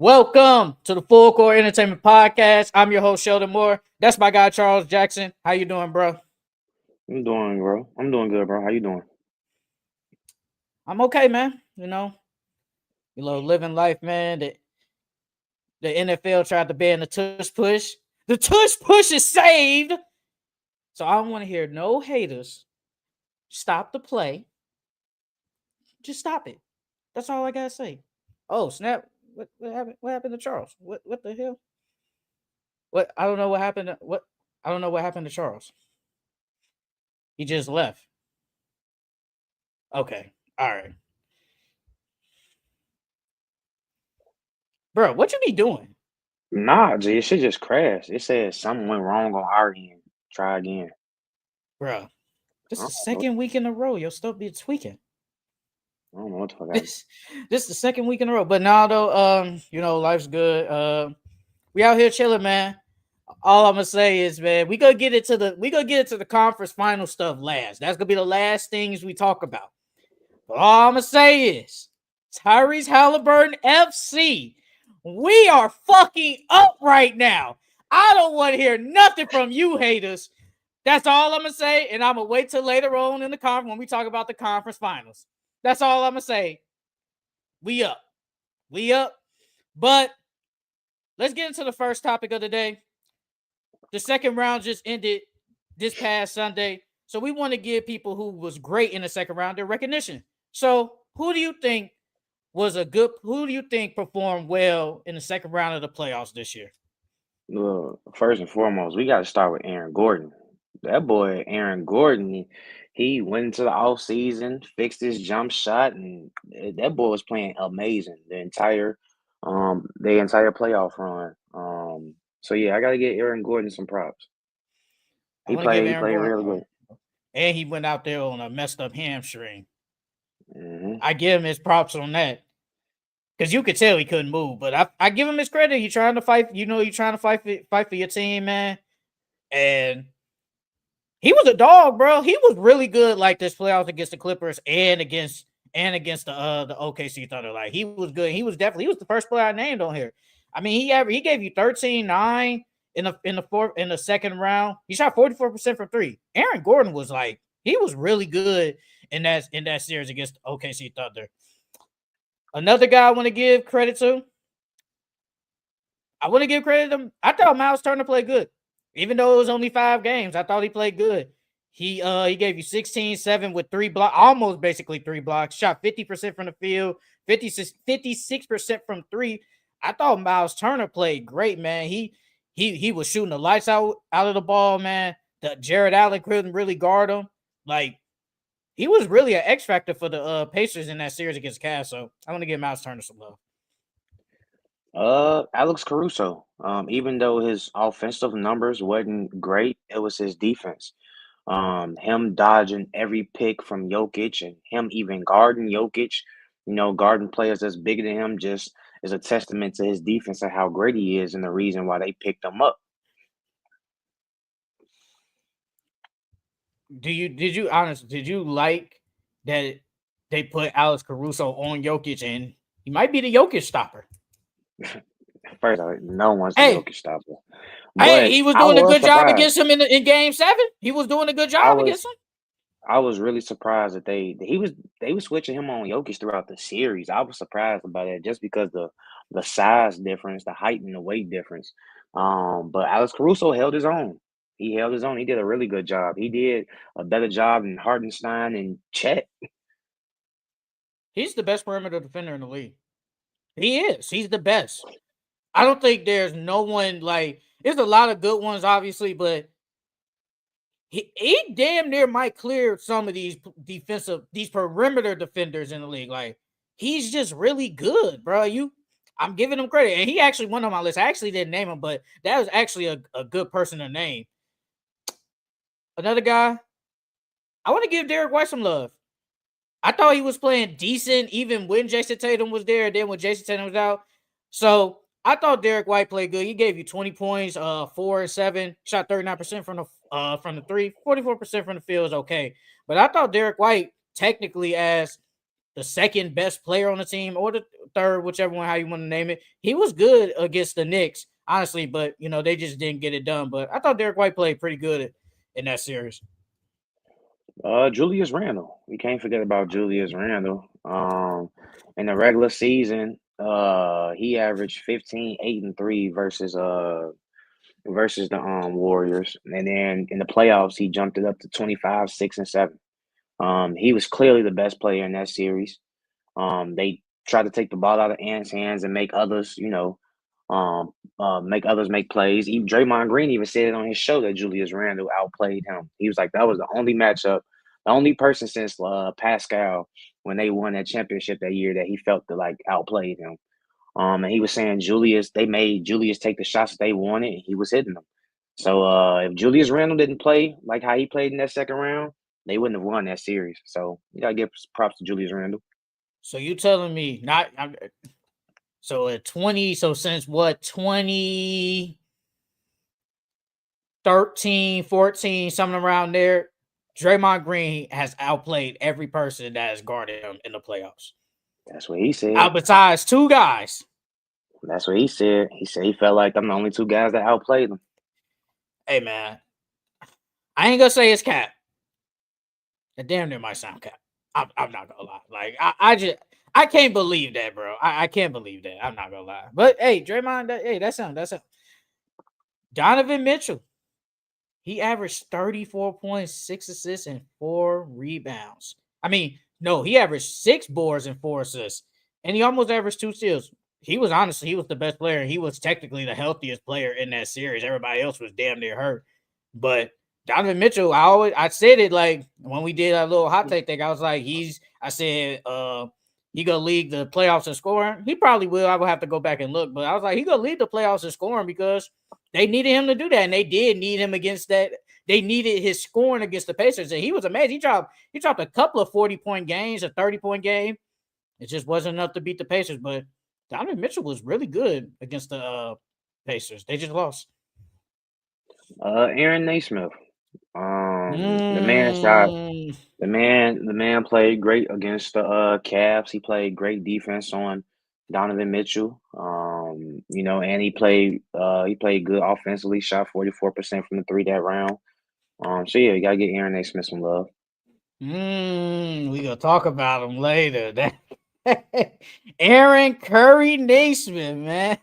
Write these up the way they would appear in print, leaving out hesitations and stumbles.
Welcome to the Full Court Entertainment Podcast. I'm your host, Sheldon Moore. That's my guy, Charles Jackson. How you doing, bro? I'm doing good, bro. How you doing? I'm okay, man. Living life, man. The NFL tried to ban the tush push. The tush push is saved. So I don't want to hear no haters. Stop the play. Just stop it. That's all I gotta say. Oh, snap. What happened? What happened to Charles? What the hell? What I don't know what happened to, what I don't know what happened to Charles. He just left. Okay. All right. Bro, what you be doing? Nah, G, it should just crash. It says something went wrong on our end. Try again. Bro, this I is the don't know. second week in a row. Your stuff be tweaking. I don't know what the fuck happened. This this is the second week in a row. But now though, life's good. We out here chilling, man. All I'm gonna say is, man, we gonna get into the conference final stuff last. That's gonna be the last things we talk about. But all I'm gonna say is Tyrese Halliburton FC. We are fucking up right now. I don't want to hear nothing from you haters. That's all I'm gonna say, and I'm gonna wait till later on in the conference when we talk about the conference finals. That's all I'm gonna say. We up. We up. But let's get into the first topic of the day. The second round just ended this past Sunday. So we want to give people who was great in the second round their recognition. So who do you think who do you think performed well in the second round of the playoffs this year? Look, first and foremost, we got to start with Aaron Gordon. That boy, Aaron Gordon, he went into the offseason, fixed his jump shot, and that boy was playing amazing the entire playoff run. So yeah, I got to get Aaron Gordon some props. I He want to give played, he Aaron played Gordon, really good. and he went out there on a messed up hamstring. hmm I give him his props on that because you could tell he couldn't move. But I give him his credit. He trying to fight. He trying to fight for your team, man. And he was a dog, bro. He was really good like this playoffs against the Clippers and against the OKC Thunder. Like he was good. He was the first player I named on here. I mean, he gave you 13-9 in the second round. He shot 44% from three. Aaron Gordon was like he was really good in that series against OKC Thunder. Another guy I want to give credit to. I want to give credit to him. I thought Miles Turner played good. Even though it was only 5 games, I thought he played good. He gave you 16-7 with almost basically three blocks, shot 50% from the field, 56% from three. I thought Miles Turner played great, man. He was shooting the lights out of the ball, man. The Jared Allen couldn't really guard him. Like he was really an X factor for the Pacers in that series against Cavs. So I want to give Miles Turner some love. Alex Caruso. Even though his offensive numbers wasn't great, it was his defense. Him dodging every pick from Jokic and him even guarding Jokic, guarding players that's bigger than him just is a testament to his defense and how great he is and the reason why they picked him up. Did you like that they put Alex Caruso on Jokic and he might be the Jokic stopper? First, no one's the Hey, Jokic stopper, hey, but he was I doing a was good job surprised. against him in game 7. He was doing a good I job was against him. I was really surprised that they was switching him on Jokic throughout the series. I was surprised about it just because the size difference, the height and the weight difference. But Alex Caruso held his own. He held his own. He did a really good job. He did a better job than Hartenstein and Chet. He's the best perimeter defender in the league. He is. He's the best. I don't think there's no one like. There's a lot of good ones, obviously, but he damn near might clear some of these perimeter defenders in the league. Like he's just really good, bro. I'm giving him credit, and he actually went on my list. I actually didn't name him, but that was actually a good person to name. Another guy, I want to give Derek White some love. I thought he was playing decent even when Jason Tatum was there. Then when Jason Tatum was out, so I thought Derek White played good. He gave you 20 points, 4 and 7, shot 39% from the three, 44% from the field is okay. But I thought Derek White technically as the second best player on the team or the third, whichever one, how you want to name it. He was good against the Knicks, honestly, but they just didn't get it done. But I thought Derek White played pretty good in that series. Julius Randle. We can't forget about Julius Randle. In the regular season, he averaged 15, 8, and 3 versus the Warriors. And then in the playoffs, he jumped it up to 25, 6, and 7. He was clearly the best player in that series. They tried to take the ball out of Ant's hands and make others, make plays. Even Draymond Green even said it on his show that Julius Randle outplayed him. He was like, that was the only matchup, the only person since Pascal when they won that championship that year that he felt to like outplayed him. And he was saying they made Julius take the shots that they wanted, and he was hitting them. So if Julius Randle didn't play like how he played in that second round, they wouldn't have won that series. So you gotta give props to Julius Randle. So you telling me so at 20, so since what, 2013, 14, something around there, Draymond Green has outplayed every person that has guarded him in the playoffs. That's what he said. Besides two guys. That's what he said. He said he felt like I'm the only two guys that outplayed him. Hey, man. I ain't gonna say it's cap. It damn near might sound cap. I'm not gonna lie. Like, I can't believe that, bro. I can't believe that. I'm not gonna lie. But hey, Draymond, that's something. Donovan Mitchell. He averaged 34 points, 6 assists, and 4 rebounds. I mean, no, he averaged 6 boards and 4 assists. And he almost averaged 2 steals. He was the best player. He was technically the healthiest player in that series. Everybody else was damn near hurt. But Donovan Mitchell, I said it like when we did our little hot take thing. I was like, he gonna lead the playoffs in scoring. He probably will. I will have to go back and look, but I was like, he gonna lead the playoffs in scoring because they needed him to do that, and they did need him against that. They needed his scoring against the Pacers, and he was amazing. He dropped a couple of 40-point games, a 30-point game. It just wasn't enough to beat the Pacers, but Donovan Mitchell was really good against the Pacers. They just lost. Aaron Naismith. The man played great against the Cavs. He played great defense on Donovan Mitchell. And he played good offensively, shot 44% from the 3 that round. So yeah, you gotta get Aaron Naismith some love. We gonna talk about him later. Aaron Curry Naismith, man.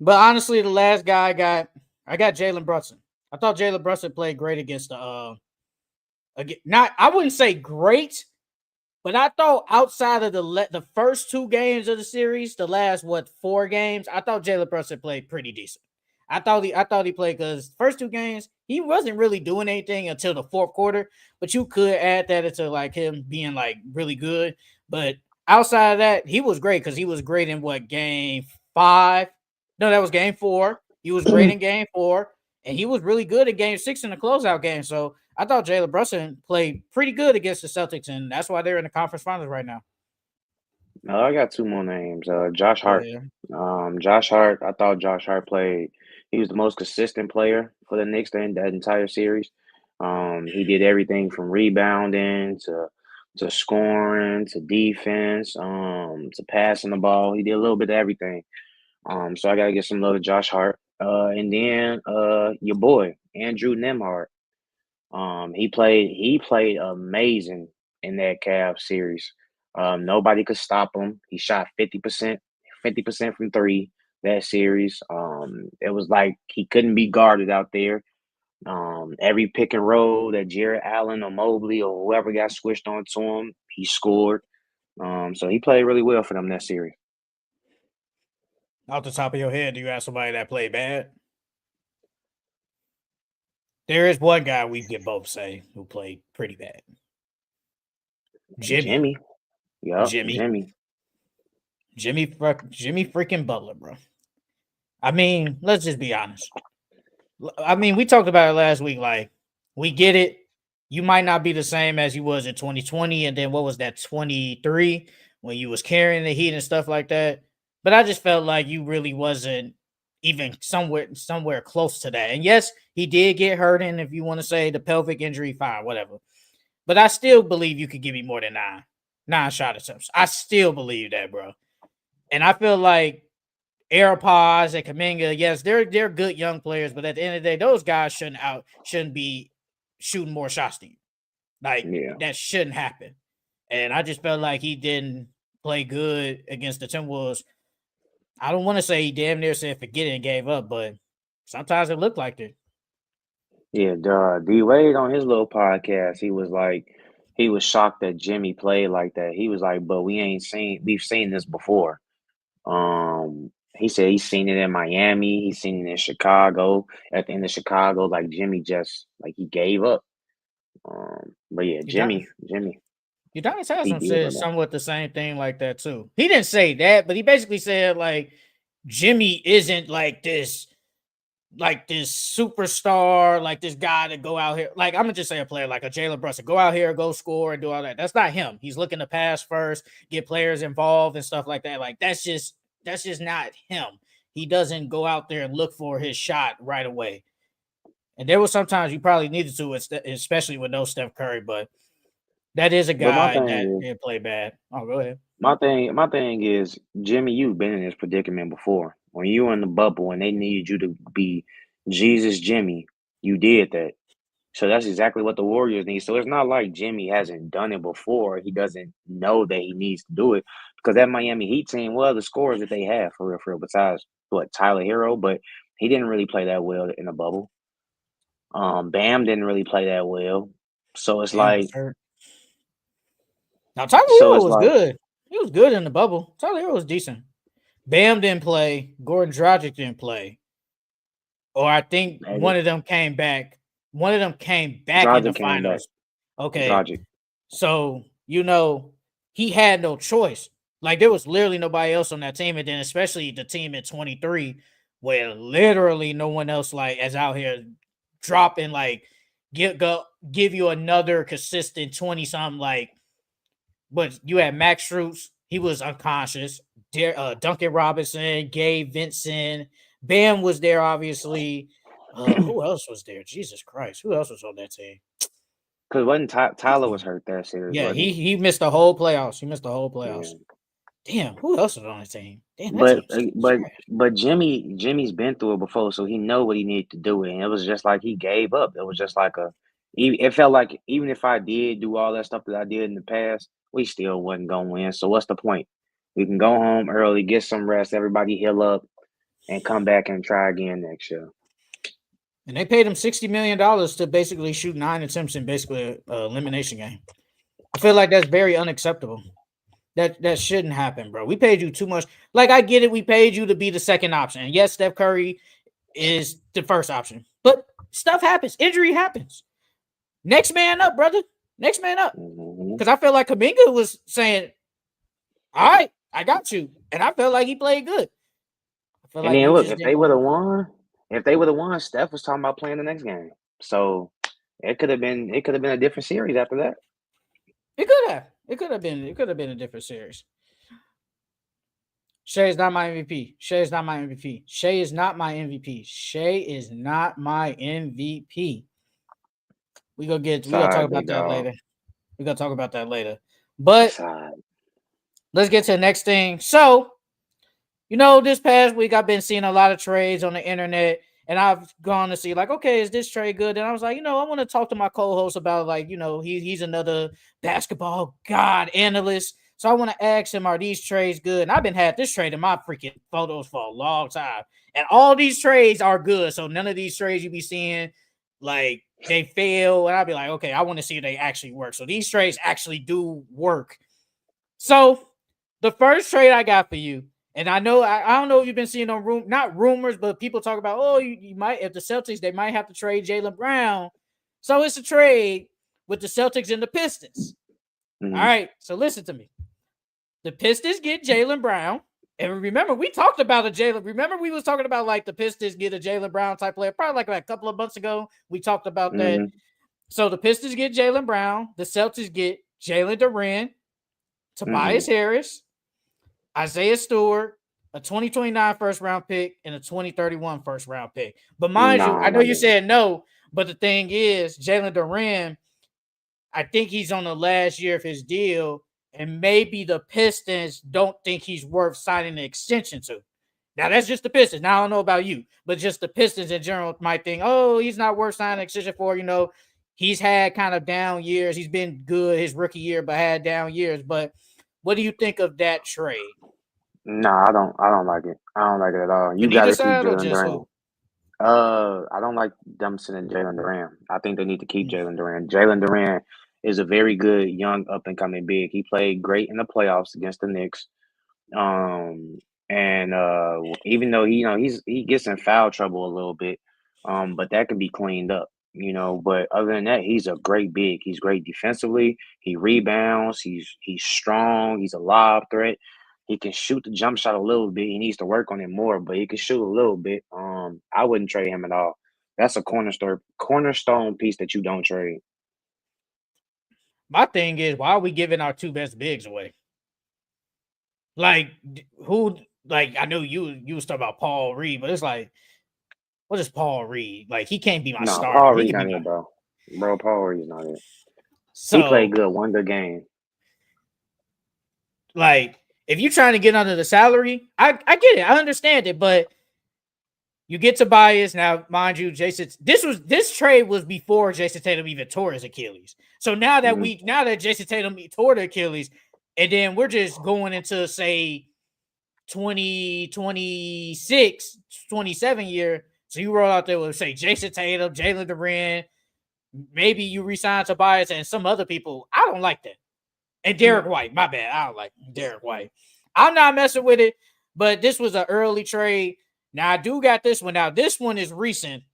But honestly, the last guy I got Jalen Brunson. I thought Jalen Brunson played great against I wouldn't say great, but I thought outside of the first 2 games of the series, the last 4 games, I thought Jalen Brunson played pretty decent. I thought he played because first 2 games he wasn't really doing anything until the fourth quarter. But you could add that into like him being like really good. But outside of that, he was great because he was great in game 5. No, that was game 4. He was great in game 4, and he was really good in game 6 in the closeout game. So I thought Jalen Brunson played pretty good against the Celtics, and that's why they're in the conference finals right now. I got 2 more names. Josh Hart. Josh Hart. I thought Josh Hart played. He was the most consistent player for the Knicks in that entire series. He did everything from rebounding to scoring to defense to passing the ball. He did a little bit of everything. So I gotta get some love to Josh Hart. And then your boy Andrew Nembhard. He played amazing in that Cavs series. Nobody could stop him. He shot 50% from 3 that series. It was like he couldn't be guarded out there. Every pick and roll that Jared Allen or Mobley or whoever got switched onto him, he scored. So he played really well for them that series. Off the top of your head, do you have somebody that played bad? There is one guy we can both say who played pretty bad. Jimmy. Yep, Jimmy freaking Butler, bro. I mean, let's just be honest. I mean, we talked about it last week. Like, we get it. You might not be the same as you was in 2020, and then what was that, 23, when you was carrying the heat and stuff like that. But I just felt like you really wasn't even somewhere close to that. And yes, he did get hurt, and if you want to say the pelvic injury, fine, whatever. but I still believe you could give me more than nine shot attempts. I still believe that, bro. And I feel like Airpods and Kaminga, yes, they're good young players, but at the end of the day, those guys shouldn't be shooting more shots than you. Like Yeah. that shouldn't happen. And I just felt like he didn't play good against the Timberwolves. I don't want to say he damn near said forget it and gave up, but sometimes it looked like it. Yeah, D Wade on his little podcast, he was shocked that Jimmy played like that. He was like, but we've seen this before. He said he's seen it in Miami, he's seen it in Chicago. At the end of Chicago, like Jimmy just like he gave up. But yeah, Jimmy, Udonis he Haslam did said on that. somewhat the same thing like that too. He didn't say that, but he basically said like Jimmy isn't like this superstar, like this guy to go out here. Like I'm gonna just say a player like a Jalen Brunson, go out here, go score, and do all that. That's not him. He's looking to pass first, get players involved and stuff like that. Like that's just not him. He doesn't go out there and look for his shot right away. And there was sometimes you probably needed to, especially with no Steph Curry, but that is a But my guy that thing is, did play bad. Oh, go ahead. my thing is, Jimmy, you've been in this predicament before. When you were in the bubble and they needed you to be Jesus Jimmy, you did that. So that's exactly what the Warriors need. So it's not like Jimmy hasn't done it before. He doesn't know that he needs to do it because that Miami Heat team, well, the scores that they have for real, besides what Tyler Hero, but he didn't really play that well in the bubble. Bam didn't really play that well. So it's Damn, was like, hurt. Now Tyler so Hero it's was like, good. He was good in the bubble. Tyler Hero was decent. Bam didn't play. Gordon Dragic didn't play. Or I think one of them came back. One of them came back in the Dragic came back. finals. Okay. Dragic. So, he had no choice. Like there was literally nobody else on that team. And then especially the team at 23, where literally no one else like is out here dropping like give you another consistent 20 something like. But you had Max Strus, he was unconscious. Duncan Robinson, Gabe Vincent, Bam was there, obviously. Who else was there? Jesus Christ, who else was on that team? Because wasn't Tyler was hurt that series, Yeah, wasn't he missed the whole playoffs. He missed the whole he? playoffs. Yeah. Damn, who else was on the team? Damn, that But team's but trash. but Jimmy's been through it before, so he know what he needed to do, and it was just like he gave up. It was just like it felt like even if I did do all that stuff that I did in the past, we still wasn't gonna win. So what's the point? We can go home early, get some rest, everybody heal up, and come back and try again next year. And they paid him $60 million to basically shoot 9 attempts in basically an elimination game. I feel like that's very unacceptable. That shouldn't happen, bro. We paid you too much. Like, I get it. We paid you to be the second option. And yes, Steph Curry is the first option. But stuff happens. Injury happens. Next man up, brother. Next man up. Because I feel like Kaminga was saying, all right, I got you. And I felt like he played good. I feel And like then you look, just if they would have won, Steph was talking about playing the next game. So it could have been a different series after that. It could have. It could have been a different series. Shea is not my MVP. Shea is not my MVP. Shea is not my MVP. Shea is not my MVP. We gonna talk about that later. We're gonna talk about that later. But let's get to the next thing. So, this past week I've been seeing a lot of trades on the internet, and I've gone to see like, okay, is this trade good? And I was like, I want to talk to my co-host about like, he's another basketball god analyst. So I want to ask him, are these trades good? And I've been had this trade in my freaking photos for a long time. And all these trades are good. So none of these trades you be seeing, like, they fail. And I'll be like, okay, I want to see if they actually work. So these trades actually do work. So the first trade I got for you, and I know I don't know if you've been seeing on not rumors, but people talk about, oh, you might, if the Celtics, they might have to trade Jaylen Brown. So it's a trade with the Celtics and the Pistons. Mm-hmm. All right, so listen to me. The Pistons get Jaylen Brown. And remember, we talked about remember we was talking about like the Pistons get a Jaylen Brown type player, probably like a couple of months ago. We talked about that. So the Pistons get Jaylen Brown. The Celtics get Jalen Duren, Tobias Harris, Isaiah Stewart, a 2029 first round pick, and a 2031 first round pick. But mind you, I know you said no, but the thing is, Jalen Duren, I think he's on the last year of his deal, and maybe the Pistons don't think he's worth signing an extension to. Now, that's just the Pistons. Now, I don't know about you, but just the Pistons in general might think, oh, he's not worth signing an extension for. He's had kind of down years. He's been good his rookie year, but had down years. But what do you think of that trade? No, I don't like it. I don't like it at all. For You got neither to keep side or Jalen just Durant. who? I don't like them sending Jalen Durant. I think they need to keep Jalen Durant. Jalen Durant is a very good young up and coming big. He played great in the playoffs against the Knicks. Um, and even though he gets in foul trouble a little bit, but that can be cleaned up. But other than that, he's a great big. He's great defensively. He rebounds. He's strong. He's a lob threat. He can shoot the jump shot a little bit. He needs to work on it more, but he can shoot a little bit. I wouldn't trade him at all. That's a cornerstone piece that you don't trade. My thing is, why are we giving our two best bigs away? Like, who? Like, I know you was talking about Paul Reed, but it's like, what is Paul Reed? Like, he can't be my No, starter. Paul He Reed can be not my. it, bro. Bro, Paul Reed's not it. He played So, good one good game. like, if you're trying to get under the salary, I get it. I understand it, but you get Tobias. Now, mind you, this trade was before Jason Tatum even tore his Achilles. So now that Jason Tatum tore the Achilles, and then we're just going into, say, 2026, 27 year. So you roll out there with, say, Jason Tatum, Jalen Durant, maybe you resign Tobias and some other people. I don't like that. And Derek White, my bad. I don't like Derek White. I'm not messing with it, but this was an early trade. Now, I do got this one. Now, this one is recent.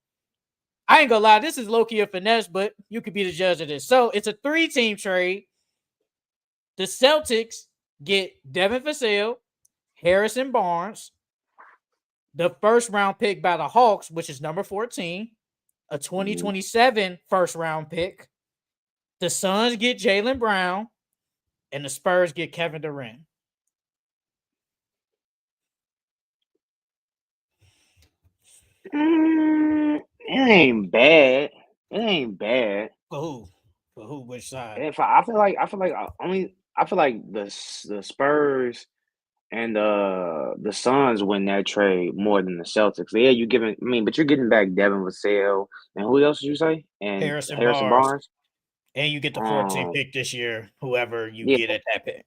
I ain't gonna lie, this is low-key a finesse, but you could be the judge of this. So it's a 3-team trade. The Celtics get Devin Vassell, Harrison Barnes, the first round pick by the Hawks, which is number 14, a 2027 first round pick. The Suns get Jaylen Brown, and the Spurs get Kevin Durant. It ain't bad. It ain't bad. For who? For who? Which side? If I feel like the Spurs and the Suns win that trade more than the Celtics. Yeah, but you're getting back Devin Vassell and who else did you say? And Harrison Harrison Barnes. Barnes. And you get the 14th pick this year, whoever you Yeah, get at that pick.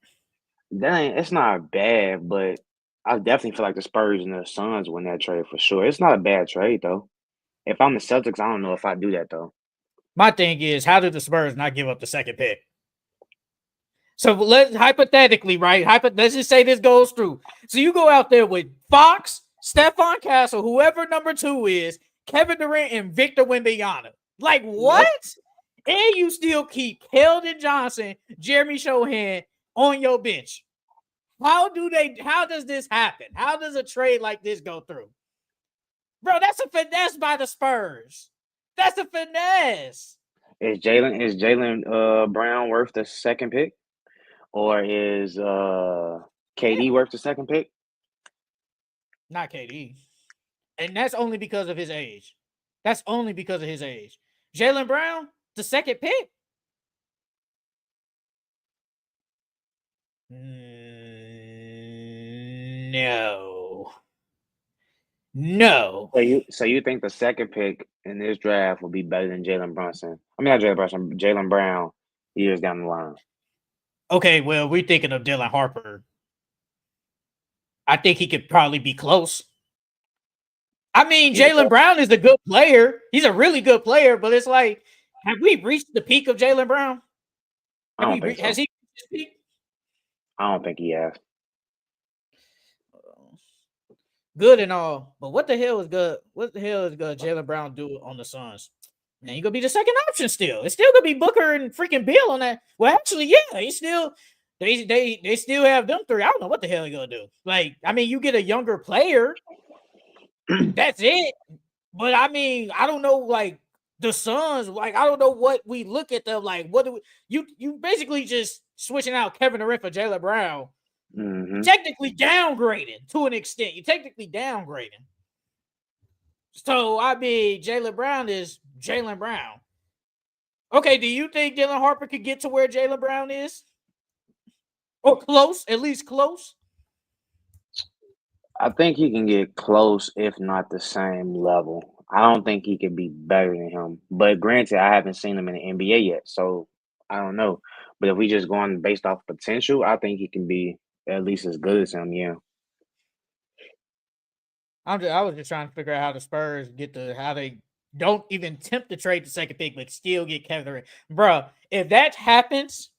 it's not bad, but I definitely feel like the Spurs and the Suns win that trade for sure. It's not a bad trade though. If I'm the Celtics, I don't know if I do that though. My thing is, how did the Spurs not give up the second pick? So let's hypothetically, right? Let's just say this goes through. So you go out there with Fox, Stephon Castle, whoever number 2 is, Kevin Durant, and Victor Wembanyama. Like what? Yep. And you still keep Keldon Johnson, Jeremy Sohan on your bench. How does this happen? How does a trade like this go through? Bro, that's a finesse by the Spurs. That's a finesse. Is Jaylen Brown worth the second pick? Or is KD worth the second pick? Not KD. And that's only because of his age. Jaylen Brown, the second pick? No. So you think the second pick in this draft will be better than Jalen Brunson? I mean, not Jalen Brunson, Jaylen Brown years down the line. Okay, well, we're thinking of Dylan Harper. I think he could probably be close. I mean, Jaylen Brown is a good player. He's a really good player, but it's like, have we reached the peak of Jaylen Brown? Has he reached his peak? I don't think he has. Good and all, but what the hell is good? What the hell is good Jaylen Brown do on the Suns? Man, he gonna be the second option still. It's still gonna be Booker and freaking Bill on that. Well, actually, yeah, he still they still have them 3. I don't know what the hell he gonna do. Like, I mean, you get a younger player, that's it. But I mean, I don't know, like the Suns, like I don't know what we look at them like. What do we, you basically just switching out Kevin Durant for Jaylen Brown. Mm-hmm. Technically downgraded to an extent. You're technically downgrading. So I mean, Jaylen Brown is Jaylen Brown. Okay, do you think Dylan Harper could get to where Jaylen Brown is? Or close, at least close? I think he can get close, if not the same level. I don't think he could be better than him. But granted, I haven't seen him in the NBA yet, so I don't know. But if we just going based off potential, I think he can be at least as good as him. Yeah. I was just trying to figure out how the Spurs how they don't even attempt to trade the second pick, but still get Kevin Durant. Bro, if that happens,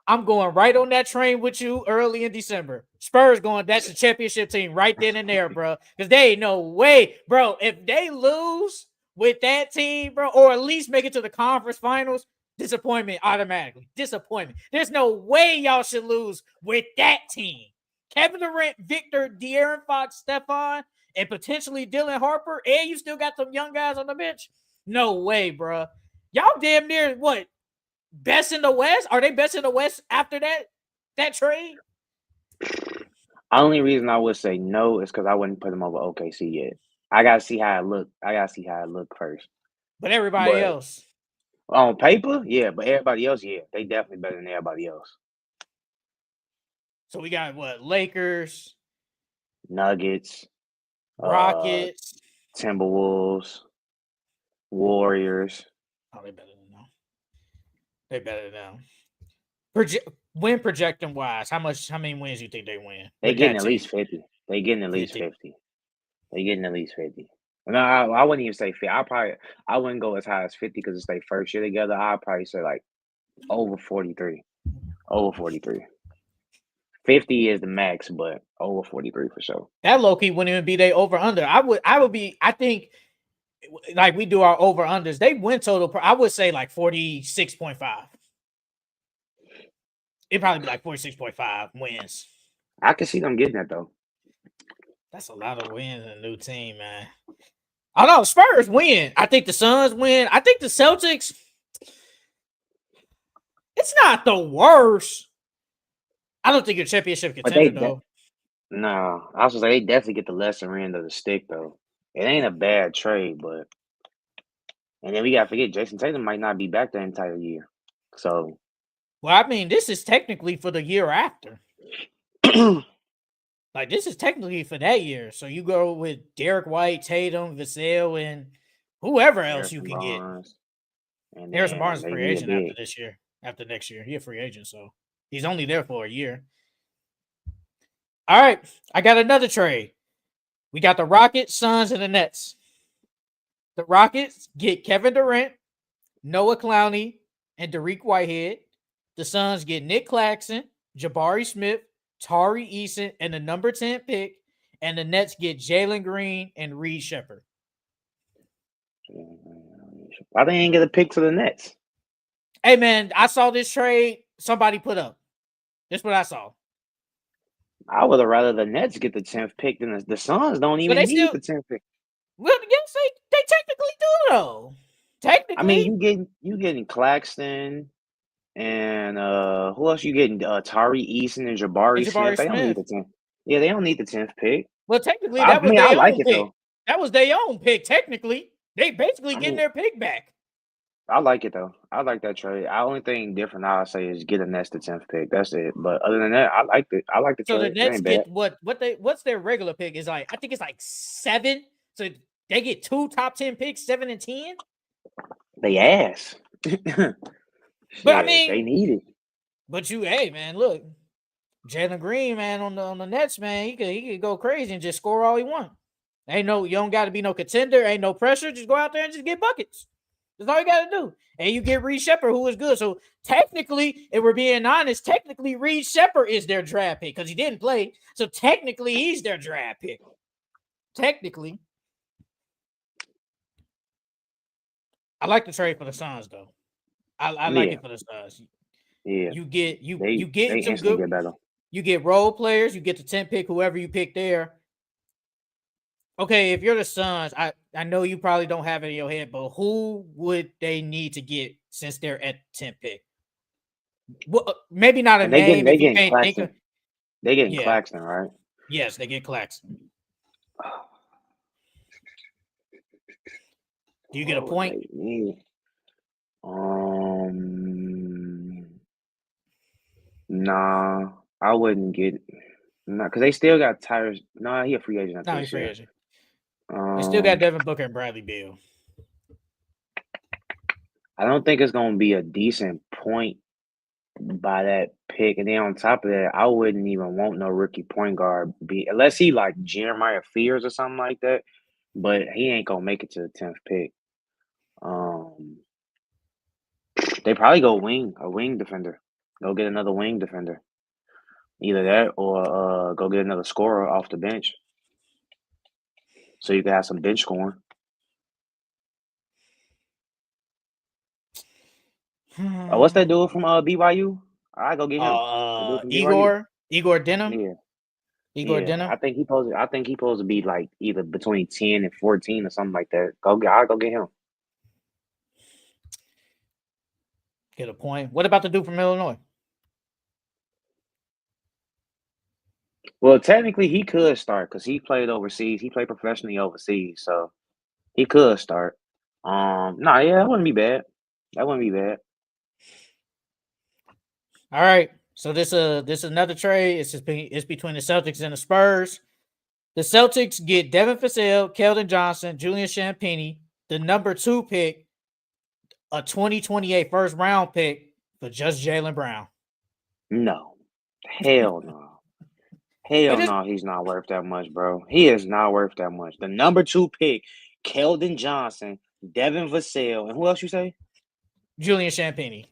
I'm going right on that train with you early in December. Spurs going, that's the championship team right then and there, bro. Because they ain't no way, bro. If they lose with that team, bro, or at least make it to the conference finals, disappointment automatically. Disappointment. There's no way y'all should lose with that team. Kevin Durant, Victor, De'Aaron Fox, Stephon, and potentially Dylan Harper, and you still got some young guys on the bench. No way, bro. Y'all damn near what? Best in the West? Are they best in the West after that trade? Only reason I would say no is because I wouldn't put him over OKC yet. I gotta see how it look. I gotta see how it look first. But everybody But else. on paper, yeah. But everybody else, yeah, they definitely better than everybody else. So we got what? Lakers, Nuggets, Rockets. Timberwolves, Warriors. Oh, they better than them. They better than them. Win projecting wise, how many wins you think they win? They getting at least 50. They getting at least 50. They getting at least 50. No, I wouldn't even say 50. I wouldn't go as high as 50 because it's their first year together. I'd probably say like over 43. Over 43. 50 is the max, but over 43 for sure. That low key wouldn't even be their over under. I think like we do our over unders. They win total. I would say like 46.5. It'd probably be like 46.5 wins. I can see them getting that though. That's a lot of wins in a new team, man. I know Spurs win. I think the Suns win. I think the Celtics. It's not the worst. I don't think you're a championship contender though. No, I was gonna say they definitely get the lesser end of the stick though. It ain't a bad trade, but and then we gotta forget Jason Tatum might not be back the entire year. So well, I mean, this is technically for the year after. Like this is technically for that year. So you go with Derek White, Tatum, Vassell, and whoever else you can get. And Harrison Barnes is free agent after this year. After next year, he's a free agent, so he's only there for a year. All right, I got another trade. We got the Rockets, Suns, and the Nets. The Rockets get Kevin Durant, Noah Clowney, and Dariq Whitehead. The Suns get Nick Claxton, Jabari Smith, Tari Eason, and the number 10 pick. And the Nets get Jalen Green and Reed Shepherd. Why they ain't get a pick to the Nets? Hey, man, I saw this trade somebody put up. That's what I saw. I would have rather the Nets get the 10th pick than the Suns don't even need the 10th pick. Well, yes, they technically do, though. Technically. I mean, you getting Claxton and who else you getting? Tari Eason and Jabari Smith. They don't need the 10th. Yeah, they don't need the 10th pick. Well, technically, that was their own pick. Though. That was their own pick, technically. They basically getting their pick back. I like it, though. I like that trade. The only thing different I'll say is get a Nets the 10th pick. That's it. But other than that, I like it. I like the trade. So the Nets get what's their regular pick is like, I think it's like 7. So they get 2 top 10 picks, 7 and 10. They ass. But I mean, they need it. But hey man, look, Jalen Green, man, on the Nets, man, he could go crazy and just score all he wants. You don't got to be no contender, ain't no pressure. Just go out there and just get buckets. That's all you got to do. And you get Reed Shepherd, who is good. So technically, if we're being honest, Reed Shepherd is their draft pick because he didn't play. So technically, he's their draft pick. Technically. I like the trade for the Suns, though. I like it for the Suns. Yeah. You get some good. You get role players. You get the 10th pick, whoever you pick there. Okay, if you're the Suns, I know you probably don't have it in your head, but who would they need to get since they're at 10th pick? Well, maybe not a name. They getting Claxton. They getting Claxton, right? Yes, they get Claxton. Do you get a point? Nah, I wouldn't get nah, because they still got Tyrus. Nah, he a free agent after No, he's this free year. agent. They still got Um, Devin Booker and Bradley Beal. I don't think it's gonna be a decent point by that pick. And then on top of that, I wouldn't even want no rookie point guard be unless he like Jeremiah Fears or something like that. But he ain't gonna make it to the 10th pick. Um, they probably go a wing defender. Go get another wing defender. Either that or go get another scorer off the bench. So you can have some bench scoring. What's that dude from BYU? I go get him. The dude from BYU. Igor Denham. Yeah. Igor Yeah. Denham. I think he supposed to be like either between 10 and 14 or something like that. I'll go get him. Get a point. What about the dude from Illinois? Well, technically he could start because he played overseas. He played professionally overseas, so he could start. Yeah, that wouldn't be bad. That wouldn't be bad. All right. So this is another trade. It's between the Celtics and the Spurs. The Celtics get Devin Vassell, Keldon Johnson, Julian Champagnie, the number 2 pick, a 2028 first round pick for just Jaylen Brown. No. Hell no. Hell no, he's not worth that much, bro. He is not worth that much. The number 2 pick, Keldon Johnson, Devin Vassell, and who else you say? Julian Champagnie.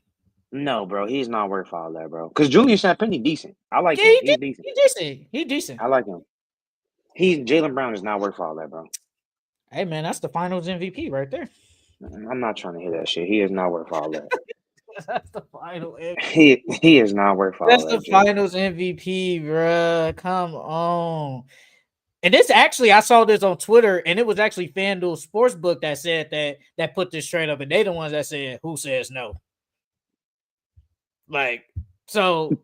No, bro, he's not worth all that, bro. Because Julian Champagnie decent. I like Yeah, him. He's decent. He's decent. I like him. Jaylen Brown is not worth all that, bro. Hey man, that's the Finals MVP right there. I'm not trying to hear that shit. He is not worth all that. That's the final MVP. He is not worth all That's that. the Finals MVP, bruh. Come on. And this actually, I saw this on Twitter, and it was actually FanDuel Sportsbook that said that put this trade up, and they the ones that said who says no. Like, so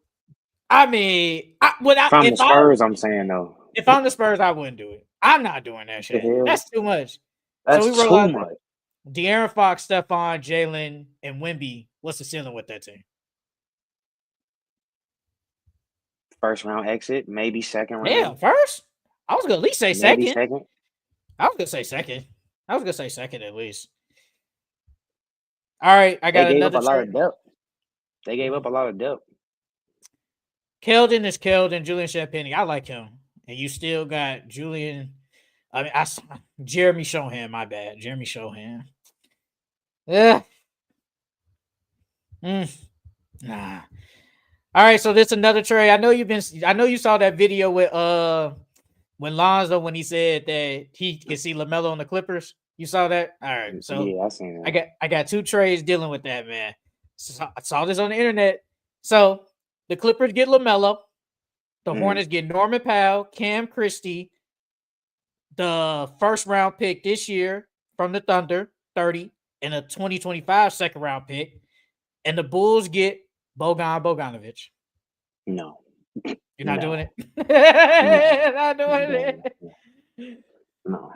I mean, From the Spurs, I'm saying no. If I'm the Spurs, I wouldn't do it. I'm not doing that shit. That's too much. That's so we too much. De'Aaron Fox, Stephon, Jalen, and Wemby. What's the ceiling with that team? First round exit, maybe second round. Yeah, first. I was gonna at least say maybe second. I was gonna say second. I was gonna say second at least. All right, I got they gave another up a lot of depth. They gave up a lot of depth. Keldon is Keldon, Julian Champagnie. I like him. And you still got Julian. I mean, Jeremy Shohan, my bad. Jeremy Shohan. Yeah. Nah. All right, so this another trade. I know you saw that video with when Lonzo when he said that he could see LaMelo on the Clippers. You saw that? All right. So yeah, I seen that. I got 2 trades dealing with that, man. So I saw this on the internet. So the Clippers get LaMelo. The Hornets get Norman Powell, Cam Christie, the first round pick this year from the Thunder, 30, and a 2025 second round pick. And the Bulls get Bogdanovich. No. You're not doing it? No. Not doing it. No.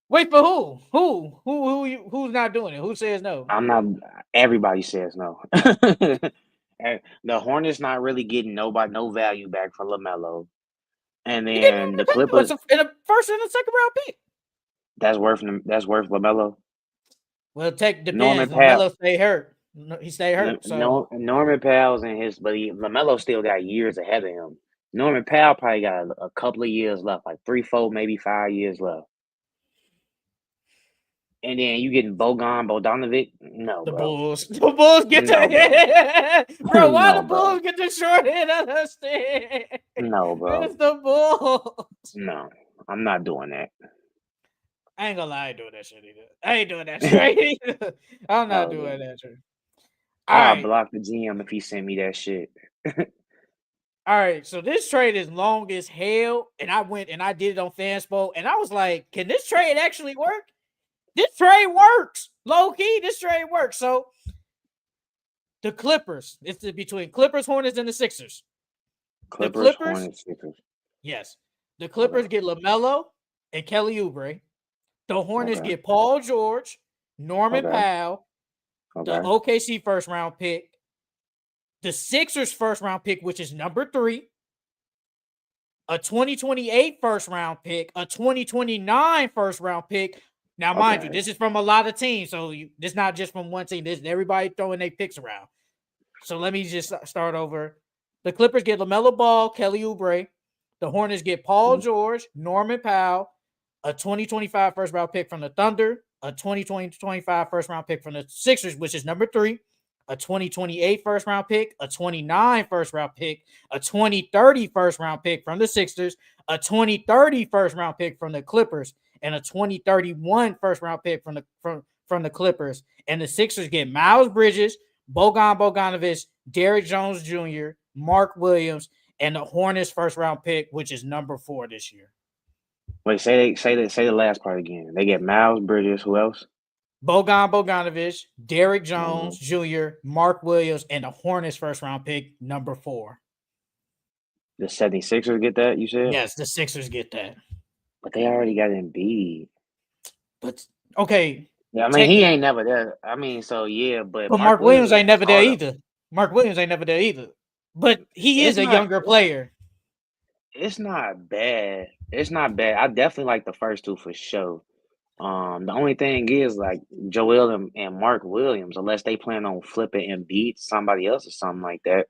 Wait for who? Who's not doing it? Who says no? I'm not. Everybody says no. The Hornets not really getting no value back from LaMelo, and then the Clippers in a first and a second round pick. That's worth LaMelo. Well, depends. LaMelo stay hurt. He stayed hurt. Norman Powell's in his, but LaMelo still got years ahead of him. Norman Powell probably got a couple of years left, like 3, 4, maybe 5 years left. And then you getting Bogdanovich? No, the bro. Bulls. The Bulls get bro. Why the Bulls get the short end of the stick? No, bro. It's the Bulls. No, I'm not doing that. I ain't gonna lie, I ain't doing that shit either. I ain't doing that shit either. I'm not doing that shit. I'll block the GM if he send me that shit. All right, so this trade is long as hell, and I went and I did it on Fanspo, and I was like, can this trade actually work? This trade works. Low key, this trade works. So the Clippers, it's between Clippers, Hornets, and the Sixers. Clippers, Hornets, Sixers. Yes. The Clippers get LaMelo and Kelly Oubre. The Hornets get Paul George, Norman Powell, the Okay. OKC first round pick, the Sixers first round pick, which is number 3, a 2028 first round pick, a 2029 first round pick. Now, mind you, Okay. this is from a lot of teams, so this not just from one team. This is everybody throwing their picks around. So let me just start over. The Clippers get LaMelo Ball, Kelly Oubre. The Hornets get Paul George, Norman Powell, a 2025 first round pick from the Thunder, a 2025 first round pick from the Sixers, which is number 3, a 2028 first round pick, a 29 first round pick, a 2030 first round pick from the Sixers, a 2030 first round pick from the Clippers, and a 2031 first round pick from the Clippers. And the Sixers get Miles Bridges, Bogdanovich, Derrick Jones Jr., Mark Williams, and the Hornets first round pick, which is number 4 this year. Wait, say the last part again. They get Miles Bridges. Who else? Bogdanovich, Derrick Jones Jr., Mark Williams, and the Hornets first round pick, number 4. The 76ers get that, you said? Yes, the Sixers get that. But they already got Embiid. But okay. Yeah, I mean, he ain't never there. I mean, so yeah, but Mark Williams ain't never there either. Mark Williams ain't never there either. But he is a younger player. It's not bad. It's not bad. I definitely like the first two for sure. The only thing is like Joel and Mark Williams, unless they plan on flipping Embiid to somebody else or something like that,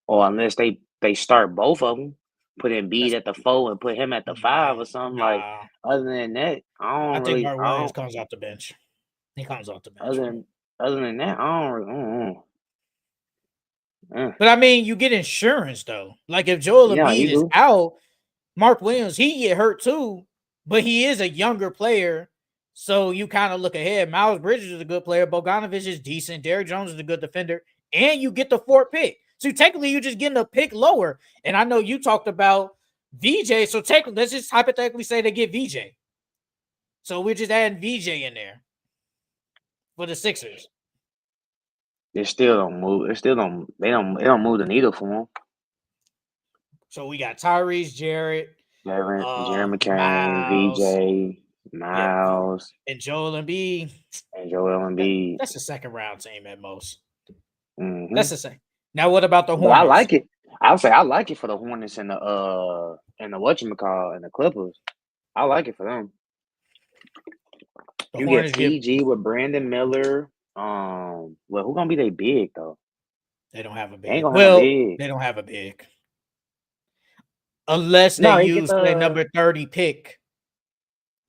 or unless they start both of them, put Embiid at the 4 and put him at the 5 or something like. Other than that, I think Mark Williams comes off the bench. He comes off the bench. Other than that, I don't. But I mean, you get insurance though. Like if Joel Embiid is out, Mark Williams, he get hurt too, but he is a younger player. So you kind of look ahead. Miles Bridges is a good player. Bogdanovich is decent. Derrick Jones is a good defender. And you get the 4th pick. So technically, you're just getting a pick lower. And I know you talked about VJ. So technically, let's just hypothetically say they get VJ. So we're just adding VJ in there for the Sixers. They still don't move. They don't move the needle for them. So we got Tyrese, Jerry McCain, Miles, VJ, Miles, and Joel Embiid. That's a second round team at most. Mm-hmm. That's the same. Now, what about the Hornets? I like it. I'll say I like it for the Hornets and the whatchamacallit and the Clippers. I like it for them. You get PG with Brandon Miller. Well, who gonna be they big though? They don't have a big. They don't have a big. Unless they use their number 30 pick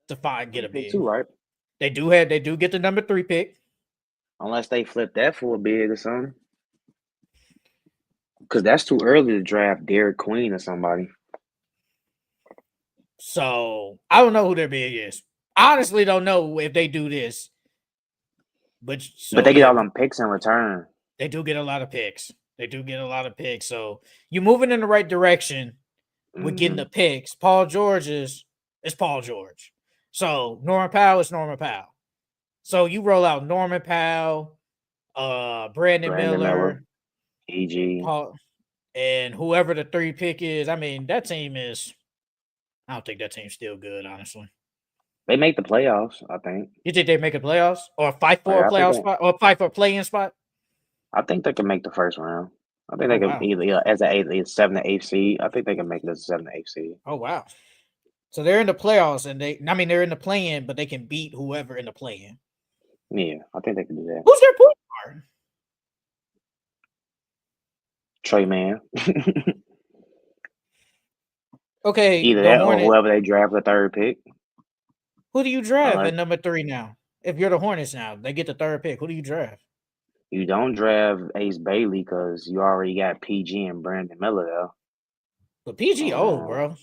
to get a big. Too, right? They do get the number 3 pick. Unless they flip that for a big or something. Because that's too early to draft Derek Queen or somebody. So I don't know who their big is. Honestly, don't know if they do this. But they get all them picks in return. They do get a lot of picks. So you're moving in the right direction with getting the picks. Paul George is Paul George. So Norman Powell is Norman Powell. So you roll out Norman Powell, Brandon Miller, EG, and whoever the 3 pick is. I mean, that team is. I don't think that team's still good, honestly. They make the playoffs, I think. You think they make the playoffs or fight for a playoff spot or fight for a play-in spot? I think they can make the first round. I think they can either as an 7 to 8 seed. I think they can make it as a 7 to 8 seed. Oh wow! So they're in the playoffs, and they're in the play-in, but they can beat whoever in the play-in. Yeah, I think they can do that. Who's their point guard? Trey Mann. Okay, either that or whoever they draft the 3rd pick. Who do you draft at number 3 now? If you're the Hornets now, they get the 3rd pick. Who do you draft? You don't draft Ace Bailey because you already got PG and Brandon Miller there. But PG old, bro.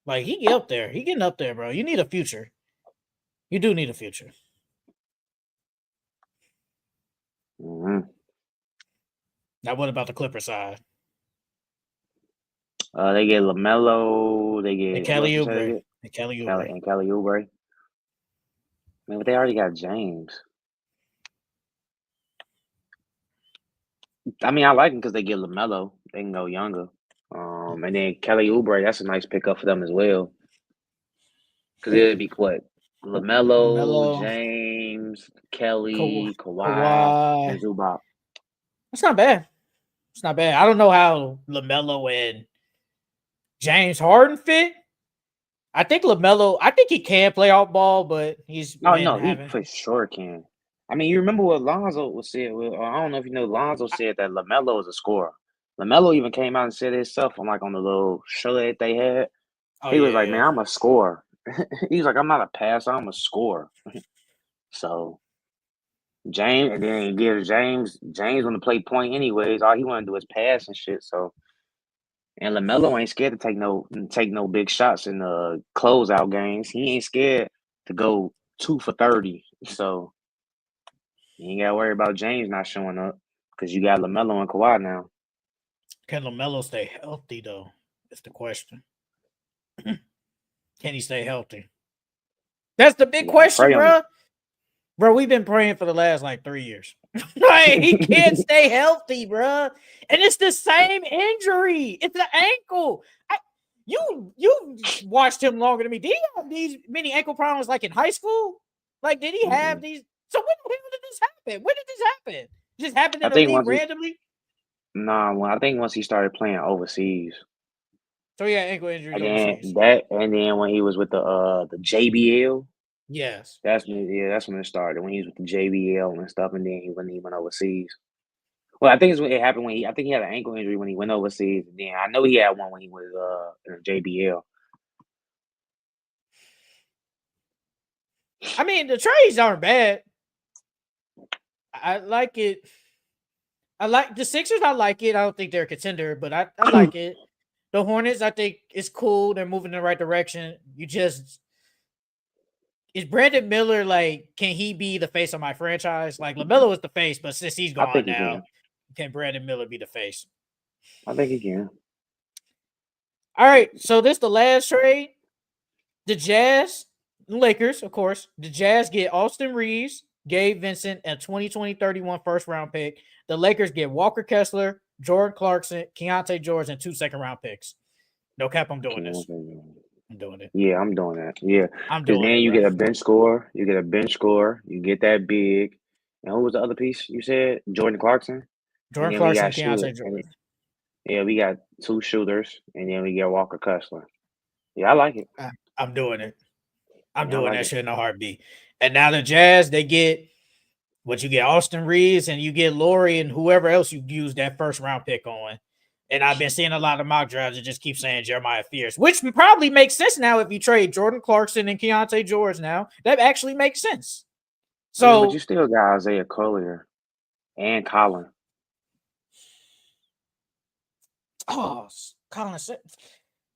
Like he up there. He getting up there, bro. You need a future. You do need a future. Mm-hmm. Now, what about the Clipper side? They get LaMelo. They get Kelly Oubre. And Kelly Oubre. Man, but they already got James. I mean, I like them because they get LaMelo. They can go younger. And then Kelly Oubre, that's a nice pickup for them as well. Because it'd be what? LaMelo, James, Kelly, Kawhi, Kawhi. and Zubac. It's not bad. It's not bad. I don't know how LaMelo and James Harden fit. I think LaMelo, I think he can play out ball, but he's Oh been no, he having. for sure can. I mean, you remember what Lonzo was said? Well, I don't know if you know. Lonzo said that LaMelo is a scorer. LaMelo even came out and said it himself on the little show that they had. Oh He was like, yeah, "Man, I'm a scorer." He was like, "I'm not a passer. I'm a scorer." So James, and then he gives James want to play point anyways. All he want to do is pass and shit. So and LaMelo ain't scared to take no big shots in the closeout games. He ain't scared to go 2 for 30. So you ain't gotta worry about James not showing up because you got LaMelo and Kawhi now. can LaMelo stay healthy though? That's the question. Can he stay healthy? That's the big You gotta question, pray on it. bro. Bro, we've been praying for the last like 3 years. Like, he can't stay healthy, bro. And it's the same injury. It's the ankle. You watched him longer than me. Did he have these many ankle problems like in high school? Like, did he have these? So when the hell did this happen? When did this happen? Just happened I in the think league once he randomly? I think once he started playing overseas, So he had ankle injuries and then overseas. when he was with the JBL, Yes. that's when it started. When he was with the JBL and stuff, and then when he went overseas. Well, I think it's when it happened I think he had an ankle injury when he went overseas. And then I know he had one when he was in the JBL. I mean, the trades aren't bad. I like it. I like the Sixers. I like it. I don't think they're a contender, but I like it. The Hornets, I think it's cool. They're moving in the right direction. Is Brandon Miller like? Can he be the face of my franchise? Like LaMelo is the face, but since he's I gone think he now, can. can Brandon Miller be the face? I think he can. All right. So this the last trade. The Jazz, Lakers, of course. The Jazz get Austin Reeves, Gabe Vincent, and 2020-31 first round pick. The Lakers get Walker Kessler, Jordan Clarkson, Keontae George, and 2 second-round picks. No cap, I'm doing this. I'm doing it. Yeah, I'm doing that. Yeah, I'm because doing then it, you bro. get a bench score. You get a bench score. You get that big. And who was the other piece you said? Jordan Clarkson. And Jordan then we Clarkson, got shooter. Keontae George. Yeah, we got 2 shooters, and then we get Walker Kessler. Yeah, I like it. I'm doing it. I'm Yeah, I doing like that it. shit in a heartbeat. And now the Jazz, they get what you get Austin Reeves and you get Laurie and whoever else you use that first round pick on. And I've been seeing a lot of mock drafts that just keep saying Jeremiah Fierce, which probably makes sense now if you trade Jordan Clarkson and Keontae George now. That actually makes sense. I mean, but you So, still got Isaiah Collier and Colin. oh, Colin said,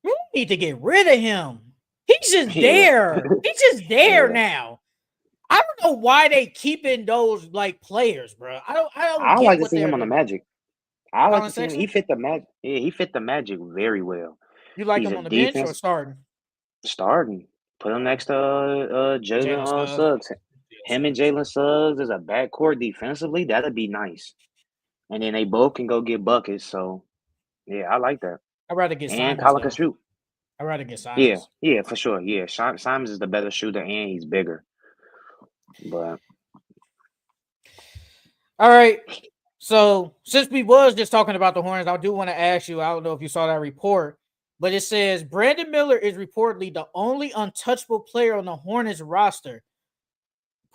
you need to get rid of him. He's just Yeah, there. He's just there yeah. now. I don't know why they keeping those like players, bro. I don't I get like to what see they're him on the doing. Magic. I like Colin to see him. He Sexton, fit the Magic. Yeah, he fit the Magic very well. you like He's him a on the bench or defense starting? starting. Put him next to Jalen Jalen Suggs. Suggs. Him and Jalen Suggs is a backcourt defensively. That'd be nice. And then they both can go get buckets. So yeah, I like that. I'd rather get And Simons Colin can though. shoot. I'd rather get Yeah, Simons. yeah, for sure. Yeah, Simons is the better shooter and he's bigger. But All right. So since we was just talking about the Hornets, I do want to ask you. I don't know if you saw that report, but it says Brandon Miller is reportedly the only untouchable player on the Hornets roster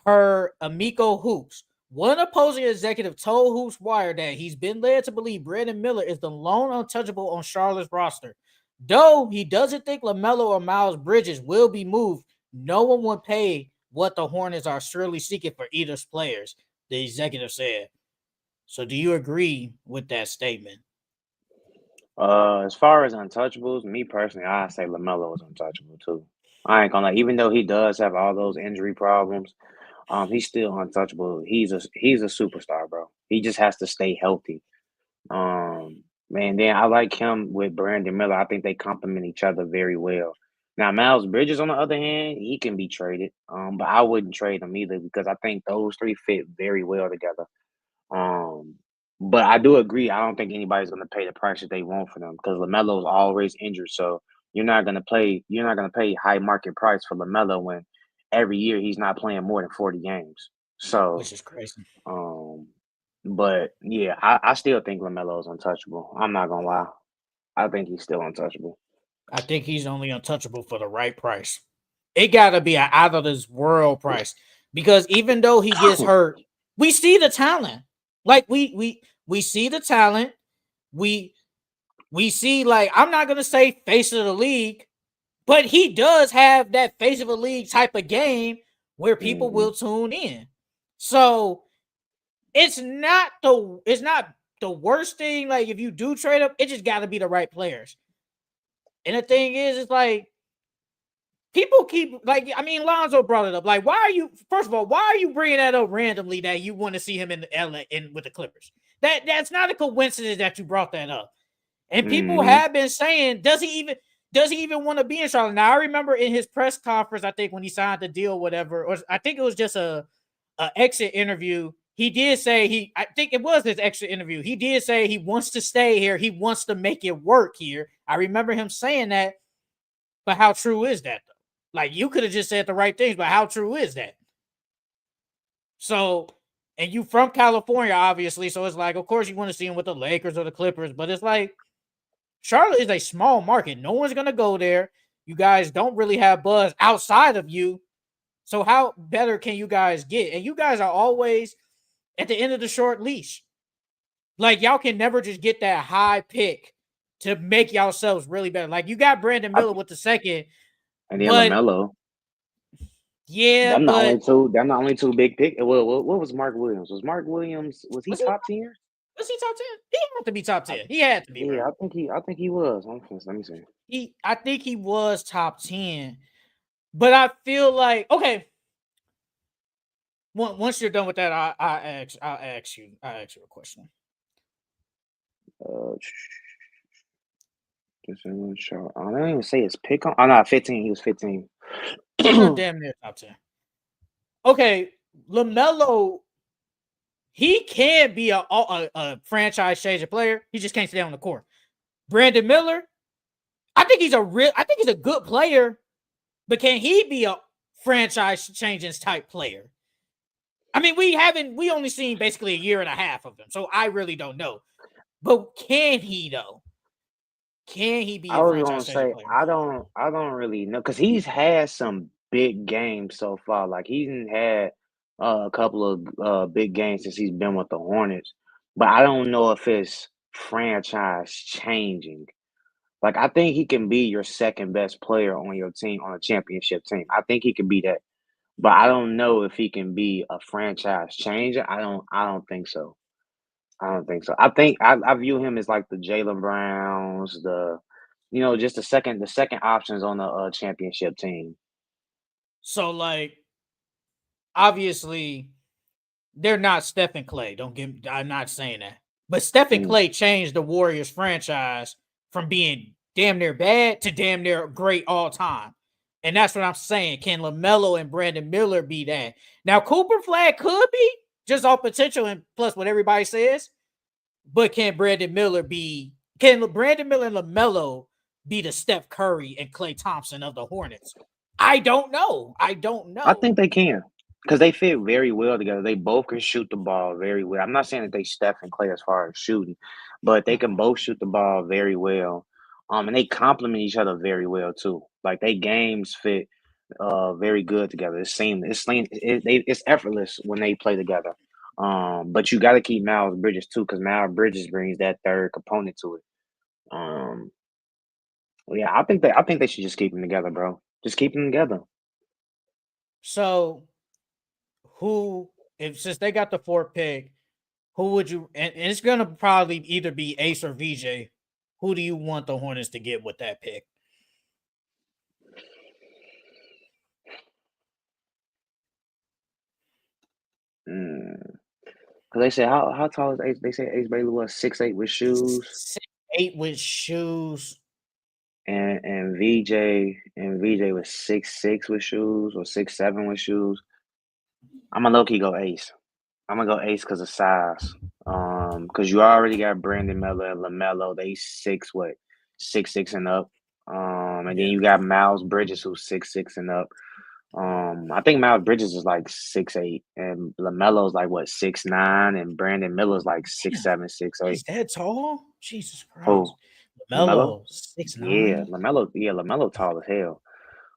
per Amico Hoops. One opposing executive told Hoops Wire that he's been led to believe Brandon Miller is the lone untouchable on Charlotte's roster. Though he doesn't think LaMelo or Miles Bridges will be moved, no one would pay what the Hornets are surely seeking for either players, the executive said. So do you agree with that statement? as far as untouchables, me personally, I say LaMelo is untouchable too. I ain't gonna lie, even though he does have all those injury problems, he's still untouchable. He's a superstar, bro. He just has to stay healthy. Man, then I like him with Brandon Miller. I think they complement each other very well. Now, Miles Bridges, on the other hand, he can be traded. But I wouldn't trade him either because I think those three fit very well together. Um, but I do agree. I don't think anybody's going to pay the price that they want for them because Lamelo's always injured. So you're not gonna pay high market price for Lamelo when every year he's not playing more than 40 games. So, which is crazy. but yeah, I still think LaMelo is untouchable. I'm not gonna lie. I think he's still untouchable. I think he's only untouchable for the right price. It gotta be an out of this world price because even though he gets hurt, we see the talent. Like we see the talent. We see, like, I'm not gonna say face of the league, but he does have that face of a league type of game where people will tune in. So it's not the worst thing. Like, if you do trade up, it just got to be the right players. And the thing is, it's like people keep, like, I mean, Lonzo brought it up. Like, why are you? First of all, why are you bringing that up randomly? That you want to see him in the LA with the Clippers? That's not a coincidence that you brought that up. And people have been saying, does he even want to be in Charlotte? Now, I remember in his press conference, I think when he signed the deal, whatever, or I think it was just a exit interview. He did say I think it was his exit interview. He did say he wants to stay here. He wants to make it work here. I remember him saying that. But how true is that, though? Like, you could have just said the right things, but how true is that? So, and you from California, obviously, so it's like, of course, you want to see him with the Lakers or the Clippers, but it's like, Charlotte is a small market. No one's going to go there. You guys don't really have buzz outside of you. So how better can you guys get? And you guys are always at the end of the short leash. Like, y'all can never just get that high pick to make yourselves really better. Like, you got Brandon Miller with the second. And then But LaMelo. yeah, Them but the only two big pick. What was Mark Williams? Was he top 10? was he top 10? He had to be top 10. He had to be, bro. Yeah, I think he was. Let me see. I think he was top 10. But I feel like, okay, once you're done with that, I'll ask you a question. I don't even say his pick on. Oh no, 15. He was 15. Damn near top 10. Okay, LaMelo, he can be a franchise changing player. He just can't stay on the court. Brandon Miller, I think he's a good player, but can he be a franchise changing type player? I mean, we only seen basically a year and a half of him, so I really don't know. But can he, though? Can he be I a was gonna franchise changing say player? I don't really know because he's had some big games so far. Like he's had a couple of big games since he's been with the Hornets, but I don't know if it's franchise changing. Like I think he can be your second best player on your team on a championship team. I think he can be that, but I don't know if he can be a franchise changer. I don't think so. I don't think so. I think I view him as like the Jalen Browns, just the second options on the championship team. So, like, obviously, they're not Steph and Clay. I'm not saying that. But Steph and Mm. Clay changed the Warriors franchise from being damn near bad to damn near great all time. And that's what I'm saying. Can LaMelo and Brandon Miller be that? Now, Cooper Flag could be just off potential and plus what everybody says. But can Brandon Miller and LaMelo be the Steph Curry and Klay Thompson of the Hornets? I don't know. I think they can because they fit very well together. They both can shoot the ball very well. I'm not saying that they Steph and Clay as far as shooting, but they can both shoot the ball very well. And they complement each other very well too. Like they games fit very good together. It's effortless when they play together. But you got to keep Miles Bridges too because Miles Bridges brings that third component to it. Um, yeah, I think they should just keep them together, bro. Just keep them together. So since they got the fourth pick, who would you and it's gonna probably either be Ace or VJ. Who do you want the Hornets to get with that pick? Cause they say how tall is Ace? They say Ace Bailey was 6'8" with shoes, 6'8" with shoes. and VJ was 6'6" with shoes or 6'7" with shoes. I'm gonna low key go Ace. I'm gonna go Ace because of size. Because you already got Brandon Miller and LaMelo. They 6'6" and up. And then Yeah. you got Miles Bridges who's 6'6" and up. I think Miles Bridges is like 6'8", and LaMelo's like what 6'9", and Brandon Miller's like six Damn, seven, 6'8". he's that tall? Jesus Who? Christ. LaMelo? LaMelo, 6'9". Yeah, LaMelo. Yeah, LaMelo tall as hell.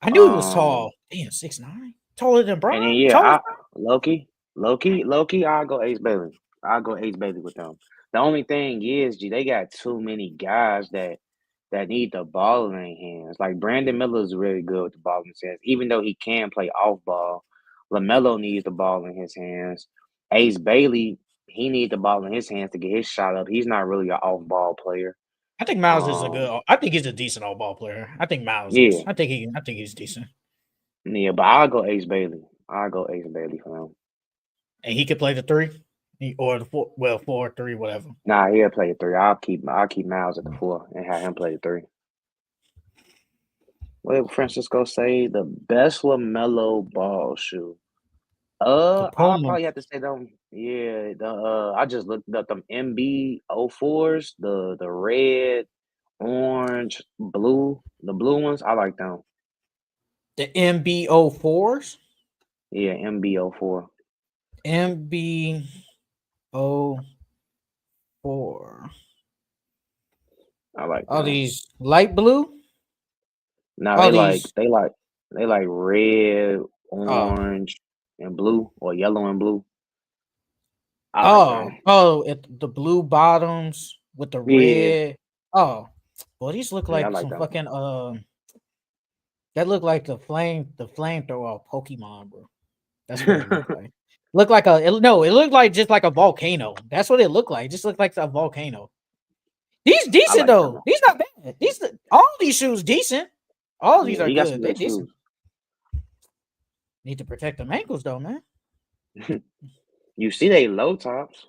I knew he was Um, tall. Damn, 6'9". Taller than and then Bron? yeah, Taller than Loki. I'll go Ace Bailey. I'll go Ace Bailey with them. The only thing is, G, they got too many guys that need the ball in their hands. Like Brandon Miller is really good with the ball in his hands, even though he can play off ball. LaMelo needs the ball in his hands. Ace Bailey, he needs the ball in his hands to get his shot up. He's not really an off ball player. I think Miles is a Um, good. I think he's a decent all ball player. I think Miles is. yeah, I think he's decent, yeah, but I'll go Ace Bailey. I'll go Ace Bailey for him. and he could play the three, or the four. Well, 4-3, whatever. Nah, he'll play the three. I'll keep Miles at the four and have him play the three. What did Francisco say? The best LaMelo ball shoe. The I'll Puma. probably have to say them. Yeah, I just looked up them MB 04s, the red, orange, blue, the blue ones. I like them. The MB04s. Yeah, MB 04. MB04. I like All them. these light blue. Now All these. they like red, Oh, orange, and blue, or yellow and blue. I like them. The blue bottoms with the Yeah, red. Oh, well, these look yeah, I like like some them. fucking That look like the flamethrower of Pokemon, bro. That's what it looked like. Look like no, it looked like just like a volcano. That's what it looked like. Just looked like a volcano. These I decent like them. though. These not bad. All these shoes decent. All these Yeah, are he got some good. They good decent. shoes. Need to protect them ankles though, man. You see they low tops.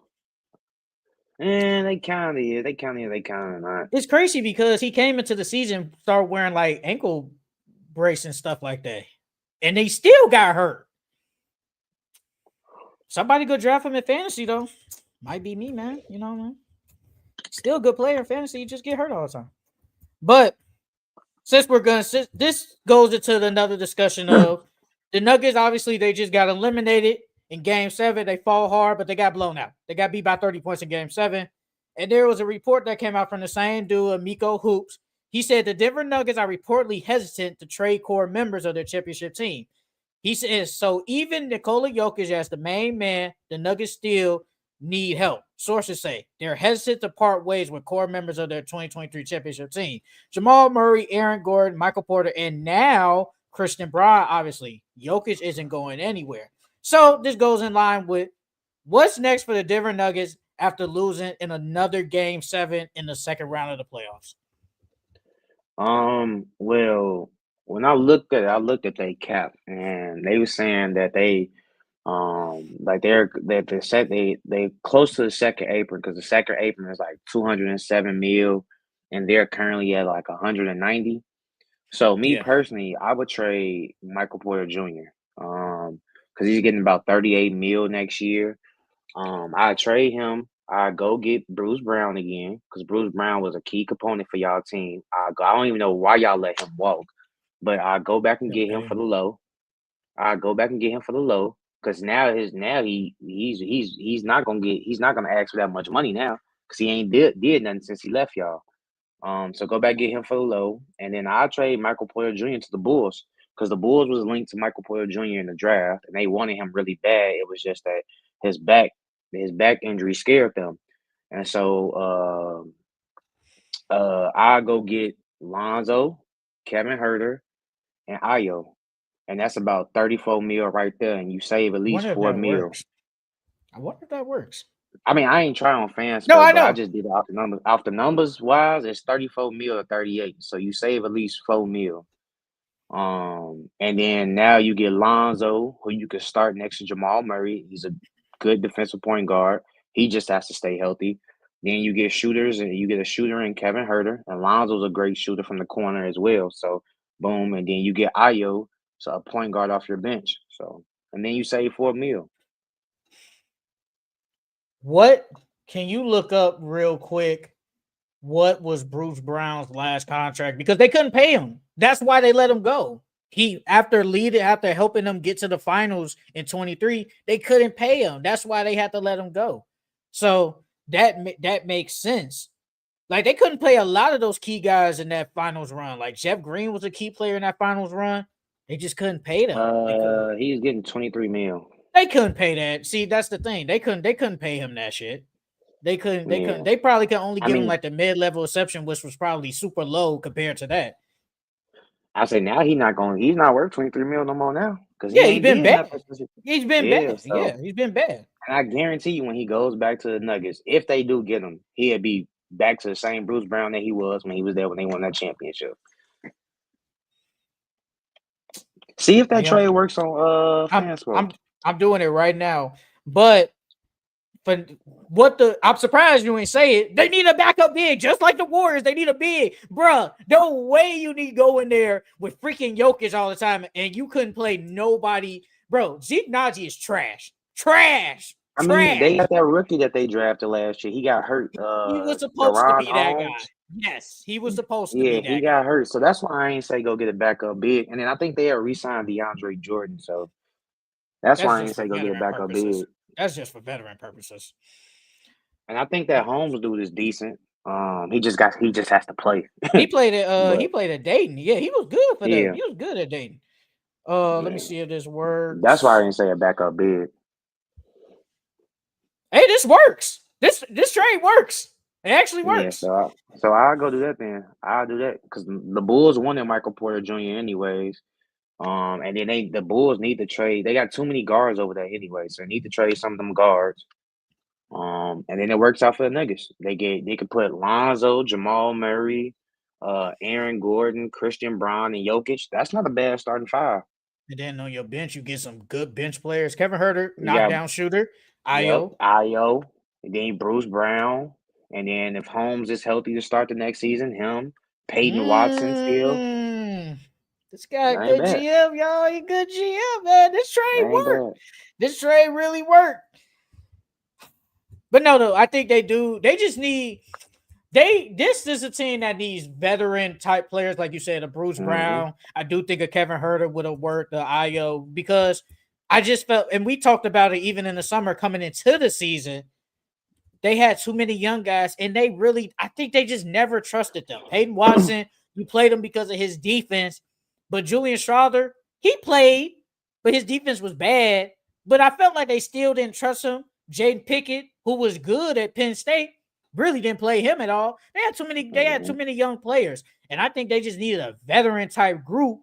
And they kind of is. They kind of. They kind of not. It's crazy because he came into the season, started wearing like ankle brace and stuff like that, and they still got hurt. Somebody go draft him in fantasy though. Might be me, man. You know, man. Still a good player in fantasy. You just get hurt all the time. But this goes into another discussion of the Nuggets. Obviously, they just got eliminated in Game 7. They fall hard, but they got blown out. They got beat by 30 points in Game 7. And there was a report that came out from the same dude, Miko Hoops. He said the Denver Nuggets are reportedly hesitant to trade core members of their championship team. He says, so even Nikola Jokic as the main man, the Nuggets still need help. Sources say they're hesitant to part ways with core members of their 2023 championship team. Jamal Murray, Aaron Gordon, Michael Porter, and now Christian Braun. Obviously, Jokic isn't going anywhere. So this goes in line with what's next for the Denver Nuggets after losing in another Game 7 in the second round of the playoffs. Well, when I looked at it, I looked at their cap, and they were saying that like they close to the second apron because the second apron is like 207 mil, and they're currently at like 190. So me Yeah. personally, I would trade Michael Porter Jr. Because he's getting about 38 mil next year. I trade him. I go get Bruce Brown again because Bruce Brown was a key component for y'all team. I don't even know why y'all let him walk, but I go back and get him for the low. I go back and get him for the low because he's not gonna ask for that much money now because he ain't did nothing since he left y'all. So go back get him for the low, and then I'll trade Michael Porter Jr. to the Bulls because the Bulls was linked to Michael Porter Jr. in the draft, and they wanted him really bad. It was just that his back his back injury scared them, and so I go get Lonzo, Kevin Herter, and Ayo, and that's about 34 mil right there, and you save at I least wonder if 4 that mil. works. I wonder if that works. I mean, I ain't trying on No, FanSpot, I but I know. just did it off the numbers. Off the numbers wise, it's 34 mil or 38. So you save at least 4 mil. And then now you get Lonzo, who you can start next to Jamal Murray. He's a good defensive point guard. He just has to stay healthy. Then you get shooters, and you get a shooter in Kevin Herter, and Lonzo's a great shooter from the corner as well. So boom, and then you get Ayo, so a point guard off your bench. So and then you save 4 mil. What can you look up real quick? What was Bruce Brown's last contract? Because they couldn't pay him. That's why they let him go. after helping them get to the finals in 23, they couldn't pay him. That's why they had to let him go. So that makes sense. Like they couldn't play a lot of those key guys in that finals run. Like Jeff Green was a key player in that finals run. They just couldn't pay them. He's getting 23 mil. They couldn't pay that. See, that's the thing. They couldn't pay him that shit. They couldn't. They probably could only give him like the mid-level exception, which was probably super low compared to that. I say now he's not worth 23 mil no more now. He's been bad. He's been bad. So, yeah, he's been bad. And I guarantee you when he goes back to the Nuggets, if they do get him, he'll be back to the same Bruce Brown that he was when he was there when they won that championship. See if that trade works on Fanspo. I'm doing it right now. But I'm surprised you ain't say it. They need a backup big, just like the Warriors. They need a big, bruh. No way you need to go in there with freaking Jokic all the time, and you couldn't play nobody, bro. Zeke Naji is trash. I mean, they got that rookie that they drafted last year. He got hurt. He was supposed to be that guy. Yes, he was supposed to be that guy. He got hurt. So that's why I ain't say go get a backup big. And then I think they have re-signed DeAndre Jordan. So that's why I ain't say go get a backup big. That's just for veteran purposes. And I think that Holmes dude is decent. He just has to play. He played at Dayton. Yeah, he was good for them. He was good at Dayton. Let me see if this works. That's why I didn't say a backup big. Hey, this works. This trade works. It actually works. Yeah, so I'll go do that then. I'll do that because the Bulls wanted Michael Porter Jr. anyways. And then the Bulls need to trade. They got too many guards over there anyway, so they need to trade some of them guards. And then it works out for the Nuggets. They could put Lonzo, Jamal Murray, Aaron Gordon, Christian Braun, and Jokic. That's not a bad starting five. And then on your bench, you get some good bench players. Kevin Huerter, knockdown shooter. Ayo. And then Bruce Brown. And then if Holmes is healthy to start the next season, him, Peyton Watson still. This guy good GM, y'all. He good GM, man. This trade worked. This trade really worked. But no, I think they do. They just need this is a team that needs veteran type players, like you said, a Bruce Brown. I do think a Kevin Huerter would have worked, the Ayo, because I just felt, and we talked about it even in the summer coming into the season, they had too many young guys, and I think they just never trusted them. Peyton Watson, you played him because of his defense, but Julian Strawther, he played, but his defense was bad. But I felt like they still didn't trust him. Jaden Pickett, who was good at Penn State, really didn't play him at all. They had too many young players, and I think they just needed a veteran type group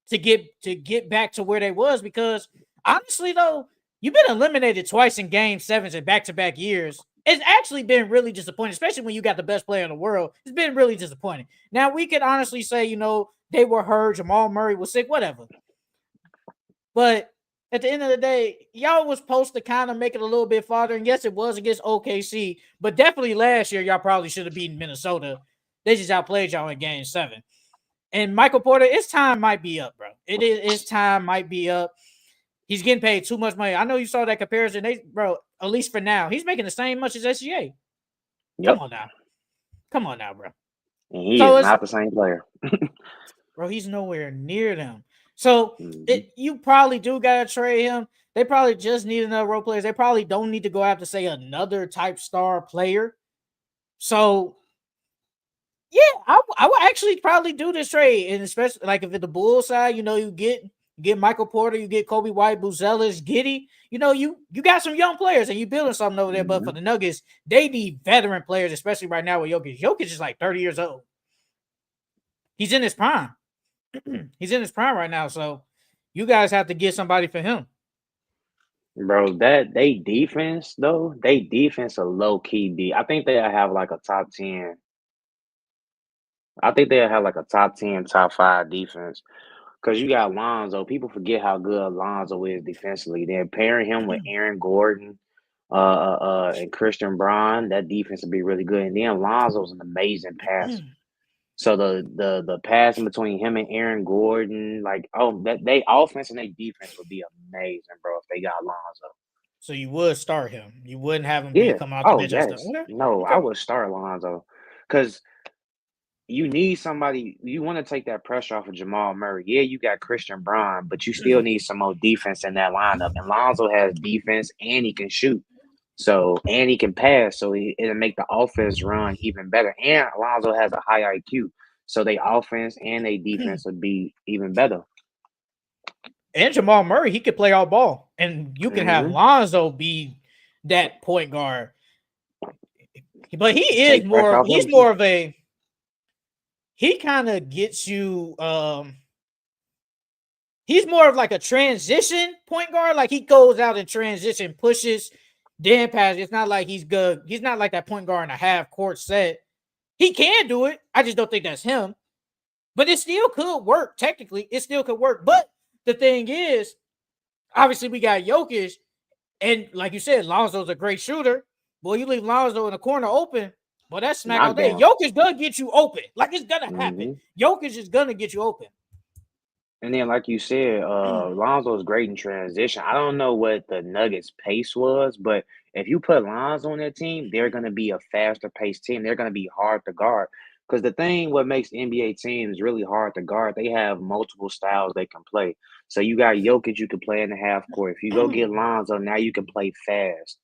to get back to where they was. Because honestly, though, you've been eliminated twice in Game 7s in back-to-back years. It's actually been really disappointing, especially when you got the best player in the world. It's been really disappointing. Now, we could honestly say, they were hurt. Jamal Murray was sick, whatever. But at the end of the day, y'all was supposed to kind of make it a little bit farther. And yes, it was against OKC. But definitely last year, y'all probably should have beaten Minnesota. They just outplayed y'all in Game 7. And Michael Porter, his time might be up, bro. His time might be up. He's getting paid too much money. I know you saw that comparison. Bro, at least for now, he's making the same much as SGA. Yep. Come on now, bro. And he is not the same player. Bro, he's nowhere near them. So you probably do got to trade him. They probably just need another role player. They probably don't need to go after, say, another type star player. So, yeah, I would actually probably do this trade. And especially, like, if it's the Bulls side, you get Michael Porter, you get Kobe White, Buzelis, Giddey. You got some young players, and you building something over there. But for the Nuggets, they need veteran players, especially right now with Jokic. Jokic is like 30 years old. He's in his prime. He's in his prime right now, so you guys have to get somebody for him. Bro, they defense a low key D. I think they'll have like a top 10. I think they'll have like a top 10, top 5 defense. Because you got Lonzo. People forget how good Lonzo is defensively. Then pairing him with Aaron Gordon and Christian Braun, that defense will be really good. And then Lonzo's an amazing passer. So the passing between him and Aaron Gordon, they offense and they defense would be amazing, bro, if they got Lonzo. So you would start him. You wouldn't have him come out the bench. Yes. No, I would start Lonzo. Because you need somebody. You want to take that pressure off of Jamal Murray. Yeah, you got Christian Braun, but you still need some more defense in that lineup. And Lonzo has defense and he can shoot. So and he can pass, so it'll make the offense run even better. And Alonzo has a high IQ, so they offense and they defense would be even better. And Jamal Murray, he could play all ball, and you can have Lonzo be that point guard. But he is more. He's more of a. He kind of gets you. He's more of like a transition point guard. Like he goes out and transition, pushes, then passes. It's not like he's good. He's not like that point guard in a half court set. He can do it. I just don't think that's him. But it still could work. Technically, it still could work. But the thing is, obviously, we got Jokic, and like you said, Lonzo's a great shooter. Boy, you leave Lonzo in the corner open, boy, that's smack all day. Jokic gonna get you open. Like it's gonna happen. Jokic is gonna get you open. And then, like you said, Lonzo is great in transition. I don't know what the Nuggets' pace was, but if you put Lonzo on their team, they're going to be a faster paced team. They're going to be hard to guard. Because the thing, what makes NBA teams really hard to guard, they have multiple styles they can play. So you got Jokic, you can play in the half court. If you go get Lonzo, now you can play fast.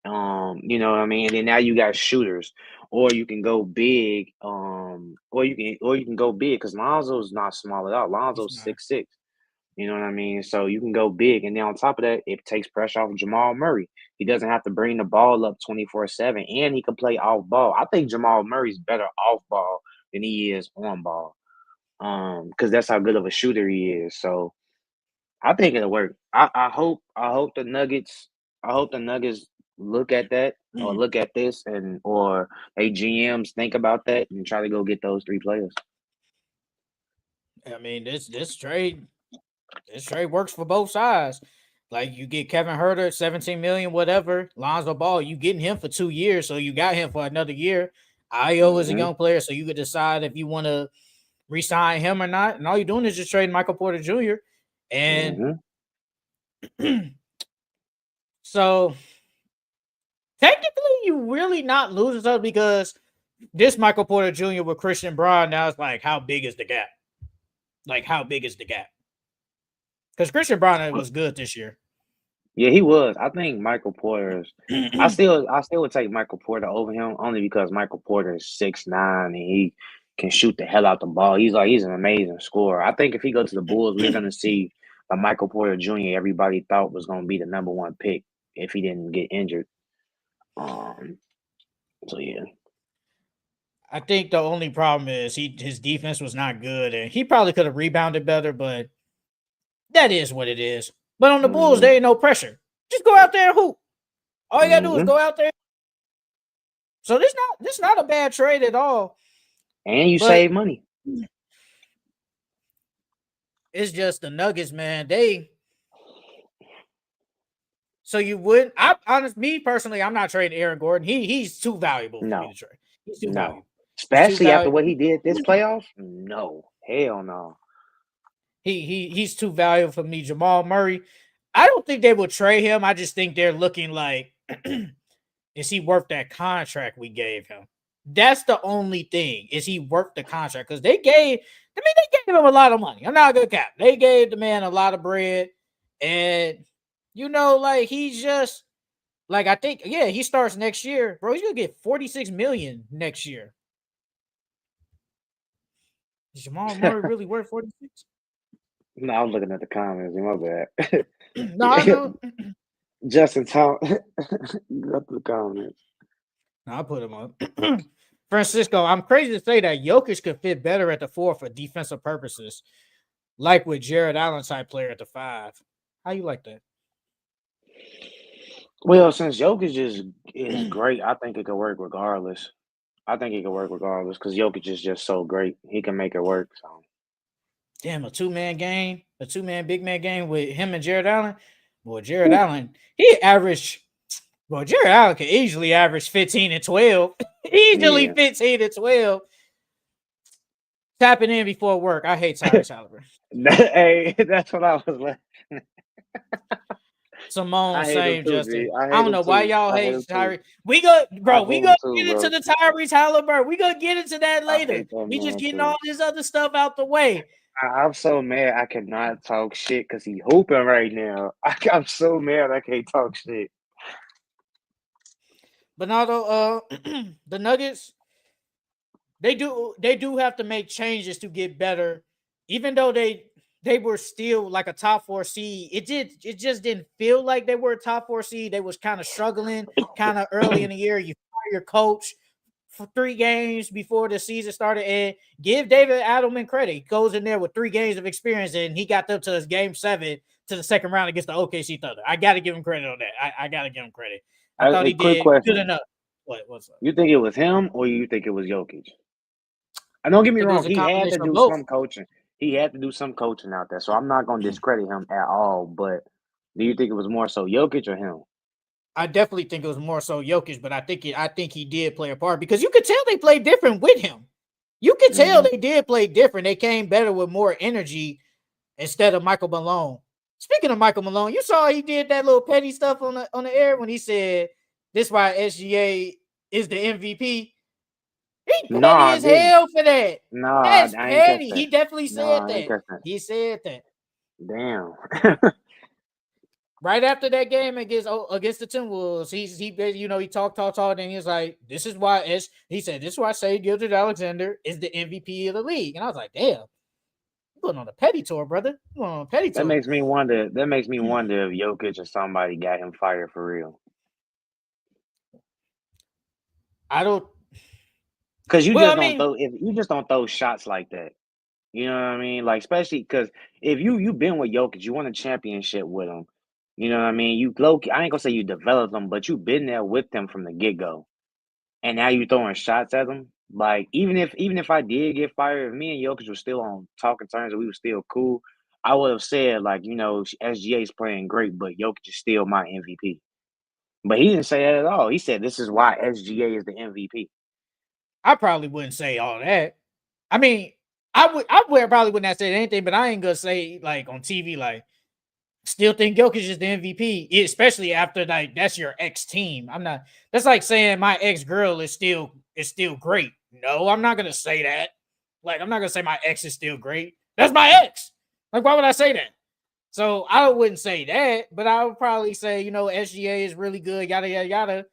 You know what I mean? And then now you got shooters, or you can go big, or you can go big because Lonzo's not small at all. Lonzo's 6'6". You know what I mean? So you can go big, and then on top of that, it takes pressure off of Jamal Murray. He doesn't have to bring the ball up 24/7, and he can play off ball. I think Jamal Murray's better off ball than he is on ball, because that's how good of a shooter he is. So I think it'll work. I hope the Nuggets. I hope the Nuggets look at that or look at this or GMs think about that and try to go get those 3 players. I mean, this trade works for both sides. Like you get Kevin Huerter, 17 million, whatever. Lonzo Ball, you getting him for 2 years, so you got him for another year. Io is a young player, so you could decide if you want to re-sign him or not. And all you're doing is just trading Michael Porter Jr. And so technically, you really not losing something because this Michael Porter Jr. with Christian Braun, now it's like, how big is the gap? Like, how big is the gap? Because Christian Braun was good this year. Yeah, he was. I think Michael Porter's. I still would take Michael Porter over him only because Michael Porter is 6'9" and he can shoot the hell out the ball. He's an amazing scorer. I think if he goes to the Bulls, we're gonna see a Michael Porter Jr. Everybody thought was gonna be the number 1 pick if he didn't get injured. So yeah. I think the only problem is his defense was not good, and he probably could have rebounded better, but that is what it is. But on the Bulls, there ain't no pressure. Just go out there and hoop. All you gotta do is go out there. So this not a bad trade at all. And you save money. It's just the Nuggets, man. So you wouldn't. Me personally, I'm not trading Aaron Gordon. He's too valuable for me to trade. He's too valuable. Especially after what he did this playoff. No, hell no. He's too valuable for me. Jamal Murray, I don't think they will trade him. I just think they're looking like, is he worth that contract we gave him? That's the only thing. Is he worth the contract? Because they gave him a lot of money. I'm not a good cap. They gave the man a lot of bread. And, like he's just, like I think, he starts next year. Bro, he's going to get $46 million next year. Is Jamal Murray really worth 46? No, I was looking at the comments. My bad. No, I know. Justin Tom. Go to the comments. No, I put him up. Francisco, I'm crazy to say that Jokic could fit better at the 4 for defensive purposes, like with Jared Allen type player at the 5. How you like that? Well, since Jokic is great, I think it could work regardless. Because Jokic is just so great. He can make it work. So. Damn, a 2-man game, a 2-man big man game with him and Jared Allen. Boy, Jared Allen, Jared Allen could easily average 15 and 12. Easily 15 and 12. Tapping in before work. I hate Tyrese Halliburton. Hey, that's what I was like. Simone, I hate him same, too, Justin. G. I I hate don't him know why too. y'all I hate hate him too. Tyrese. We go, I bro. We hate him gonna too, get into bro. the Tyrese Halliburton. We gonna get into that I later. hate that We just man getting too. all this other stuff out the way. I'm so mad I cannot talk shit because he hooping right now. I'm so mad I can't talk shit. But now though, the Nuggets, they do have to make changes to get better. Even though they were still like a top 4 seed, it just didn't feel like they were a top 4 seed. They was kind of struggling kind of early in the year. You fire your coach for 3 games before the season started, and give David Adelman credit. He goes in there with 3 games of experience, and he got them to his game 7 to the second round against the OKC Thunder. I got to give him credit on that. I got to give him credit. I thought A he quick did good question. enough. What's up? You think it was him or you think it was Jokic? And don't get I me think it wrong, was a he had to combination of do both. some coaching. He had to do some coaching out there. So I'm not gonna discredit him at all. But do you think it was more so Jokic or him? I definitely think it was more so Jokic, but I think he did play a part because you could tell they played different with him. You could tell Mm-hmm. they did play different. They came better with more energy instead of Michael Malone. Speaking of Michael Malone, you saw he did that little petty stuff on the air when he said this why SGA is the MVP. He No, petty I as didn't. hell for that. No, That's I ain't catch petty. that. He definitely No, said I ain't that. catch that. He said that. Damn. Right after that game against the Timberwolves, he talked, and he was like, "This is why." He said, "This is why Shai Gilgeous-Alexander is the MVP of the league." And I was like, "Damn, you going on a petty tour, brother? You going on a petty That tour?" makes me wonder. That makes me wonder if Jokic or somebody got him fired for real. I don't. Because you Well, just I don't mean, throw if you just don't throw shots like that. You know what I mean? Like especially because if you've been with Jokic, you won a championship with him. You know what I mean? You low I ain't gonna say you developed them, but you've been there with them from the get go. And now you throwing shots at them. Like even if I did get fired, if me and Jokic were still on talking terms and we were still cool, I would have said like, SGA is playing great, but Jokic is still my MVP. But he didn't say that at all. He said this is why SGA is the MVP. I probably wouldn't say all that. I mean, probably wouldn't have said anything, but I ain't gonna say like on TV like still think Jokic is the MVP, especially after like that's your ex team. I'm not. That's like saying my ex girl is still great. No, I'm not gonna say that. Like I'm not gonna say my ex is still great. That's my ex. Like why would I say that? So I wouldn't say that, but I would probably say SGA is really good. Yada yada yada.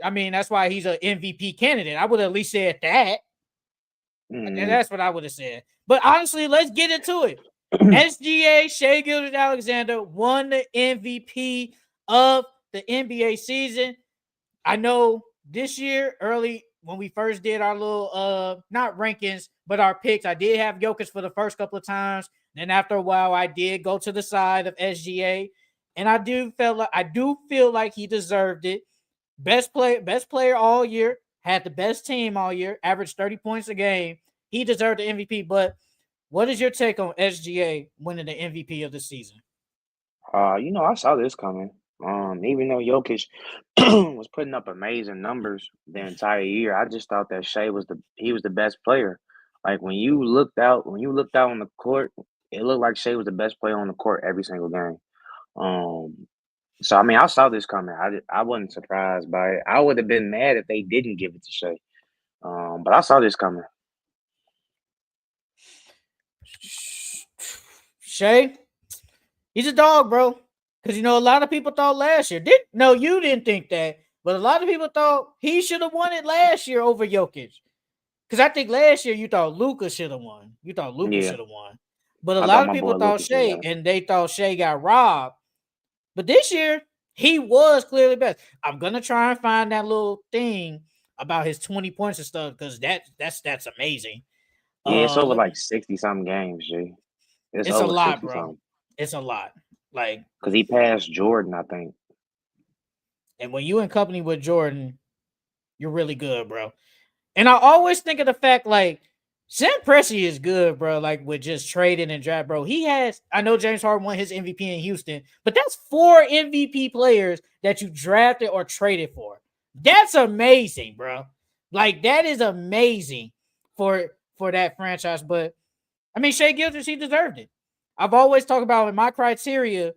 I mean that's why he's an MVP candidate. I would at least said that. And Mm. that's what I would have said. But honestly, let's get into it. SGA, Shai Gilgeous-Alexander won the MVP of the NBA season. I know this year, early when we first did our little not rankings, but our picks, I did have Jokic for the first couple of times. Then after a while, I did go to the side of SGA. And I do feel like he deserved it. Best player all year, had the best team all year, averaged 30 points a game. He deserved the MVP. But what is your take on SGA winning the MVP of the season? I saw this coming. Even though Jokic was putting up amazing numbers the entire year, I just thought that Shea was the best player. Like when you looked out on the court, it looked like Shea was the best player on the court every single game. Um, so I mean, I saw this coming. I wasn't surprised by it. I would have been mad if they didn't give it to Shea. But I saw this coming. Shai, he's a dog, bro. Because a lot of people thought last year. You didn't think that, but a lot of people thought he should have won it last year over Jokic. Because I think last year you thought Luka should have won. You thought Luka Yeah, should have won. But a I thought lot of my people boy thought Lucas would Shea, got and they thought Shea got robbed. But this year, he was clearly best. I'm gonna try and find that little thing about his 20 points and stuff because that's amazing. Yeah, it's over Let like me. 60 something games, G. It's It's a over lot, 60 bro. something. It's a lot. Like, Because he passed Jordan, I think. and when you in company with Jordan, you're really good, bro. And I always think of the fact like Sam Presti is good, bro. Like with just trading and draft, bro. I know James Harden won his MVP in Houston, but that's 4 MVP players that you drafted or traded for. That's amazing, bro. Like that is amazing for that franchise. But I mean, Shai Gilgeous, he deserved it. I've always talked about in my criteria.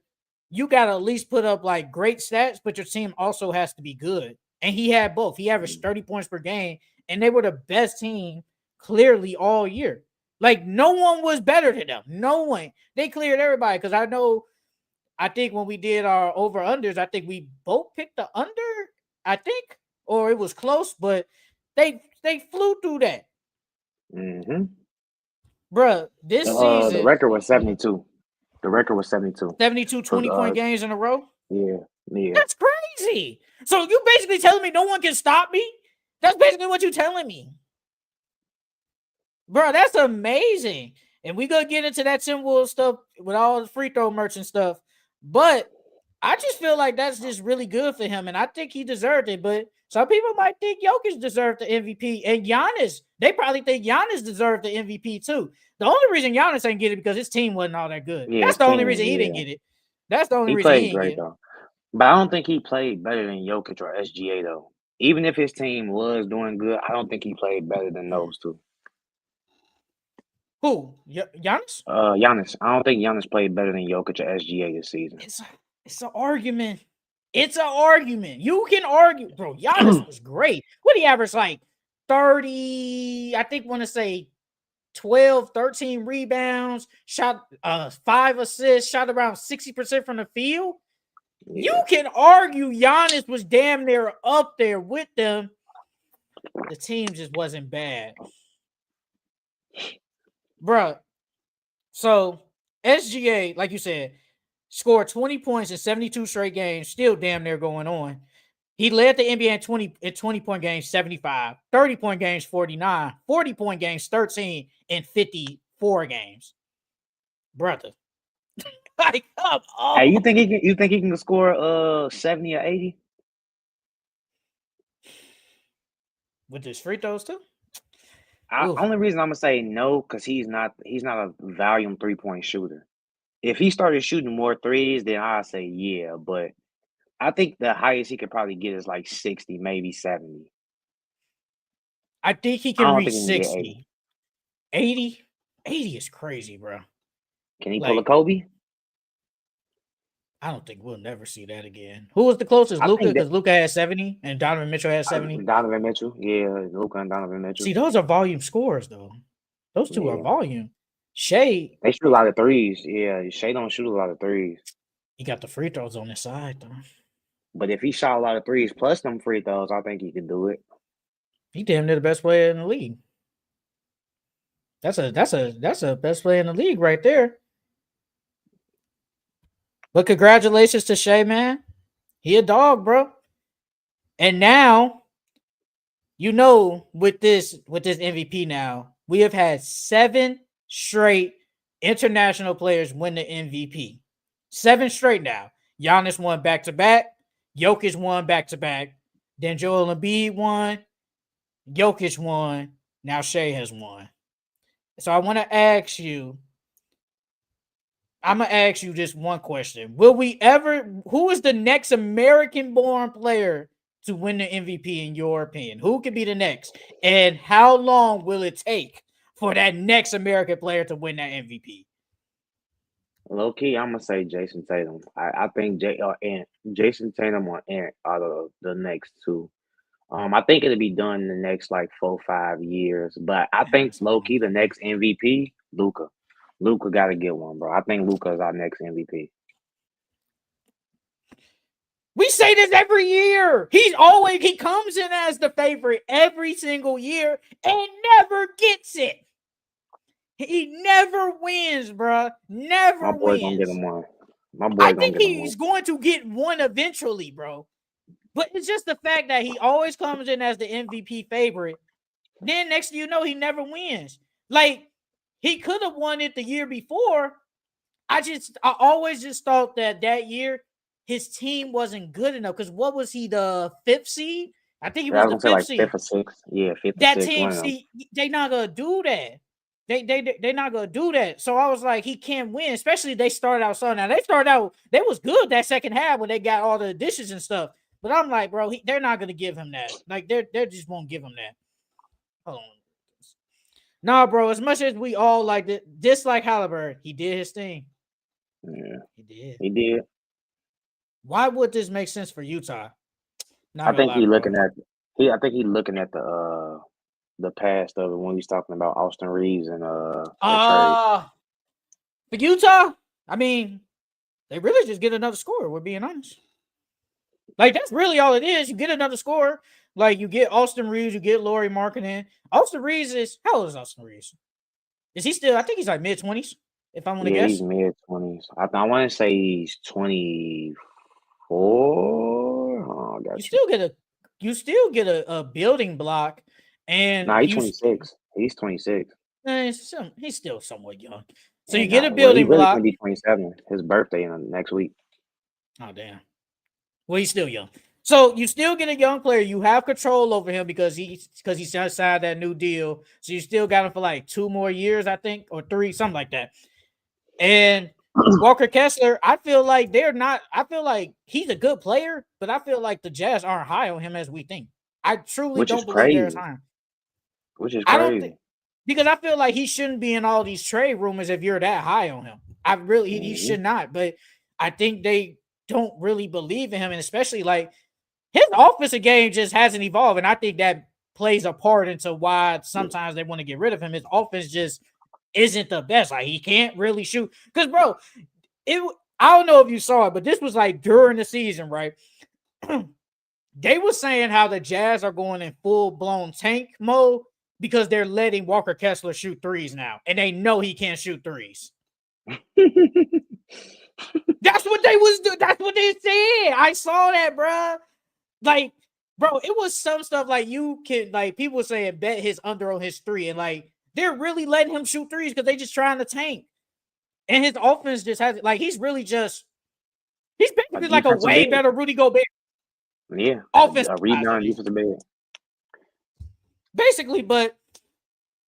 you got to at least put up like great stats, but your team also has to be good. And he had both. He averaged 30 points per game, and they were the best team clearly all year. Like, no one was better than them. No one. They cleared everybody because I think when we did our over-unders, I think we both picked the under, I think, or it was close, but they flew through that. Mm-hmm. Bruh, this season. The record was 72. The record was 72. 72 20-point games in a row? Yeah. That's crazy. So you basically telling me no one can stop me? That's basically what you're telling me. Bro, that's amazing. And we gonna get into that Timberwolves stuff with all the free throw merch and stuff. But I just feel like that's just really good for him. And I think he deserved it. But some people might think Jokic deserved the MVP. And Giannis, they probably think Giannis deserved the MVP too. The only reason Giannis ain't get it because his team wasn't all that good. Yeah, that's the only reason he didn't get it. That's the only reason he didn't get it. Though. But I don't think he played better than Jokic or SGA though. Even if his team was doing good, I don't think he played better than those two. Who? Giannis? Giannis. I don't think Giannis played better than Jokic or SGA this season. It's an argument. It's an argument. You can argue. Bro, Giannis was great. What did he average? Like 30, I think want to say 12, 13 rebounds, shot 5 assists, shot around 60% from the field. Yeah. You can argue Giannis was damn near up there with them. The team just wasn't bad. Bruh. So SGA, like you said, scored 20 points in 72 straight games, still damn near going on. He led the NBA in 20-point games, 75, 30-point games, 49, 40-point games, 13, and 54 games. Brother. Like, come on. Hey, you think he can score 70 or 80? With his free throws too? Only reason I'm gonna say no, because he's not a volume 3-point shooter. If he started shooting more threes, then I'd say yeah. But I think the highest he could probably get is like 60, maybe 70. I think he can reach 60. 80 is crazy, bro. Can he pull a Kobe? I don't think we'll never see that again. Who was the closest? Luka, because Luka had 70 and Donovan Mitchell had 70. Donovan Mitchell, yeah, Luka and Donovan Mitchell. See, those are volume scores, though. Those two are volume. Shea, they shoot a lot of threes. Yeah, Shea don't shoot a lot of threes. He got the free throws on his side, though. But if he shot a lot of threes plus them free throws, I think he could do it. He damn near the best player in the league. That's a best player in the league right there. But congratulations to Shea, man. He a dog, bro. And now, you know, with this MVP now, we have had 7 straight international players win the MVP. 7 straight now. Giannis won back-to-back. Jokic won back-to-back. Then Joel Embiid won. Jokic won. Now Shea has won. So I want to ask you, I'm going to ask you just one question. Who is the next American-born player to win the MVP in your opinion? Who could be the next? And how long will it take for that next American player to win that MVP? Low key, I'm gonna say Jason Tatum. I think Jason Tatum or Ant are the next two. I think it'll be done in the next like 4-5 years. But I think low key the next MVP, Luka. Luka got to get one, bro. I think Luka is our next MVP. We say this every year. He comes in as the favorite every single year and never gets it. He never wins, bro. Never My boy's wins. Gonna get him one. I think he's going to get one eventually, bro. But it's just the fact that he always comes in as the MVP favorite. Then next thing you know, he never wins. Like, he could have won it the year before. I always just thought that year his team wasn't good enough. Because what was he, the 5th seed? I think he was the 5th seed. 5th or 6th. Yeah, 5th or 6th. That team, see, they not gonna do that. They not gonna do that. So I was like, he can't win, especially they started out so. Now they was good that second half when they got all the additions and stuff. But I'm like, bro, they're not gonna give him that. Like they just won't give him that. Hold on. Nah, bro. As much as we all dislike Halliburton, he did his thing. Yeah, he did. He did. Why would this make sense for Utah? Not I gonna think lie, bro. I think he looking at the past of it when he's talking about Austin Reeves and that trade. For Utah, I mean, they really just get another scorer. We're being honest. Like that's really all it is. You get another scorer. Like you get Austin Reeves, you get Lauri Markkanen. Austin Reeves is how old is Austin Reeves? Is he still? I think he's like mid-20s. If I want to Yeah, he's guess, mid-20s. I want to say he's 24. Oh, I you got you. still get a building block, and Nah, he's 26. He's 26. he's still somewhat young. So you And get a well, he building really gonna block. be 27. His birthday in next week. Oh damn. Well, he's still young. So you still get a young player. You have control over him because he signed that new deal. So you still got him for like 2 more years, I think, or 3, something like that. And Walker Kessler, I feel like they're not. I feel like he's a good player, but I feel like the Jazz aren't high on him as we think. I truly Which is don't believe they're as crazy. high. Which is I don't think crazy. because I feel like he shouldn't be in all these trade rumors if you're that high on him. I really he should not. But I think they don't really believe in him, and especially like his offensive game just hasn't evolved, and I think that plays a part into why sometimes they want to get rid of him. His offense just isn't the best. Like he can't really shoot. Because bro, I don't know if you saw it, but this was like during the season, right? They were saying how the Jazz are going in full-blown tank mode because they're letting Walker Kessler shoot threes now, and they know he can't shoot threes. That's what they was doing. That's what they said. I saw that, bro. Like, bro, it was some stuff like you can like people saying bet his under on his 3, and like they're really letting him shoot threes because they just trying to tank. And his offense just has like he's basically like a way better Rudy Gobert. Yeah, Offensive a rebound defensive big. Basically, but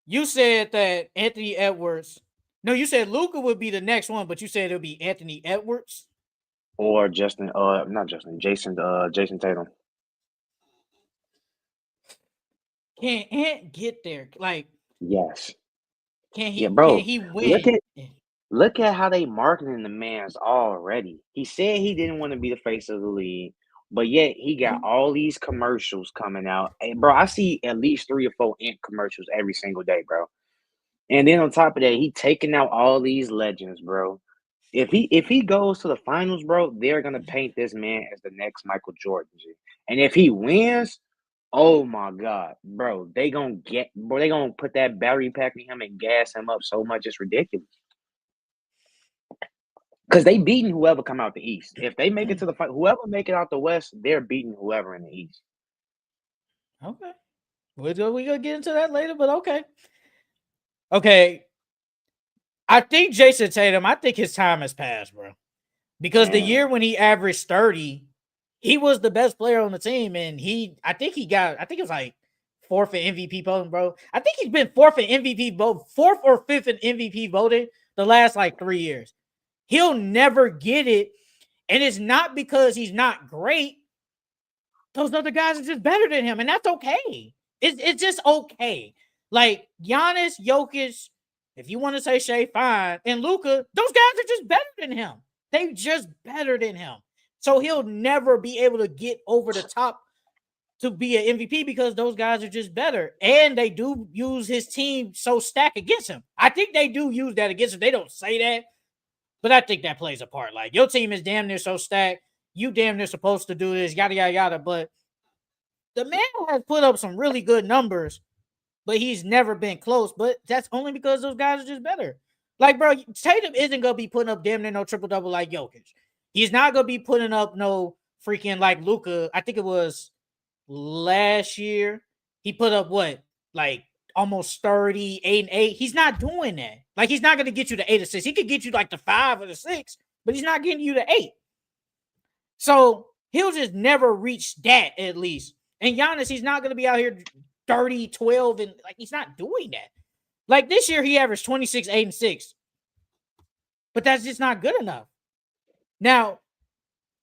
you said that Anthony Edwards. No, you said Luka would be the next one, but you said it'll be Anthony Edwards or Jason Tatum. Can Ant get there? Like, Yes. can he? Yeah, Can bro. he win? Look at how they marketing the man's already. He said he didn't want to be the face of the league, but yet he got all these commercials coming out. Hey, bro, I see at least 3 or 4 Ant commercials every single day, bro. And then on top of that, he taking out all these legends, bro. If he goes to the finals, bro, they're gonna paint this man as the next Michael Jordan. And if he wins, oh my God, bro, they gonna put that battery pack in him and gas him up so much it's ridiculous. Because they beating whoever come out the East. If they make it to the fight, whoever make it out the West, they're beating whoever in the East. Okay, we're gonna get into that later, but okay. Okay, I think Jason Tatum. I think his time has passed, bro. Because the year when he averaged 30, he was the best player on the team, and I think it was like 4th in MVP voting, bro. I think he's been 4th in MVP vote, 4th or 5th in MVP voting the last like 3 years. He'll never get it, and it's not because he's not great. Those other guys are just better than him, and that's okay. It's just okay. Like Giannis, Jokic, if you want to say Shea, fine, and Luka, those guys are just better than him. They just better than him. So he'll never be able to get over the top to be an MVP because those guys are just better. And they do use his team so stacked against him. I think they do use that against him. They don't say that, but I think that plays a part. Like your team is damn near so stacked. You damn near supposed to do this, yada, yada, yada. But the man has put up some really good numbers, but he's never been close. But that's only because those guys are just better. Like, bro, Tatum isn't going to be putting up damn near no triple-double like Jokic. He's not going to be putting up no freaking like Luka. I think it was last year. He put up what? Like almost 30, 8 and 8. He's not doing that. Like, he's not going to get you the 8 or 6. He could get you like the 5 or the 6, but he's not getting you the 8. So he'll just never reach that at least. And Giannis, he's not going to be out here 30, 12, and like he's not doing that. Like this year, he averaged 26, 8, and 6. But that's just not good enough. Now,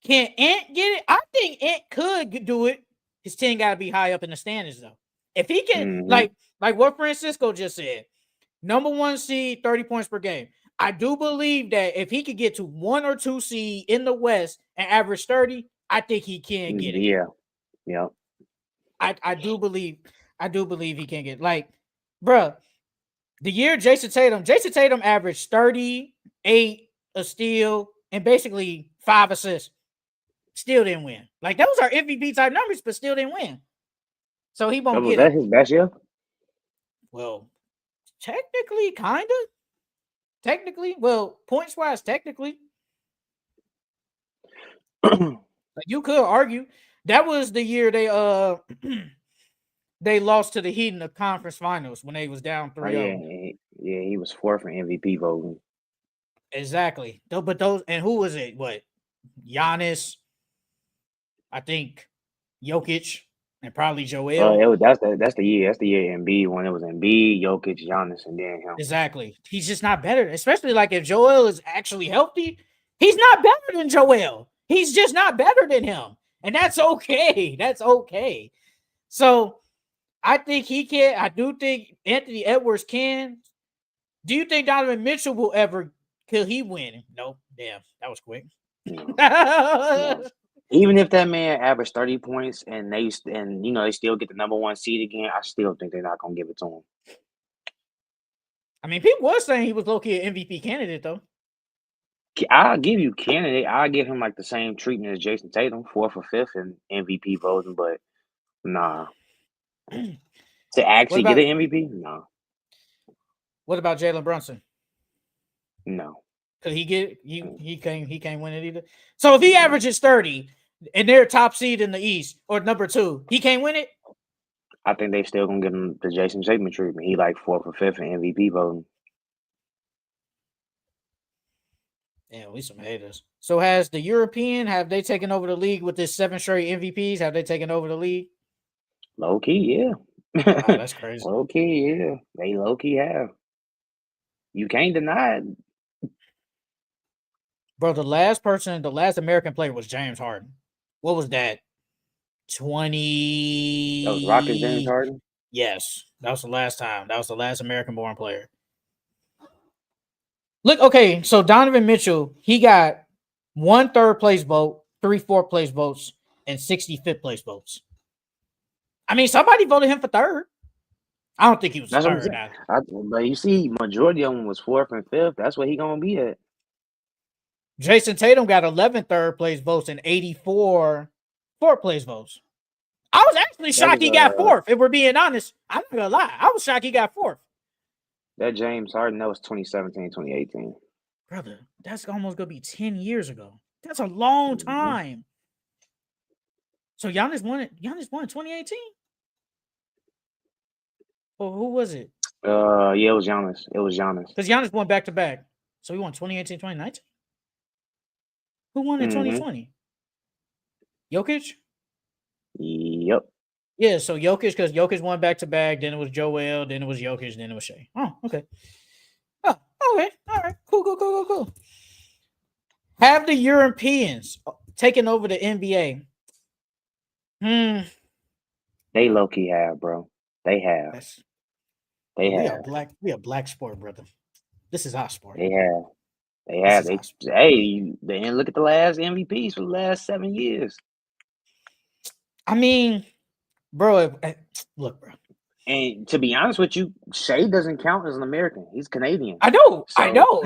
can Ant get it? I think Ant could do it. His team got to be high up in the standings, though. If he can, like what Francisco just said, number 1 seed, 30 points per game. I do believe that if he could get to 1 or 2 seed in the West and average 30, I think he can get it. Yeah. Yep. I do believe he can get like, bruh, the year Jason Tatum averaged 38, a steal, and basically 5 assists. Still didn't win. Like those are MVP type numbers, but still didn't win. So he won't Was get that it. his best year? Well, technically, kind of. Technically, well, points wise, technically, you could argue that was the year they lost to the Heat in the conference finals when they was down 3-0. Yeah, he was 4th in MVP voting. Exactly. But those, and who was it? What? Giannis, I think, Jokic, and probably Joel. That's the year. That's the year Embiid when it was Embiid, Jokic, Giannis, and then him. Exactly. He's just not better. Especially like if Joel is actually healthy, he's not better than Joel. He's just not better than him. And that's okay. That's okay. So I think he can. I do think Anthony Edwards can. Do you think Donovan Mitchell will ever? Could he win? Nope. Damn, that was quick. No. Even if that man averaged 30 points and they still get the number 1 seed again, I still think they're not gonna give it to him. I mean, people were saying he was low-key an MVP candidate, though. I'll give you candidate. I'll give him like the same treatment as Jason Tatum, 4th or 5th in MVP voting, but nah. To actually get an MVP, nah. What about Jalen Brunson? No. Could he get he can't win it either. So if he averages 30 and they're top seed in the East or number 2, he can't win it. I think they still gonna give him the Jason Tatum treatment. He like 4th or 5th in MVP voting. Yeah, we some haters. So have they taken over the league with this 7 straight MVPs? Have they taken over the league? Low key, yeah. Wow, that's crazy. Low key, yeah. They low key have. You can't deny it. Bro, the last American player was James Harden. What was that? 20. That was Rockets James Harden? Yes. That was the last time. That was the last American-born player. Look, okay, so Donovan Mitchell, he got 1 third place vote, 3 fourth place votes, and 65th place votes. I mean, somebody voted him for 3rd. I don't think he was That's third. But you see, majority of them was 4th and 5th. That's where he gonna be at. Jason Tatum got 11 third place votes and 84 fourth place votes. I was actually shocked he got 4th. If we're being honest, I'm not gonna lie. I was shocked he got 4th. That James Harden, that was 2017, 2018. Brother, that's almost gonna be 10 years ago. That's a long time. So Giannis won it. Giannis won 2018. Well, who was it? Yeah, it was Giannis. Because Giannis won back to back. So he won 2018, 2019. Who won in 2020? Jokic? Yep. Yeah, so Jokic, because Jokic won back to back, then it was Joel, then it was Jokic, then it was Shea. Oh, okay. Oh, okay. All right. Cool. Have the Europeans taken over the NBA? They low-key have, bro. They have. We are black sport, brother. This is our sport. They have. Hey, look at the last MVPs for the last 7 years. I mean, bro, look, bro. And to be honest with you, Shea doesn't count as an American. He's Canadian. I know.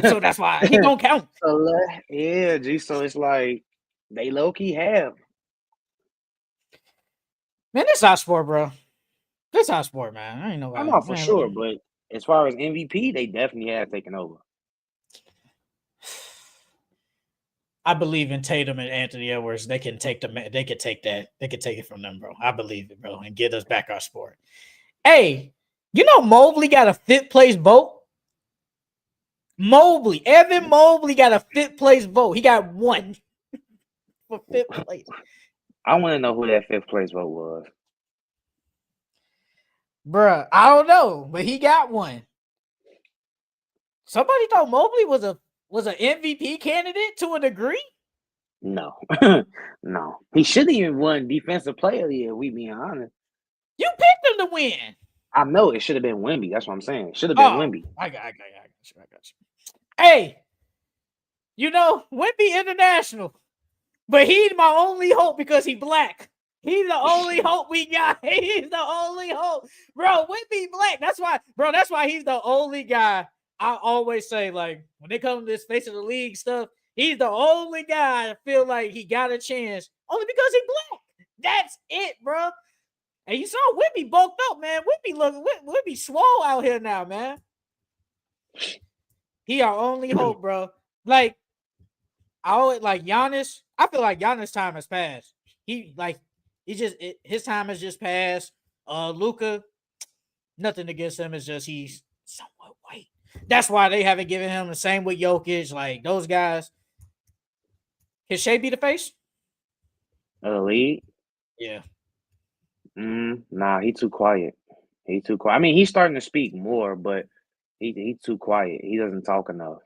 So that's why he don't count. So yeah, G. So it's like they low key have. Man, this is our sport, bro. This is our sport, man. I ain't know. I'm not for sure, but as far as MVP, they definitely have taken over. I believe in Tatum and Anthony Edwards. They can take that. They can take it from them, bro. I believe it, bro, and get us back our sport. Hey, you know Mobley got a 5th place vote? Evan Mobley got a 5th place vote. He got 1 for 5th place. I want to know who that 5th place vote was. Bruh, I don't know, but he got 1. Somebody thought Mobley was an MVP candidate to a degree? No. No. He shouldn't even won Defensive Player of the Year, we being honest. You picked him to win. I know it should have been Wemby. That's what I'm saying. It should have been Wemby. I got you. Hey, Whitby International, but he's my only hope because he black. He's the only hope we got. He's the only hope, bro. Whitby black. That's why he's the only guy. I always say, like, when they come to this face of the league stuff, he's the only guy I feel like he got a chance only because he black. That's it, bro. And you saw Whitby bulked up, man. Whitby swole out here now, man. He our only hope, bro. Like, I always like Giannis. I feel like Giannis' time has passed. His time has just passed. Luka, nothing against him. It's just he's somewhat white. That's why they haven't given him the same with Jokic. Like those guys. Can Shea be the face? Of the league? Yeah. Nah, he too quiet. He too quiet. I mean, he's starting to speak more, but he too quiet. He doesn't talk enough.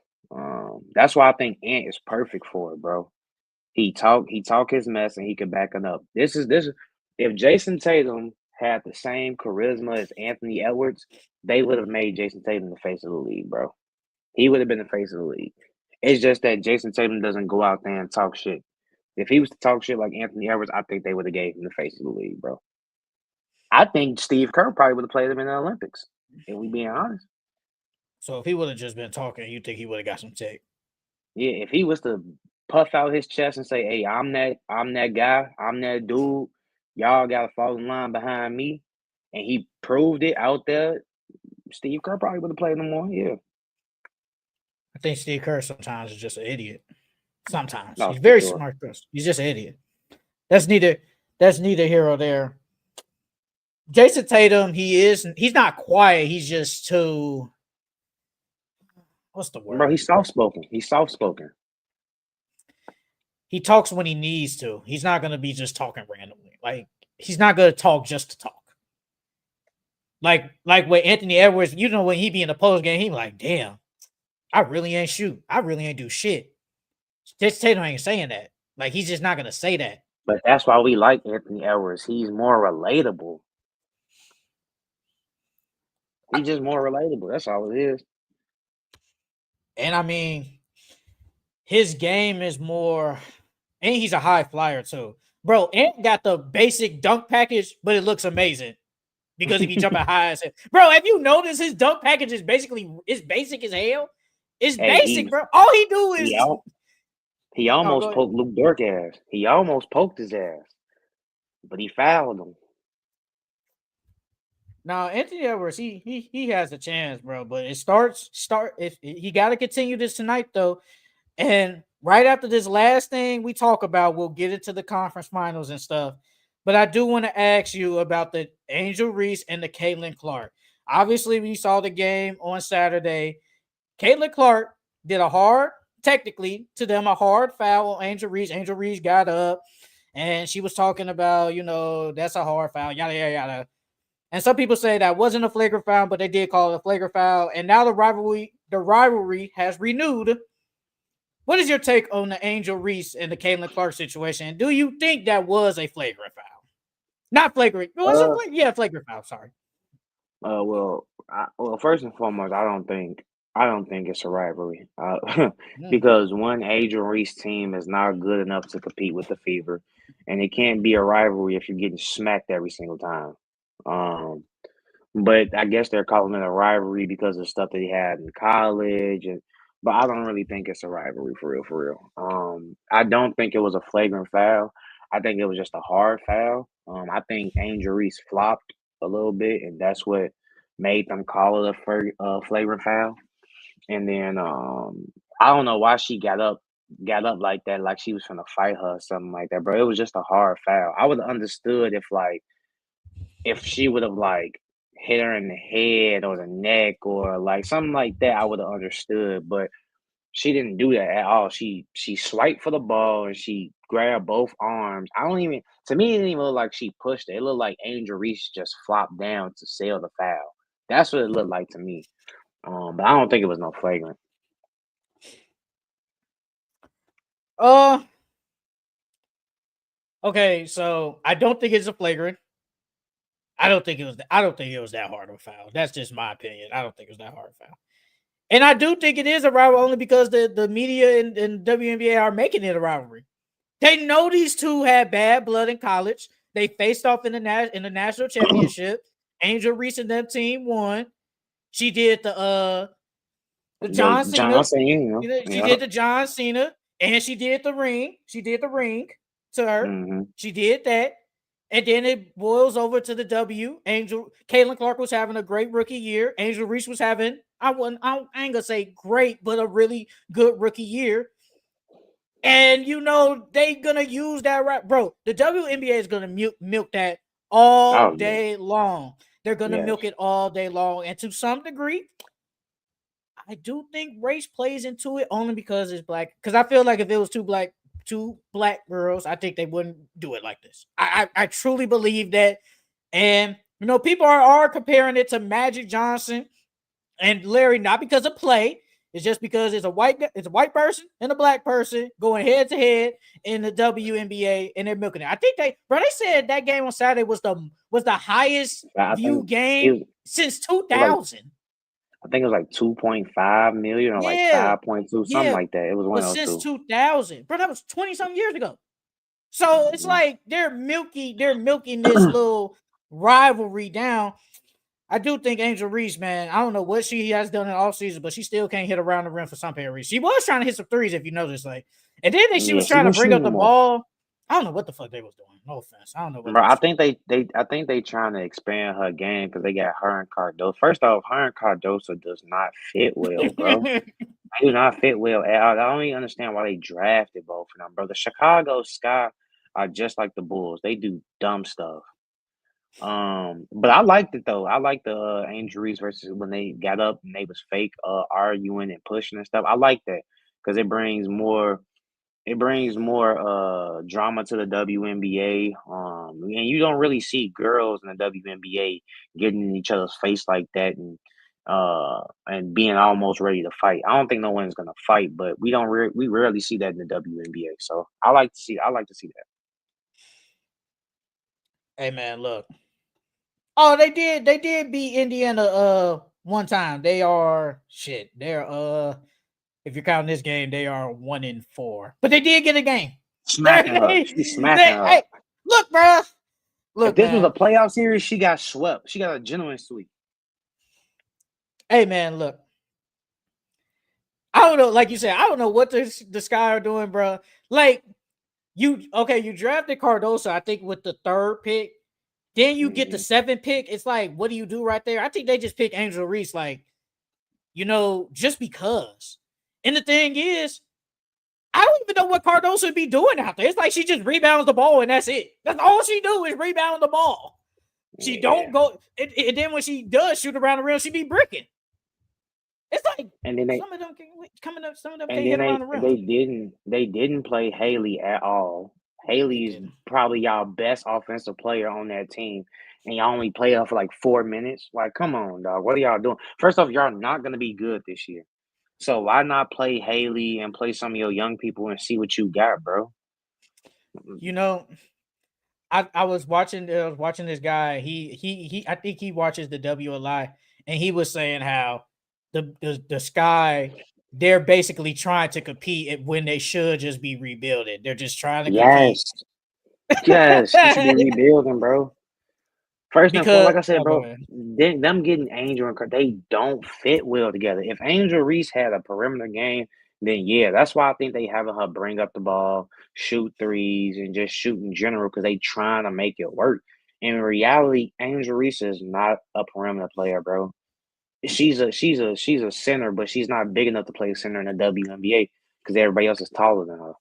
That's why I think Ant is perfect for it, bro. He talk his mess and he can back it up. This is if Jason Tatum had the same charisma as Anthony Edwards, they would have made Jason Tatum the face of the league, bro. He would have been the face of the league. It's just that Jason Tatum doesn't go out there and talk shit. If he was to talk shit like Anthony Edwards, I think they would have gave him the face of the league, bro. I think Steve Kerr probably would have played him in the Olympics, if we being honest. So if he would have just been talking, you think he would have got some take? Yeah, if he was to puff out his chest and say, "Hey, I'm that guy, I'm that dude. Y'all gotta fall in line behind me," and he proved it out there, Steve Kerr probably would have played him more. Yeah. I think Steve Kerr sometimes is just an idiot. Sometimes No, he's for very sure. smart. He's just an idiot. That's neither here or there. Jason Tatum, he's not quiet. He's just too. What's the Bro, word? he's soft spoken. He's soft spoken. He talks when he needs to. He's not gonna be just talking randomly. Like he's not gonna talk just to talk. Like with Anthony Edwards, when he be in the post game, he like, damn, I really ain't shoot. I really ain't do shit. Jason Tatum ain't saying that. Like he's just not gonna say that. But that's why we like Anthony Edwards. He's more relatable. He's just more relatable. That's all it is. And I mean, his game is more, and he's a high flyer too. Bro, Ant got the basic dunk package, but it looks amazing because he be jumping high as hell. Bro, have you noticed his dunk package is basic as hell? It's Hey, basic, bro. All he do is he go almost ahead. poked Luke Dirk ass. He almost poked his ass, but he fouled him. Now Anthony Edwards, he has a chance, bro. But it start if he got to continue this tonight though, and right after this last thing we talk about, we'll get into the conference finals and stuff. But I do want to ask you about the Angel Reese and the Caitlin Clark. Obviously, we saw the game on Saturday. Caitlin Clark did technically to them, a hard foul on Angel Reese. Angel Reese got up and she was talking about, that's a hard foul, yada, yada, yada. And some people say that wasn't a flagrant foul, but they did call it a flagrant foul. And now the rivalry has renewed. What is your take on the Angel Reese and the Caitlin Clark situation? Do you think that was a flagrant foul? Not flagrant. Was it flagrant foul? Sorry. Well, first and foremost, I don't think it's a rivalry. Mm. Because one Angel Reese team is not good enough to compete with the Fever, and it can't be a rivalry if you're getting smacked every single time. But I guess they're calling it a rivalry because of stuff that he had in college, but I don't really think it's a rivalry for real, for real. I don't think it was a flagrant foul. I think it was just a hard foul. I think Angel Reese flopped a little bit, and that's what made them call it a flagrant foul. And then I don't know why she got up like that, like she was trying to fight her or something like that, bro. It was just a hard foul. I would have understood if she would have like hit her in the head or the neck or like something like that, I would have understood. But she didn't do that at all. She swiped for the ball and she grabbed both arms. To me, it didn't even look like she pushed it. It looked like Angel Reese just flopped down to seal the foul. That's what it looked like to me. But I don't think it was no flagrant. Okay, so I don't think it's a flagrant. I don't think it was that hard of a foul. That's just my opinion. I don't think it was that hard of a foul. And I do think it is a rivalry only because the media and WNBA are making it a rivalry. They know these two had bad blood in college. They faced off in the national championship. Angel Reese and that team won. She did the John Cena. She did the John Cena, and she did the ring. She did the ring to her. Mm-hmm. She did that. And then it boils over to the W. Caitlin Clark was having a great rookie year. Angel Reese was having, I ain't gonna say great, but a really good rookie year. And they gonna use that, right, bro. The WNBA is gonna milk that all day long. They're gonna milk it all day long, and to some degree, I do think race plays into it only because it's black. Because I feel like if it was two black girls, I think they wouldn't do it like this. I truly believe that, and people are comparing it to Magic Johnson and Larry, not because of play. It's just because it's a white person and a black person going head to head in the WNBA, and they're milking it. I think they said that game on Saturday was the highest viewed game since 2000. I think it was like 2.5 million or like 5.2, something like that. It was one of those since 2000, bro. That was 20-something years ago. So it's like they're milking this little rivalry down. I do think Angel Reese, man, I don't know what she has done in offseason, but she still can't hit around the rim for some reason. She was trying to hit some threes, if you notice, and then she was trying to bring up the ball. I don't know what the fuck they was doing. No offense, I don't know. Bro, I think they trying to expand her game because they got her and Cardoso. First off, her and Cardoso does not fit well, bro. They do not fit well at all. I don't even understand why they drafted both of them, bro. The Chicago Sky are just like the Bulls. They do dumb stuff. But I liked it though. I liked the Angel Reese versus when they got up and they was fake arguing and pushing and stuff. I like that because it brings more drama to the WNBA. And you don't really see girls in the WNBA getting in each other's face like that and being almost ready to fight. I don't think no one's gonna fight, but we rarely see that in the WNBA. So I like to see that. Hey man, look. Oh, they did beat Indiana one time. They are shit. They're if you're counting this game, they are 1-4. But they did get a game. Smacking her. She's smacking her. Hey, look, bro. Look, if this was a playoff series, she got swept. She got a gentleman's sweep. Hey man, look. I don't know, like you said, I don't know what the Sky are doing, bro. Like you drafted Cardoso, I think, with the 3rd pick. Then you get the 7th pick. It's like, what do you do right there? I think they just pick Angel Reese, just because. And the thing is, I don't even know what Cardoso would be doing out there. It's like she just rebounds the ball and that's it. That's all she do is rebound the ball. She don't go. And then when she does shoot around the rim, she be bricking. It's like, and then some of them can't hit around the rim. They didn't play Haley at all. Haley's probably y'all best offensive player on that team, and y'all only play her for like 4 minutes. Like, come on, dog. What are y'all doing? First off, y'all not gonna be good this year. So why not play Haley and play some of your young people and see what you got, bro? I was watching this guy. He I think he watches the W a lot, and he was saying how the Sky, they're basically trying to compete when they should just be rebuilding. They're just trying to compete. Yes, you should be rebuilding, bro. First and foremost, like I said, bro, them getting Angel and they don't fit well together. If Angel Reese had a perimeter game, then yeah, that's why I think they having her bring up the ball, shoot threes, and just shoot in general because they trying to make it work. In reality, Angel Reese is not a perimeter player, bro. She's a center, but she's not big enough to play center in the WNBA because everybody else is taller than her.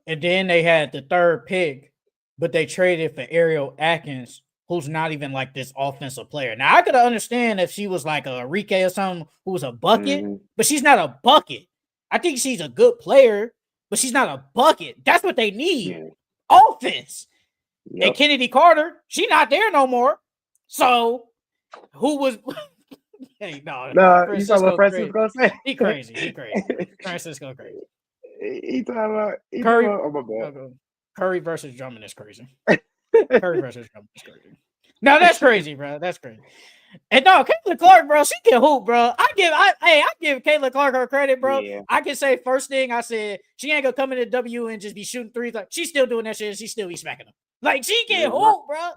And then they had the 3rd pick, but they traded for Ariel Atkins, who's not even like this offensive player. Now I could understand if she was like a Rike or something who was a bucket, but she's not a bucket. I think she's a good player, but she's not a bucket. That's what they need. Offense. Yep. And Kennedy Carter, she's not there no more. So who was hey, no, you saw what Francisco said? He crazy. Francisco crazy. He talking about Curry versus Drummond is crazy. Curry versus Drummond is crazy. No, that's crazy, bro. That's crazy. And no, Caitlin Clark, bro, she can hoop, bro. I give Caitlin Clark her credit, bro. Yeah. I can say first thing I said, she ain't gonna come into W and just be shooting threes. Like she's still doing that shit and she still be smacking them. Like she Yeah, can hoop, bro.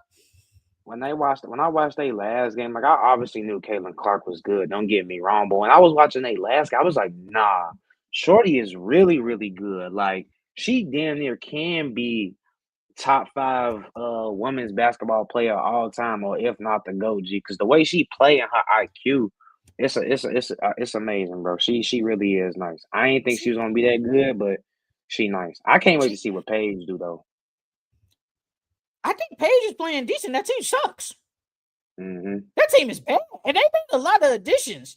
when I watched their last game, like I obviously knew Caitlin Clark was good. Don't get me wrong, but when I was watching their last game, I was like, nah, Shorty is really, really good. Like she damn near can be top 5 women's basketball player all time, or if not the GOAT. Because the way she play and her IQ, it's amazing, bro. She really is nice. I ain't think she was gonna be that good, but she nice. I can't wait to see what Paige do though. I think Paige is playing decent. That team sucks. Mm-hmm. That team is bad, and they made a lot of additions,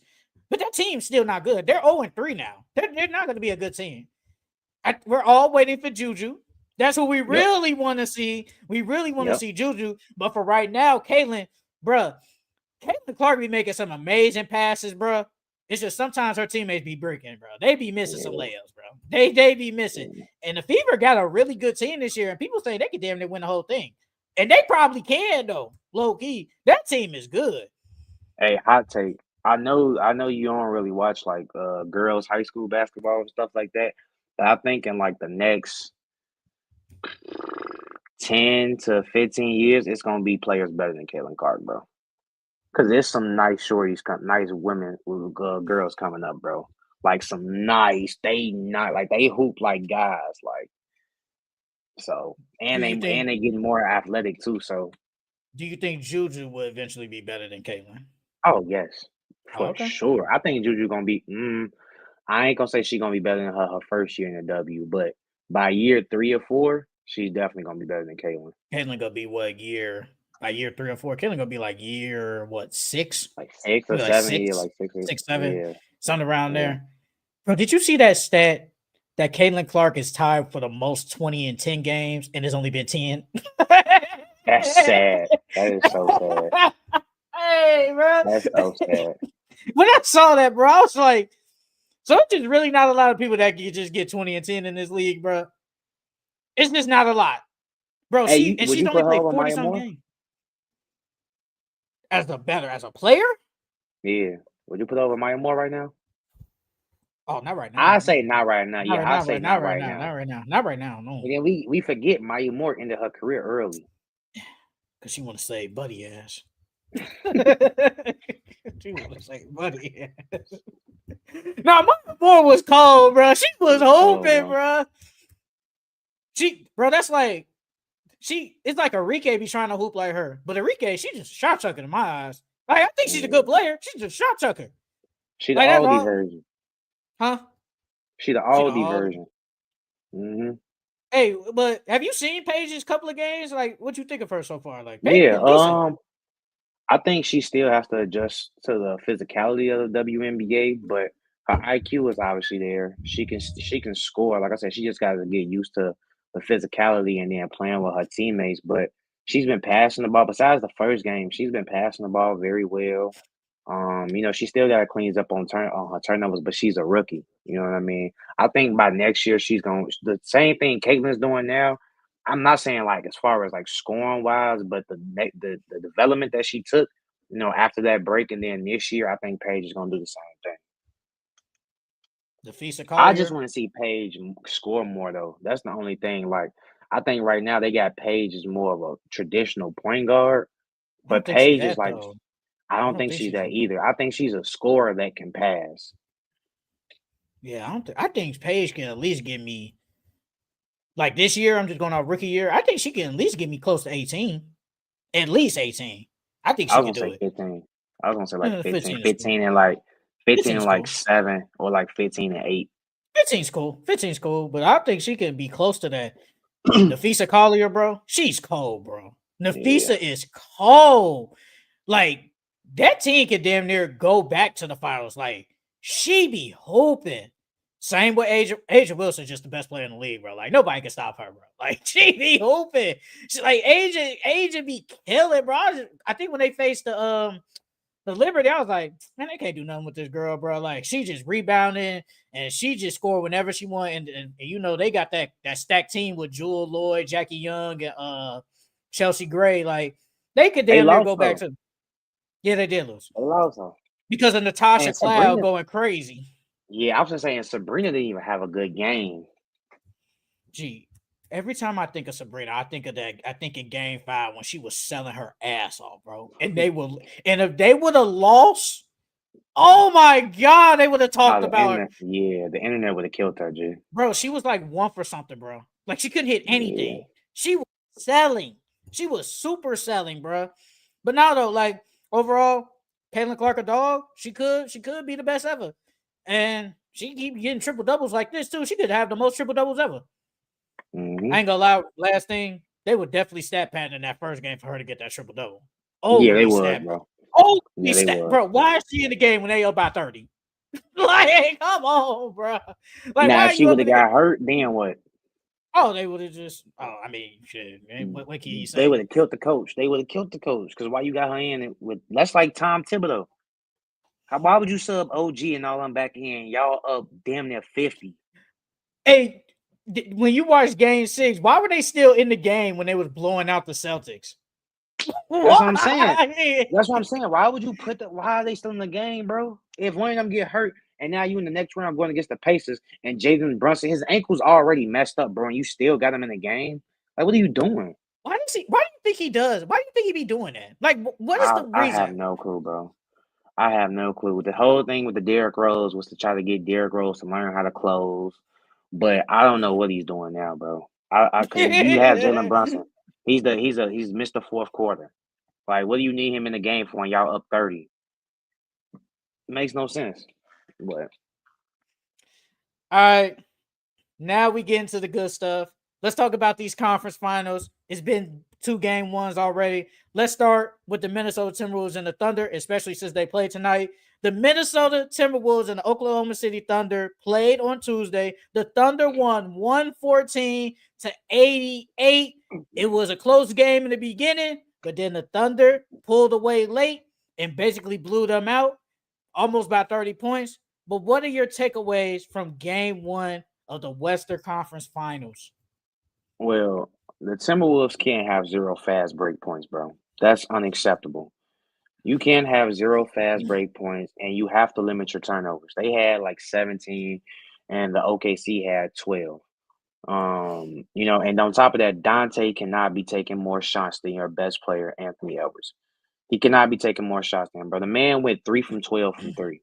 but that team's still not good. They're 0-3 now. They're not going to be a good team. We're all waiting for Juju. That's what we really want to see. We really want to see Juju, but for right now, Caitlin Clark be making some amazing passes, bro. It's just sometimes her teammates be breaking, bro. They be missing some layups, bro. They be missing. And the Fever got a really good team this year, and people say they could damn near win the whole thing. And they probably can, though, low key. That team is good. Hey, hot take. I know you don't really watch like girls high school basketball and stuff like that. But I think in like the next 10 to 15 years, it's gonna be players better than Caitlin Clark, bro. Cause there's some nice shorties, nice women, girls coming up, bro. Like some nice, they hoop like guys, like so, and they getting more athletic too. So, do you think Juju will eventually be better than Caitlin? oh yes, for sure. I think Juju gonna be. I ain't gonna say she's gonna be better than her first year in the W, but by year 3 or 4, she's definitely gonna be better than Caitlin. Caitlin gonna be what year? By year 3 or 4, Caitlin gonna be like year 6? Like 6 or like 7, yeah, 6, like 6 or 6, 7, yeah, something around yeah. there. Bro, did you see that stat that Caitlin Clark is tied for the most 20 in 10 games and there's only been 10? That's sad. That is so sad. Hey, bro. That's so sad. When I saw that, bro, I was like, so it's just really not a lot of people that can just get 20 and 10 in this league, bro. It's just not a lot. Bro, Hey, she's only played 40-some games. As a player? Yeah. Would you put over Maya Moore right now? Oh, not right now. I say not right now. Yeah, I say not right now. Not right now. No. And then we forget Maya Moore ended her career early. Because she want to say buddy ass. She want to say buddy ass. No, Maya Moore was cold, bro. She was hoping, bro. That's like it's like Enrique be trying to hoop like her. But Enrique, she just shot chucking in my eyes. Like, I think she's a good player. She's just shot chucker. She the oldie version. Huh? She the oldie version. Mm-hmm. Hey, but have you seen Paige's couple of games? Like, what you think of her so far? Like, yeah, I think she still has to adjust to the physicality of the WNBA, but her IQ is obviously there. She can score. Like I said, she just got to get used to the physicality and then playing with her teammates. But she's been passing the ball. Besides the first game, she's been passing the ball very well. She still got to clean up on her turnovers, but she's a rookie. You know what I mean? I think by next year she's going to the same thing Caitlin's doing now. I'm not saying like as far as like scoring wise, but the development that she took, after that break, and then this year, I think Paige is going to do the same thing. I just want to see Paige score more though. That's the only thing. Like I think right now they got Paige as more of a traditional point guard, but Paige is like I don't think she's that either. I think she's a scorer that can pass. Yeah, I think Paige can at least give me. Like this year, I'm just going off rookie year. I think she can at least get me close to 18. At least 18. I think she can do it. 15. I was going to say like 15. 15 and like 15 and like 7 or like 15 and 8. 15's cool. 15's cool. But I think she can be close to that. Nafisa Collier, bro. She's cold, bro. Nafisa is cold. Like that team could damn near go back to the finals. Like she be hoping. Same with Angel Wilson's just the best player in the league, bro. Like nobody can stop her, bro. Like she be hooping. She like Angel be killing, bro. I think when they faced the Liberty, I was like, man, they can't do nothing with this girl, bro. Like she just rebounding and she just scored whenever she wanted. And they got that stacked team with Jewel Lloyd, Jackie Young, and Chelsea Gray. Like They could They damn near lost go back though. to. Yeah, they did lose They lost though. because of Natasha And Cloud Sabrina, going crazy. yeah, I was just saying Sabrina didn't even have a good game. Gee, every time I think of Sabrina, I think of that. I think in Game 5 when she was selling her ass off, bro. And if they would have lost, oh my god, they would have talked The about her. internet, yeah, the internet would have killed her, G. Bro, she was like 1 for something, bro. Like she couldn't hit Yeah. anything. She was selling. She was super selling, bro. But now though, like overall, Caitlin Clark a dog. She could be the best ever, and she keep getting triple doubles like this too. She could have the most triple doubles ever. Mm-hmm. I ain't gonna lie. Last thing, they would definitely stat pattern in that first game for her to get that triple double. Yeah, they Holy would, stat, bro. holy Yeah, they stat, would. bro. Why is she in the game when they up by 30? Like, come on, bro. Like, Now, why if are she you would up have in the game? got hurt, then what? Oh, they would have just. Oh, I mean, shit. What can you They would say? have killed the coach. They would have killed the coach because why you got her in it with? That's like Tom Thibodeau. Why would you sub OG and all them back in? Y'all up damn near 50. Hey, when you watch Game 6, why were they still in the game when they was blowing out the Celtics? That's what I'm saying. Why? That's what I'm saying. Why would you put that? Why are they still in the game, bro? If one of them get hurt and now you in the next round going against the Pacers and Jalen Brunson, his ankle's already messed up, bro, and you still got him in the game? Like, what are you doing? Why do you think he does? Why do you think he be doing that? Like, what is the I have reason? no clue, bro. I have no clue. The whole thing with the Derrick Rose was to try to get Derrick Rose to learn how to close, but I don't know what he's doing now, bro. Because you have Jalen Brunson. He's Mr. Fourth Quarter. Like, what do you need him in the game for when y'all up 30? It makes no sense. But All right, now we get into the good stuff. Let's talk about these conference finals. It's been 2 game ones already. Let's start with the Minnesota Timberwolves and the Thunder, especially since they played tonight. The Minnesota Timberwolves and the Oklahoma City Thunder played on Tuesday. The Thunder won 114-88. It was a close game in the beginning, but then the Thunder pulled away late and basically blew them out almost by 30 points. But what are your takeaways from game 1 of the Western Conference Finals? well, the Timberwolves can't have 0 fast break points, bro. That's unacceptable. You can't have 0 fast break points, and you have to limit your turnovers. They had like 17, and the OKC had 12. And on top of that, Dante cannot be taking more shots than your best player, Anthony Edwards. He cannot be taking more shots than him, bro. The man went 3 from 12 from 3.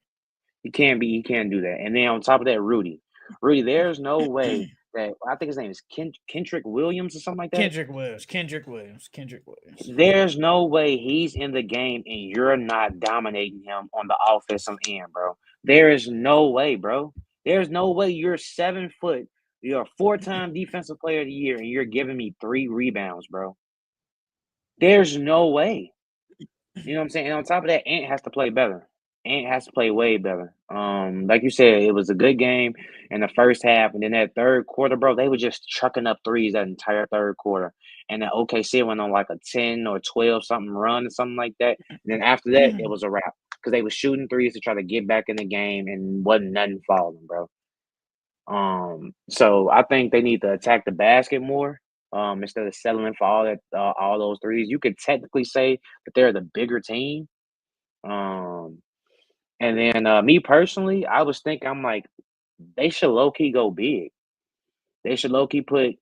He can't do that. And then on top of that, Rudy, there's no way that I think his name is Kendrick Williams or something like that. Kendrick Williams. There's no way he's in the game and you're not dominating him on the offensive end, bro. There is no way, bro. There's no way you're 7 foot. You're a 4-time defensive player of the year and you're giving me 3 rebounds, bro. There's no way. You know what I'm saying? And on top of that, Ant has to play better. Ant has to play way better. Like you said, it was a good game in the first half, and then that third quarter, bro, they were just chucking up threes that entire third quarter. And then OKC went on like a 10 or 12 something run or something like that. And then after that, it was a wrap because they were shooting threes to try to get back in the game and wasn't nothing falling, bro. So I think they need to attack the basket more. Instead of settling for all those threes. You could technically say that they're the bigger team. Um, and then me personally, I was thinking, I'm like, they should low key go big. They should low key put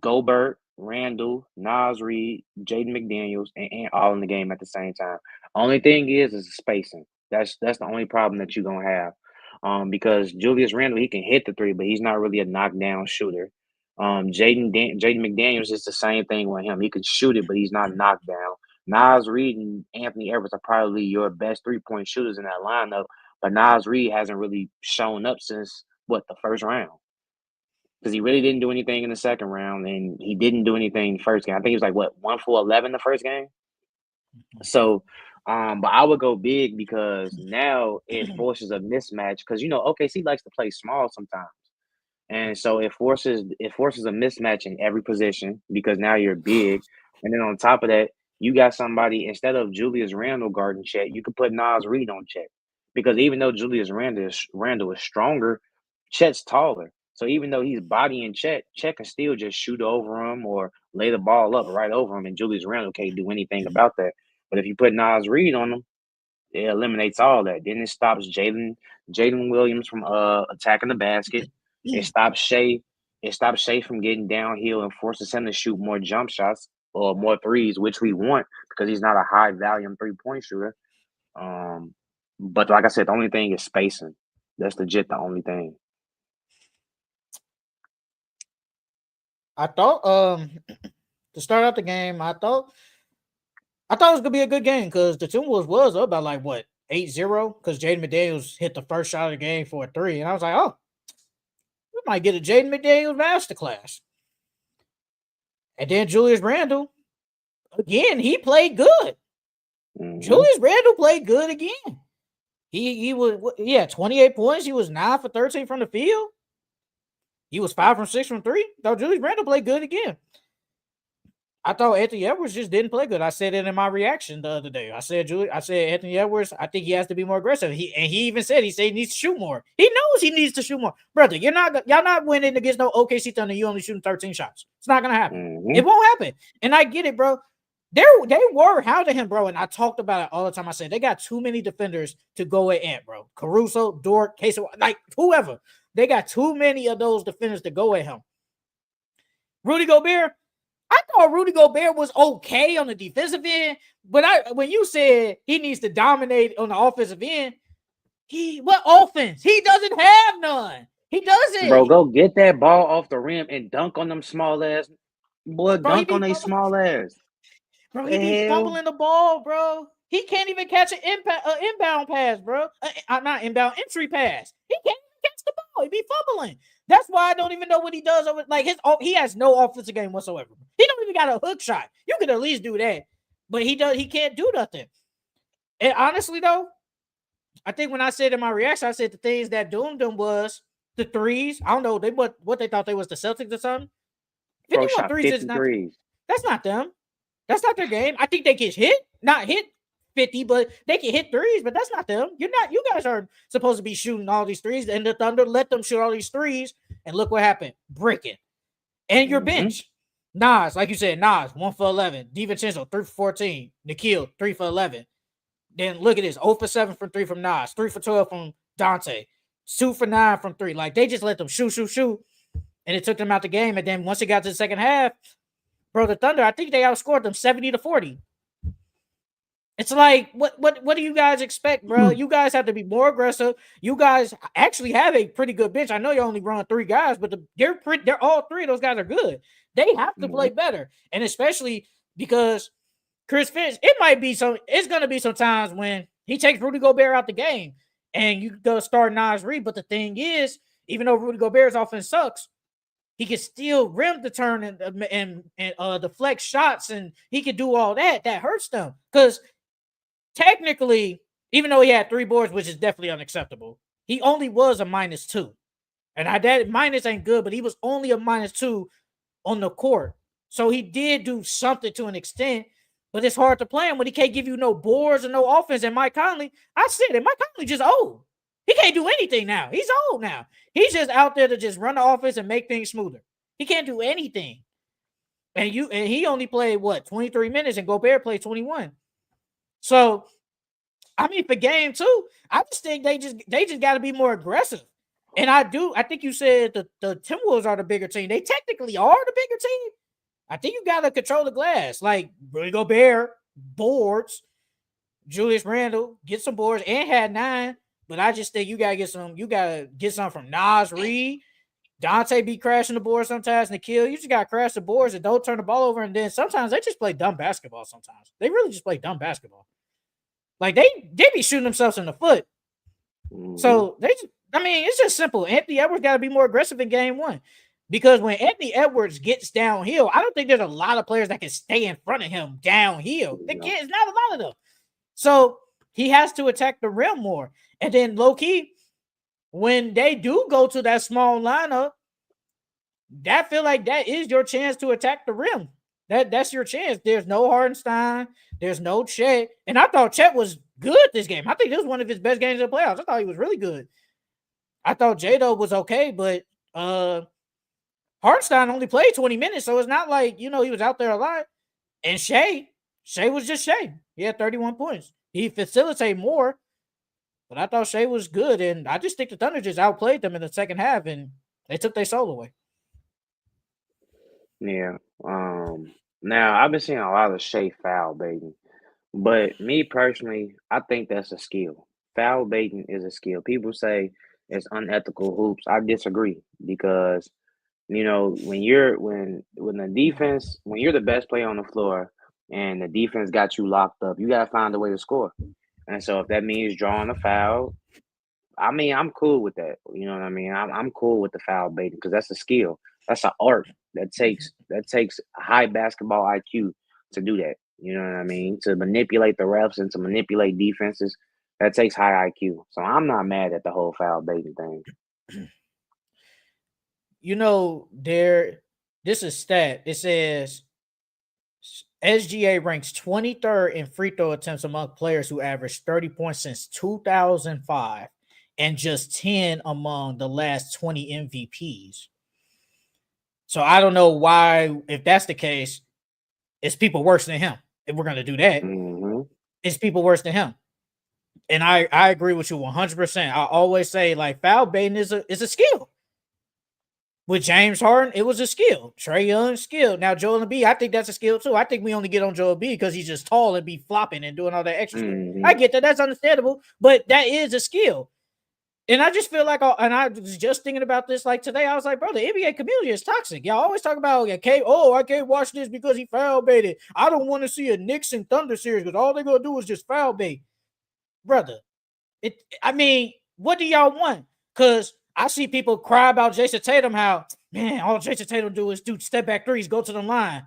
Gobert, Randall, Nas Reed, Jaden McDaniels, and all in the game at the same time. Only thing is the spacing. That's the only problem that you're gonna have. Because Julius Randle, he can hit the three, but he's not really a knockdown shooter. Jaden McDaniels is the same thing with him. He can shoot it, but he's not knocked down. Nas Reed and Anthony Edwards are probably your best 3-point shooters in that lineup, but Nas Reed hasn't really shown up since the first round because he really didn't do anything in the second round, and he didn't do anything first game. I think he was like 1 for 11 the first game. So, but I would go big because now it forces a mismatch because OKC likes to play small sometimes, and so it forces a mismatch in every position because now you're big, and then on top of that, you got somebody instead of Julius Randle guarding Chet, you could put Nas Reed on Chet because even though Julius Randle is stronger, Chet's taller. So even though he's bodying Chet can still just shoot over him or lay the ball up right over him, and Julius Randle can't do anything about that. But if you put Nas Reed on him, it eliminates all that. Then it stops Jalen Williams from attacking the basket. It stops Shea. It stops Shea from getting downhill and forces him to shoot more jump shots or more threes, which we want because he's not a high volume 3-point shooter. But like I said, the only thing is spacing. That's legit the only thing. I thought to start out the game, I thought it was gonna be a good game because the Timberwolves was up by like what 8-0 because Jaden McDaniels hit the first shot of the game for a 3, and I was like, oh, we might get a Jaden McDaniels masterclass. And then Julius Randle, again, he played good. Mhm. Julius Randle played good again. He was 28 points. He was 9 for 13 from the field. He was 5 from 6 from 3. So Julius Randle played good again. I thought Anthony Edwards just didn't play good. I said it in my reaction the other day. I said Anthony Edwards, I think he has to be more aggressive. He even said he needs to shoot more. He knows he needs to shoot more. Brother, y'all not winning against no OKC Thunder. You only shooting 13 shots. It's not gonna happen. Mhm. It won't happen. And I get it, bro. They were hounding him, bro. And I talked about it all the time. I said they got too many defenders to go at Ant, bro. Caruso, Dort, Casey, like whoever. They got too many of those defenders to go at him. Rudy Gobert, I thought Rudy Gobert was okay on the defensive end, but when you said he needs to dominate on the offensive end, what offense? He doesn't have none. He doesn't. Bro, go get that ball off the rim and dunk on them small ass. Boy, Bro, dunk on a small ass. Bro, he be fumbling the ball, bro. He can't even catch an inbound pass, bro. Not inbound, entry pass. He can't even catch the ball. He be fumbling. That's why I don't even know what he does over. Like he has no offensive game whatsoever. He don't even got a hook shot. You could at least do that, but he can't do nothing. And honestly, though, I think when I said in my reaction, I said the things that doomed them was the threes. I don't know what they thought they was the Celtics or something. 51 threes is not. That's not them. That's not their game. I think they get not hit 50, but they can hit threes, but that's not them. You guys are supposed to be shooting all these threes, and the Thunder let them shoot all these threes, and look what happened. Bricking. And your bench. Nas, like you said, 1 for 11. DiVincenzo, 3 for 14. Nikhil, 3 for 11. Then look at this, 0 for 7 from 3 from Nas, 3 for 12 from Dante, 2 for 9 from 3. Like, they just let them shoot, and it took them out the game. And then once it got to the second half, bro, the Thunder, I think they outscored them 70-40. It's like, what do you guys expect, bro? You guys have to be more aggressive. You guys actually have a pretty good bench. I know you only run 3 guys, but they're all 3 of those guys are good. They have to play better, and especially because Chris Finch, it's gonna be some times when he takes Rudy Gobert out the game, and you go start Nas Reed. But the thing is, even though Rudy Gobert's offense sucks, he can still rim the turn and deflect shots, and he can do all that. That hurts them because technically, even though he had 3 boards, which is definitely unacceptable, he only was a -2. And that minus ain't good, but he was only a -2 on the court. So he did do something to an extent, but it's hard to play him when he can't give you no boards and no offense. And Mike Conley, I said it, Mike Conley just old. He can't do anything now. He's old now. He's just out there to just run the offense and make things smoother. He can't do anything. And he only played 23 minutes, and Gobert played 21. So, I mean, for game 2, I just think they just got to be more aggressive. And I think you said the Timberwolves are the bigger team. They technically are the bigger team. I think you got to control the glass. Like, Rudy Gobert, boards. Julius Randle, get some boards, and had 9. But I just think you got to get some from Nas Reed. Dante be crashing the board sometimes. Nikhil, you just got to crash the boards and don't turn the ball over. And then sometimes they just play dumb basketball sometimes. They really just play dumb basketball. Like, they be shooting themselves in the foot. So, it's just simple. Anthony Edwards got to be more aggressive in game 1. Because when Anthony Edwards gets downhill, I don't think there's a lot of players that can stay in front of him downhill. It's not a lot of them. So, he has to attack the rim more. And then, low-key, when they do go to that small lineup, I feel like that is your chance to attack the rim. That's your chance. There's no Hartenstein. There's no Chet. And I thought Chet was good this game. I think this was one of his best games in the playoffs. I thought he was really good. I thought J-Dub was okay, but Hartenstein only played 20 minutes, so it's not like, he was out there a lot. And Shea was just Shea. He had 31 points. He facilitated more, but I thought Shea was good, and I just think the Thunder just outplayed them in the second half, and they took their soul away. Yeah. Now I've been seeing a lot of Shea foul baiting, but me personally, I think that's a skill. Foul baiting is a skill. People say it's unethical hoops. I disagree because when you're the best player on the floor and the defense got you locked up, you gotta find a way to score. And so if that means drawing a foul, I mean, I'm cool with that. You know what I mean? I'm cool with the foul baiting because that's a skill. That's an art that takes a high basketball IQ to do that. You know what I mean? To manipulate the refs and to manipulate defenses, that takes high IQ. So I'm not mad at the whole foul baiting thing. This is stat. It says SGA ranks 23rd in free throw attempts among players who averaged 30 points since 2005 and just 10 among the last 20 MVPs. So I don't know why, if that's the case, it's people worse than him. If we're going to do that, it's people worse than him. And I agree with you 100%. I always say, like, foul baiting is a skill. With James Harden, it was a skill. Trae Young, skill. Now, Joel Embiid, I think that's a skill too. I think we only get on Joel Embiid because he's just tall and be flopping and doing all that extra stuff. I get that. That's understandable. But that is a skill. And I just feel like, and I was just thinking about this like today. I was like, bro, the NBA community is toxic. Y'all always talk about, I can't watch this because he foul baited. I don't want to see a Knicks and Thunder series because all they're going to do is just foul bait. Brother, what do y'all want? Because I see people cry about Jason Tatum, how, man, all Jason Tatum do is do step back threes, go to the line.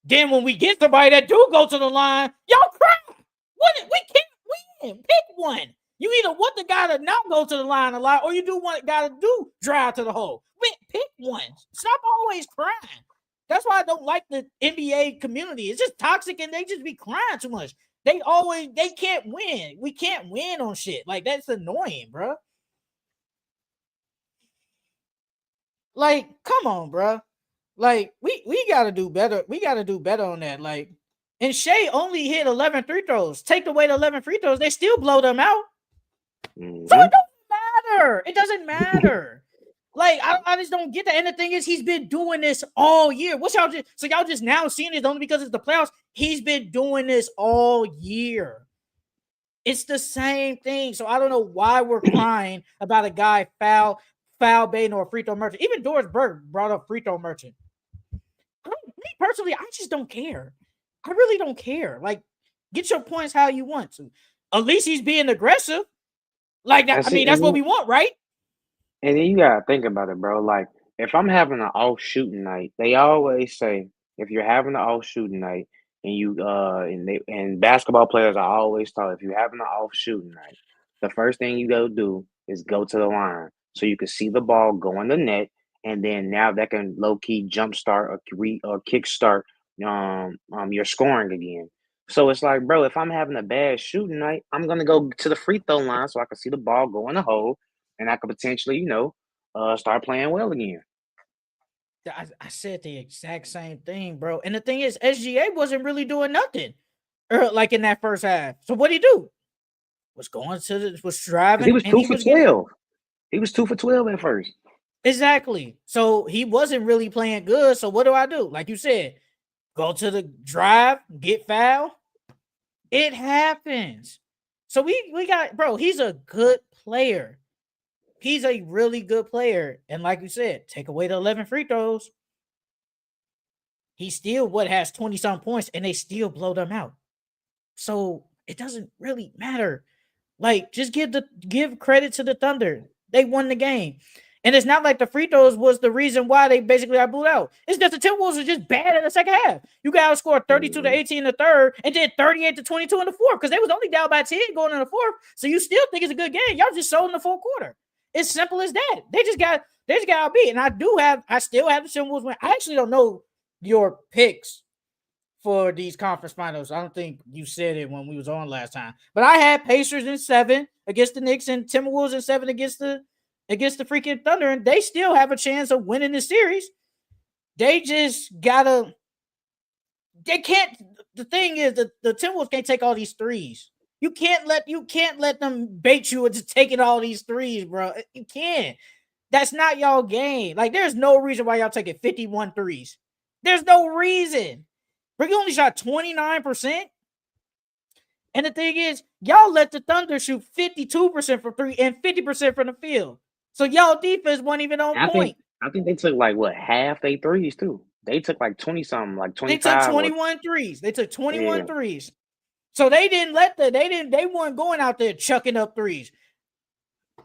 Then when we get somebody that do go to the line, y'all cry. We can't win. Pick one. You either want the guy to not go to the line a lot, or you do want the guy to do drive to the hole. Pick one. Stop always crying. That's why I don't like the NBA community. It's just toxic, and they just be crying too much. They can't win. We can't win on shit. Like, that's annoying, bro. Like, come on, bro. Like, we got to do better. We got to do better on that. Like, and Shea only hit 11 free throws. Take away the 11 free throws, they still blow them out. So it doesn't matter. It doesn't matter. Like, I just don't get that. And the thing is, he's been doing this all year. Y'all just now seeing it only because it's the playoffs? He's been doing this all year. It's the same thing. So I don't know why we're crying about a guy foul baiting or a free throw merchant. Even Doris Burke brought up free throw merchant. Me personally, I just don't care. I really don't care. Like, get your points how you want to. At least he's being aggressive. Like, that's what we want, right? And then you gotta think about it, bro. Like, if I'm having an off shooting night, they always say if you're having an off shooting night and you and basketball players are always taught, if you're having an off shooting night, the first thing you go do is go to the line so you can see the ball go in the net, and then now that can low key jumpstart or kick start your scoring again. So it's like, bro, if I'm having a bad shooting night, I'm gonna go to the free throw line so I can see the ball go in the hole, and I could potentially, start playing well again. I said the exact same thing, bro. And the thing is, SGA wasn't really doing nothing, like in that first half. So what did he do? Was driving. He was 2 for 12. He was 2 for 12 at first. Exactly. So he wasn't really playing good. So what do I do? Like you said, go to the drive, get fouled. It happens. So we got, bro, he's a good player. He's a really good player. And like you said, take away the 11 free throws. He still has 20-some points, and they still blow them out. So it doesn't really matter. Like, just give credit to the Thunder. They won the game. And it's not like the free throws was the reason why they basically got booed out. It's just the Timberwolves were just bad in the second half. You got outscored 32-18 in the third and then 38-22 in the fourth because they was only down by 10 going in the fourth. So you still think it's a good game. Y'all just sold in the fourth quarter. It's simple as that. They just got outbeat. And I still have the Timberwolves win. I actually don't know your picks for these conference finals. I don't think you said it when we was on last time. But I had Pacers in 7 against the Knicks and Timberwolves in 7 against the against the freaking Thunder, and they still have a chance of winning the series. They just gotta. They can't. The thing is, the Timberwolves can't take all these threes. You can't let them bait you into taking all these threes, bro. You can't. That's not y'all game. Like, there's no reason why y'all taking 51 threes. There's no reason. But you only shot 29%. And the thing is, y'all let the Thunder shoot 52% from three and 50% from the field. So y'all defense wasn't even on point. I think they took like what, half they threes too. They took like 20 something, like They took 25 or 21 threes. They took 21 yeah. threes. So they weren't going out there chucking up threes.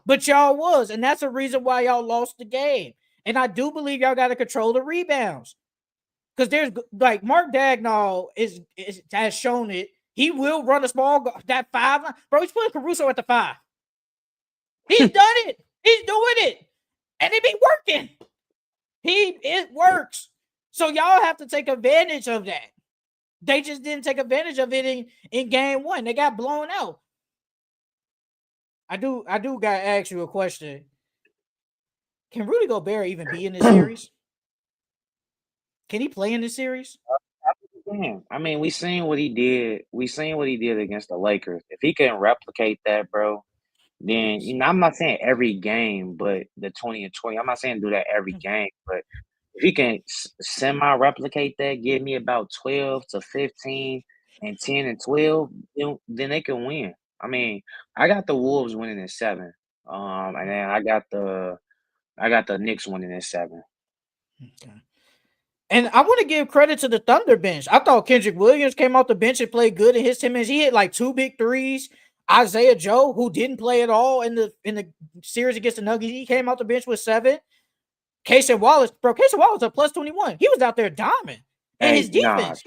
But y'all was, and that's the reason why y'all lost the game. And I do believe y'all got to control the rebounds. Because there's like Mark Dagnall has shown it. He will run a small that 5 line. Bro, he's putting Caruso at the 5. He's done it. He's doing it. And it be working. It works. So y'all have to take advantage of that. They just didn't take advantage of it in game 1. They got blown out. I do gotta ask you a question. Can Rudy Gobert even be in this series? Can he play in this series? I mean, we seen what he did. We seen what he did against the Lakers. If he can replicate that, bro, then I'm not saying every game, but the 20 and 20. I'm not saying do that every game, but if he can semi-replicate that, give me about 12 to 15 and 10 and 12, then they can win. I mean, I got the Wolves winning in 7. And then I got the Knicks winning in 7. Okay. And I want to give credit to the Thunder bench. I thought Kendrick Williams came off the bench and played good in his 10 minutes. He hit like 2 big threes. Isaiah Joe, who didn't play at all in the series against the Nuggets, he came off the bench with 7. Casey Wallace a plus 21. He was out there diamond. And his defense.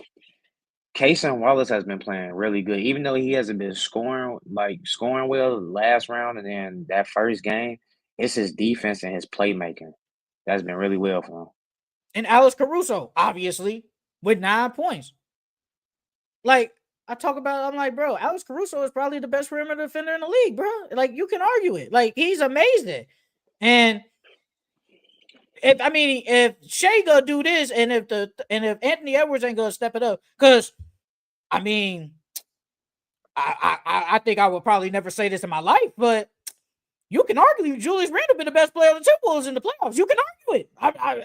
Casey Wallace has been playing really good, even though he hasn't been scoring well last round and then that first game. It's his defense and his playmaking that's been really well for him. And Alex Caruso, obviously, with 9 points. Like, I'm like, bro, Alex Caruso is probably the best perimeter defender in the league, bro. Like, you can argue it. Like, he's amazing. And if Shea gonna do this, and if Anthony Edwards ain't gonna step it up, because I mean, I think I would probably never say this in my life, but you can argue Julius Randle been the best player on the Timberwolves in the playoffs. You can argue it.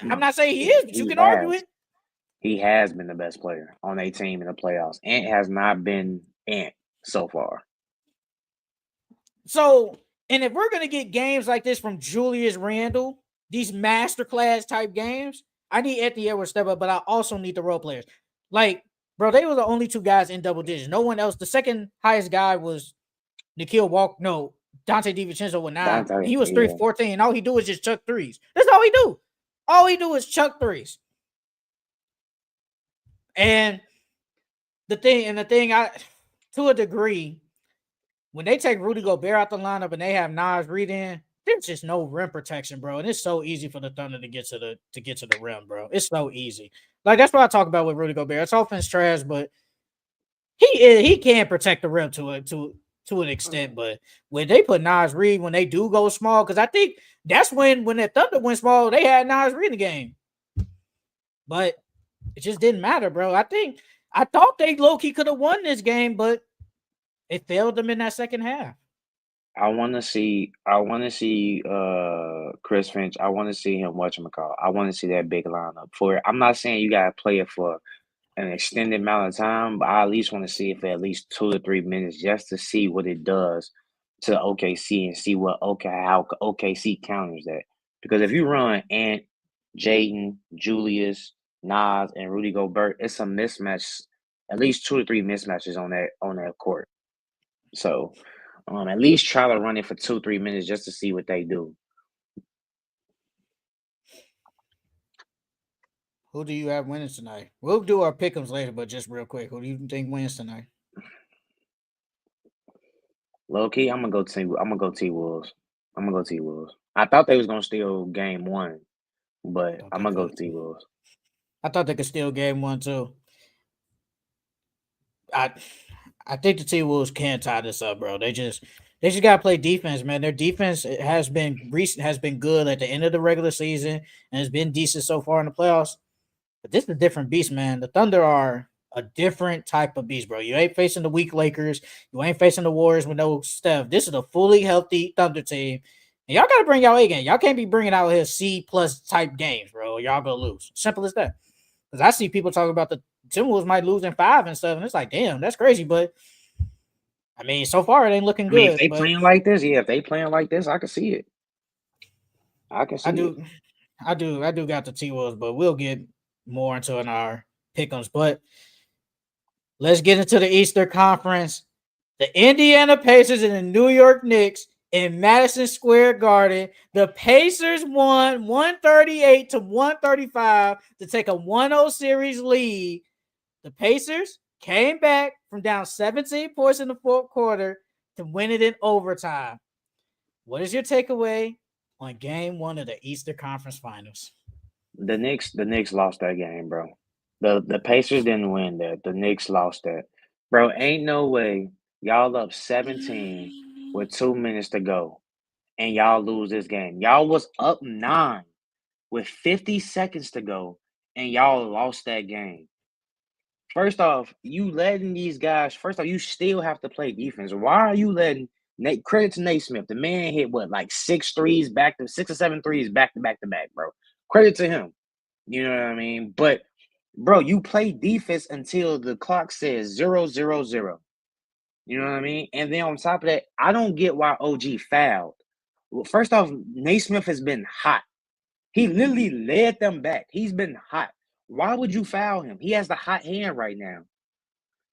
I'm not saying he is, but you can argue it. He has been the best player on a team in the playoffs. Ant has not been Ant so far. So, and if we're gonna get games like this from Julius Randle, these masterclass type games, I need Anthony Edwards to step up, but I also need the role players. Like, bro, they were the only 2 guys in double digits. No one else. The second highest guy was Nikhil Walker. No, Dante DiVincenzo with 9. He was 3-14. All he do is just chuck threes. That's all he do. All he do is chuck threes. And the thing, to a degree, when they take Rudy Gobert out the lineup and they have Naz Reid in, there's just no rim protection, bro. And it's so easy for the Thunder to get to the rim, bro. It's so easy. Like, that's what I talk about with Rudy Gobert. It's offense trash, but he can protect the rim to an extent. But when they put Naz Reid, when they do go small, because I think that's when the Thunder went small, they had Naz Reid in the game. But it just didn't matter, bro. I thought they low-key could have won this game, but it failed them in that second half. I want to see Chris Finch. I want to see him whatchamacallit. I want to see that big lineup for it. I'm not saying you got to play it for an extended amount of time, but I at least want to see it for at least 2 to 3 minutes just to see what it does to OKC and see how OKC counters that. Because if you run Ant, Jaden, Julius, Nas, and Rudy Gobert, it's a mismatch, at least 2 to 3 mismatches on that court. So at least try to run it for 2 3 minutes just to see what they do. Who do you have winning tonight? We'll do our pickems later, but just real quick, who do you think wins tonight? Low key, I'm gonna go T-Wolves. I thought they was gonna steal game 1, but I'm gonna go T-Wolves. I thought they could steal game 1 too. I think the T-Wolves can tie this up, bro. They just They just gotta play defense, man. Their defense has been good at the end of the regular season and has been decent so far in the playoffs. But this is a different beast, man. The Thunder are a different type of beast, bro. You ain't facing the weak Lakers. You ain't facing the Warriors with no Steph. This is a fully healthy Thunder team. And y'all got to bring y'all A game. Y'all can't be bringing out his C plus type games, bro. Y'all gonna lose. Simple as that. Because I see people talking about the Timberwolves might lose in 5 and stuff, and it's like, damn, that's crazy. But I mean, so far it ain't looking I mean, if good. they But playing like this, yeah, if they playing like this, I can see it. I can see I it. do got the T-Wolves, but we'll get more into in our pick'ems. But let's get into the Eastern Conference. The Indiana Pacers and the New York Knicks in Madison Square Garden. The Pacers won 138 to 135 to take a 1-0 series lead. The Pacers came back from down 17 points in the fourth quarter to win it in overtime. What is your takeaway on game 1 of the Eastern Conference Finals? The Knicks lost that game, bro. The Pacers didn't win that. The Knicks lost that. Bro, ain't no way y'all up 17 with 2 minutes to go and y'all lose this game. Y'all was up 9 with 50 seconds to go and y'all lost that game. First off, you letting these guys, first off, you still have to play defense. Why are you letting credit to Naismith? The man hit what, like 6 or 7 threes back to back to back, bro. Credit to him. You know what I mean? But bro, you play defense until the clock says 0-0-0. You know what I mean? And then on top of that, I don't get why OG fouled. Well, first off, Naismith has been hot. He literally led them back. He's been hot. Why would you foul him? He has the hot hand right now.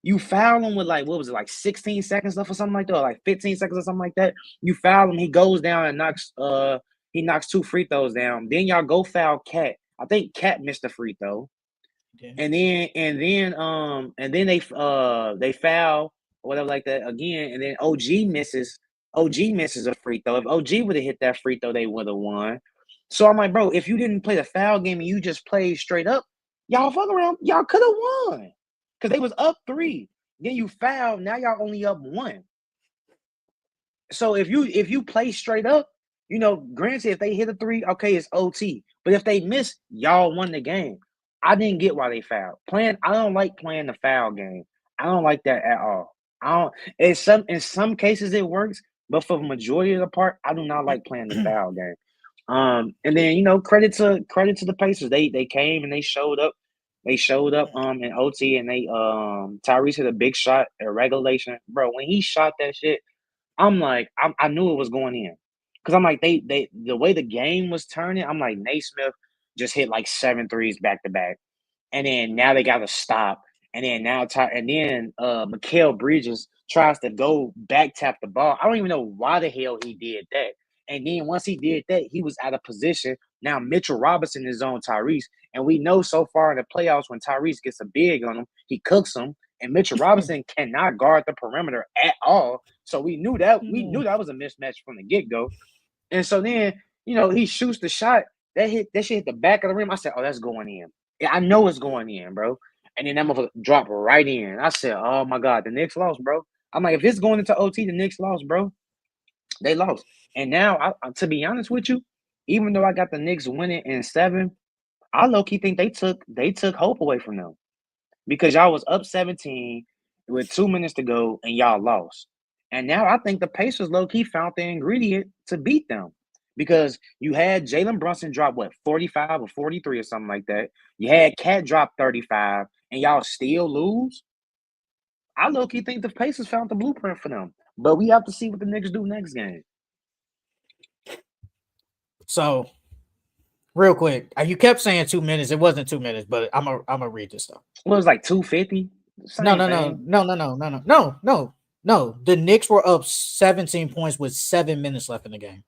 You foul him with like, what was it, like 16 seconds left or something like that, or like 15 seconds or something like that. You foul him, he goes down and knocks 2 free throws down. Then y'all go foul Cat. I think Cat missed a free throw. Okay. And then they foul or whatever like that again, and then OG misses a free throw. If OG would have hit that free throw, they would have won. So I'm like, bro, if you didn't play the foul game and you just played straight up, y'all fuck around, y'all could have won. Because they was up 3. Then you foul, now y'all only up 1. So if you play straight up, you know, granted, if they hit a 3, okay, it's OT. But if they miss, y'all won the game. I didn't get why they fouled. I don't like playing the foul game. I don't like that at all. In some cases it works, but for the majority of the part, I do not like playing the foul game. And then, you know, credit to the Pacers. They came and they showed up. They showed up in OT, and they Tyrese hit a big shot at regulation. Bro, when he shot that shit, I'm like, I knew it was going in. Because I'm like, they the way the game was turning, I'm like, Naismith just hit like 7 threes back to back. And then now they got to stop. And then Mikal Bridges tries to go back tap the ball. I don't even know why the hell he did that. And then once he did that, he was out of position. Now Mitchell Robinson is on Tyrese. And we know so far in the playoffs, when Tyrese gets a big on him, he cooks him. And Mitchell Robinson cannot guard the perimeter at all. So we knew that was a mismatch from the get-go. And so then, you know, he shoots the shot. That shit hit the back of the rim. I said, oh, that's going in. Yeah, I know it's going in, bro. And then that motherfucker dropped right in. I said, oh my God, the Knicks lost, bro. I'm like, if it's going into OT, the Knicks lost, bro. They lost. And now, to be honest with you, even though I got the Knicks winning in 7, I low-key think they took hope away from them. Because y'all was up 17 with 2 minutes to go and y'all lost. And now I think the Pacers low-key found the ingredient to beat them. Because you had Jalen Brunson drop, 45 or 43 or something like that. You had Cat drop 35, and y'all still lose? I low-key think the Pacers found the blueprint for them. But we have to see what the Knicks do next game. So, real quick, you kept saying 2 minutes. It wasn't 2 minutes, but I'm gonna read this stuff. Well, it was like 2:50. No. The Knicks were up 17 points with 7 minutes left in the game.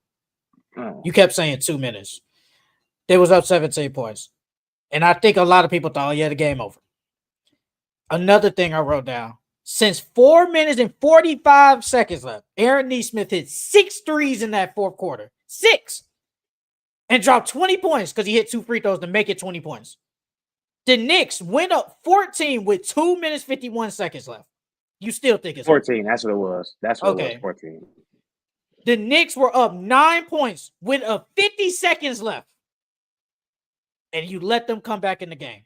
Oh. You kept saying 2 minutes. They was up 17 points. And I think a lot of people thought, yeah, the game over. Another thing I wrote down. Since 4 minutes and 45 seconds left, Aaron Nesmith hit 6 threes in that fourth quarter. 6. And dropped 20 points because he hit 2 free throws to make it 20 points. The Knicks went up 14 with 2 minutes, 51 seconds left. You still think it's 14? Over. That's what it was. That's what it was, 14. The Knicks were up 9 points with 50 seconds left. And you let them come back in the game.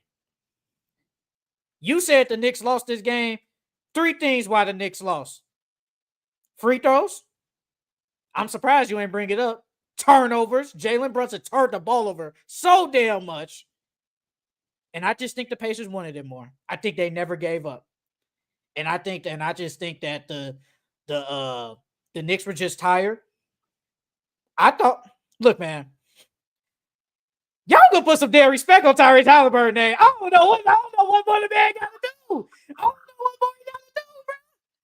You said the Knicks lost this game. 3 things why the Knicks lost. Free throws. I'm surprised you ain't bring it up. Turnovers. Jalen Brunson turned the ball over so damn much. And I just think the Pacers wanted it more. I think they never gave up. And I just think that the Knicks were just tired. I thought, look, man, y'all gonna put some damn respect on Tyrese Halliburton name. I don't know what more the man gotta do. I don't know what more he gotta do, bro.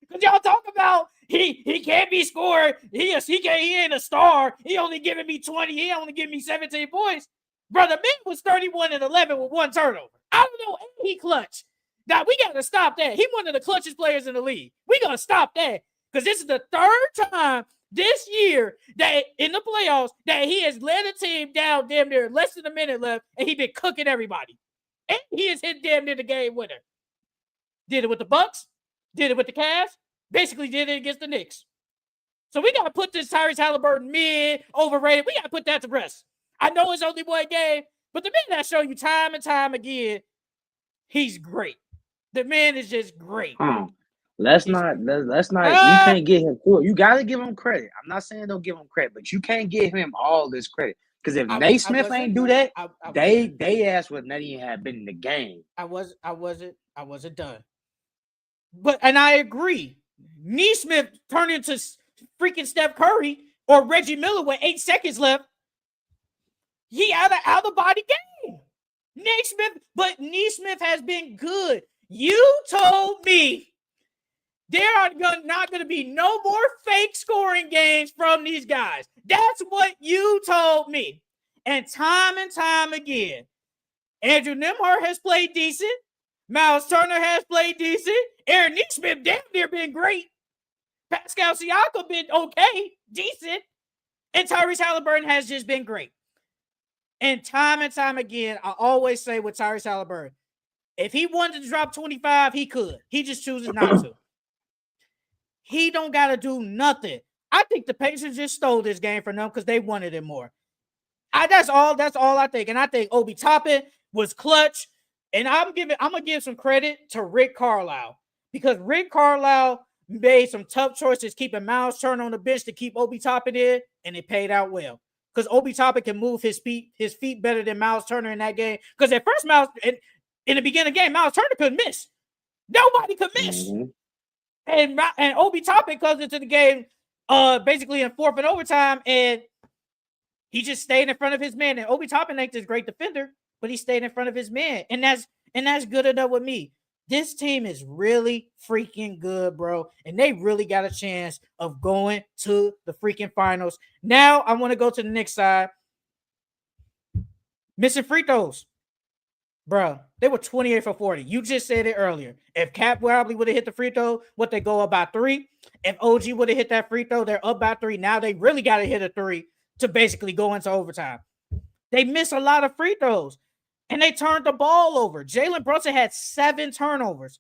Because y'all talk about he can't be scored. He ain't a star. He only giving me 20. He only giving me 17 points. Brother, man was 31-11 with 1 turnover. I don't know, and he clutch. Now we gotta stop that. He one of the clutchest players in the league. We gotta stop that. Because this is the 3rd time this year that in the playoffs that he has led a team down damn near less than a minute left, and he been cooking everybody. And he has hit damn near the game winner. Did it with the Bucks, did it with the Cavs, basically did it against the Knicks. So we gotta put this Tyrese Halliburton mid, overrated. We gotta put that to rest. I know it's only 1 game, but the man that show you time and time again, he's great. The man is just great. Let's not. You can't give him full. You got to give him credit. I'm not saying don't give him credit, but you can't give him all this credit because if Naismith ain't do that, they ass would not even have been in the game. I wasn't done. And I agree. Naismith turned into freaking Steph Curry or Reggie Miller with 8 seconds left. He out of body game. Naismith has been good. You told me there are not going to be no more fake scoring games from these guys. That's what you told me. And time again, Andrew Nembhard has played decent. Miles Turner has played decent. Aaron Nesmith damn near been great. Pascal Siakam been okay, decent. And Tyrese Halliburton has just been great. And time again, I always say with Tyrese Halliburton, if he wanted to drop 25, he could. He just chooses not to. He don't got to do nothing. I think the Pacers just stole this game from them because they wanted it more. That's all I think. And I think Obi Toppin was clutch. And I'm gonna give some credit to Rick Carlisle because Rick Carlisle made some tough choices, keeping Miles Turner on the bench to keep Obi Toppin in, and it paid out well. Because Obi Toppin can move his feet better than Miles Turner in that game. Because at first, in the beginning of the game, Miles Turner couldn't miss. Nobody could miss. Mm-hmm. And Obi Toppin comes into the game basically in 4th and overtime, and he just stayed in front of his man. And Obi Toppin ain't this great defender, but he stayed in front of his man. And that's good enough with me. This team is really freaking good, bro. And they really got a chance of going to the freaking finals. Now I want to go to the Knicks side. Missing free throws. Bro, they were 28 for 40. You just said it earlier. If Cap Wobbly would have hit the free throw, they go up by 3. If OG would have hit that free throw, they're up by 3. Now they really got to hit a 3 to basically go into overtime. They miss a lot of free throws. And they turned the ball over. Jalen Brunson had 7 turnovers.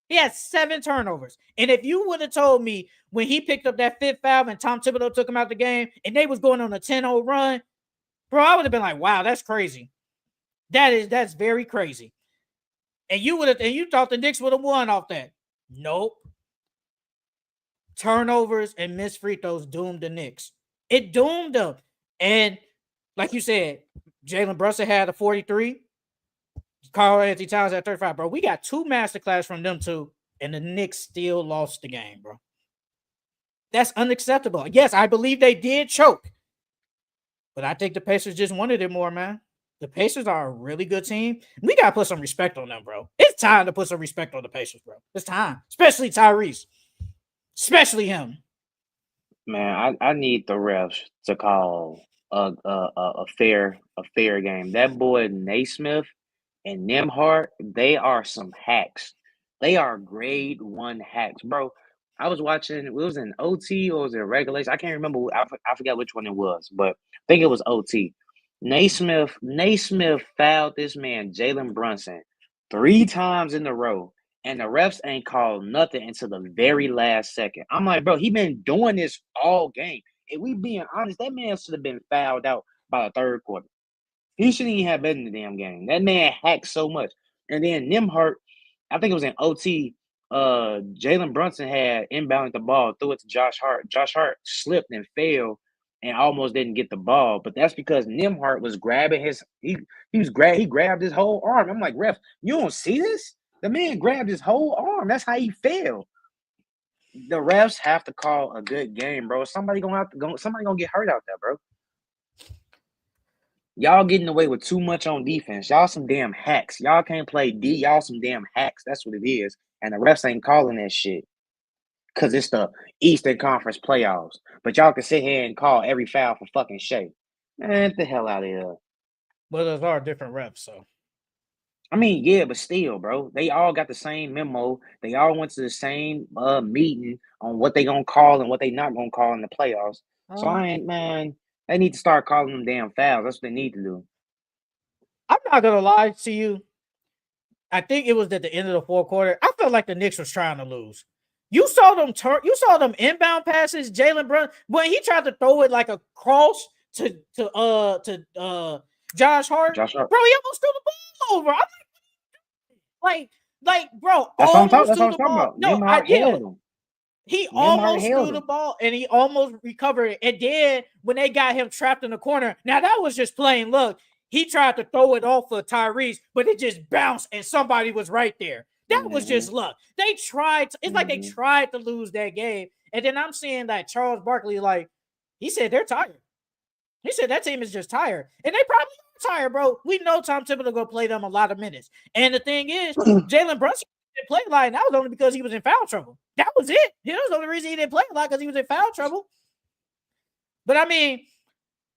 He had 7 turnovers. And if you would have told me when he picked up that 5th foul and Tom Thibodeau took him out the game and they was going on a 10-0 run, bro, I would have been like, wow, that's crazy. That's very crazy. And you thought the Knicks would have won off that. Nope. Turnovers and missed free throws doomed the Knicks. It doomed them. And like you said, Jalen Brunson had a 43. Karl-Anthony Towns at 35, bro. We got 2 masterclass from them two, and the Knicks still lost the game, bro. That's unacceptable. Yes, I believe they did choke, but I think the Pacers just wanted it more, man. The Pacers are a really good team. We got to put some respect on them, bro. It's time to put some respect on the Pacers, bro. It's time, especially Tyrese, especially him. Man, I need the refs to call a fair game. That boy Naismith and Nembhard, they are some hacks. They are grade 1 hacks, bro. I was watching. It was in OT or was it regulation? I can't remember. I forgot which one it was, but I think it was OT. Naismith fouled this man Jalen Brunson 3 times in a row, and the refs ain't called nothing until the very last second. I'm like, bro, he been doing this all game. if we being honest, that man should have been fouled out by the third quarter. He shouldn't even have been in the damn game. That man hacked so much. And then Nimhart, I think it was in OT. Jalen Brunson had inbounded the ball, threw it to Josh Hart. Josh Hart slipped and fell and almost didn't get the ball. But that's because Nimhart was grabbing he grabbed his whole arm. I'm like, ref, you don't see this? The man grabbed his whole arm. That's how he fell. The refs have to call a good game, bro. Somebody gonna get hurt out there, bro. Y'all getting away with too much on defense. Y'all some damn hacks. Y'all can't play D. Y'all some damn hacks. That's what it is. And the refs ain't calling that shit. Because it's the Eastern Conference playoffs. But y'all can sit here and call every foul for fucking Shea. Man, get the hell out of here. Well, those are different refs, so. I mean, yeah, but still, bro. They all got the same memo. They all went to the same meeting on what they gonna call and what they not gonna call in the playoffs. So they need to start calling them damn fouls. That's what they need to do. I'm not gonna lie to you. I think it was at the end of the fourth quarter. I felt like the Knicks was trying to lose. You saw them inbound passes. Jalen Brunson when he tried to throw it like a cross to Josh Hart. Bro, he almost threw the ball over. I'm like, bro, that's almost what I'm threw the talking ball. about. No, he almost threw the ball and he almost recovered it. And then when they got him trapped in the corner, now that was just plain luck. He tried to throw it off of Tyrese, but it just bounced and somebody was right there. That was just luck. They tried. It's like they tried to lose that game. And then I'm seeing that Charles Barkley, like, he said they're tired. He said that team is just tired. And they probably are tired, bro. We know Tom Thibodeau going to play them a lot of minutes. And the thing is, Jalen Brunson didn't play a lot, and that was only because he was in foul trouble. That was it. That was the only reason he didn't play a lot, because he was in foul trouble. But, I mean,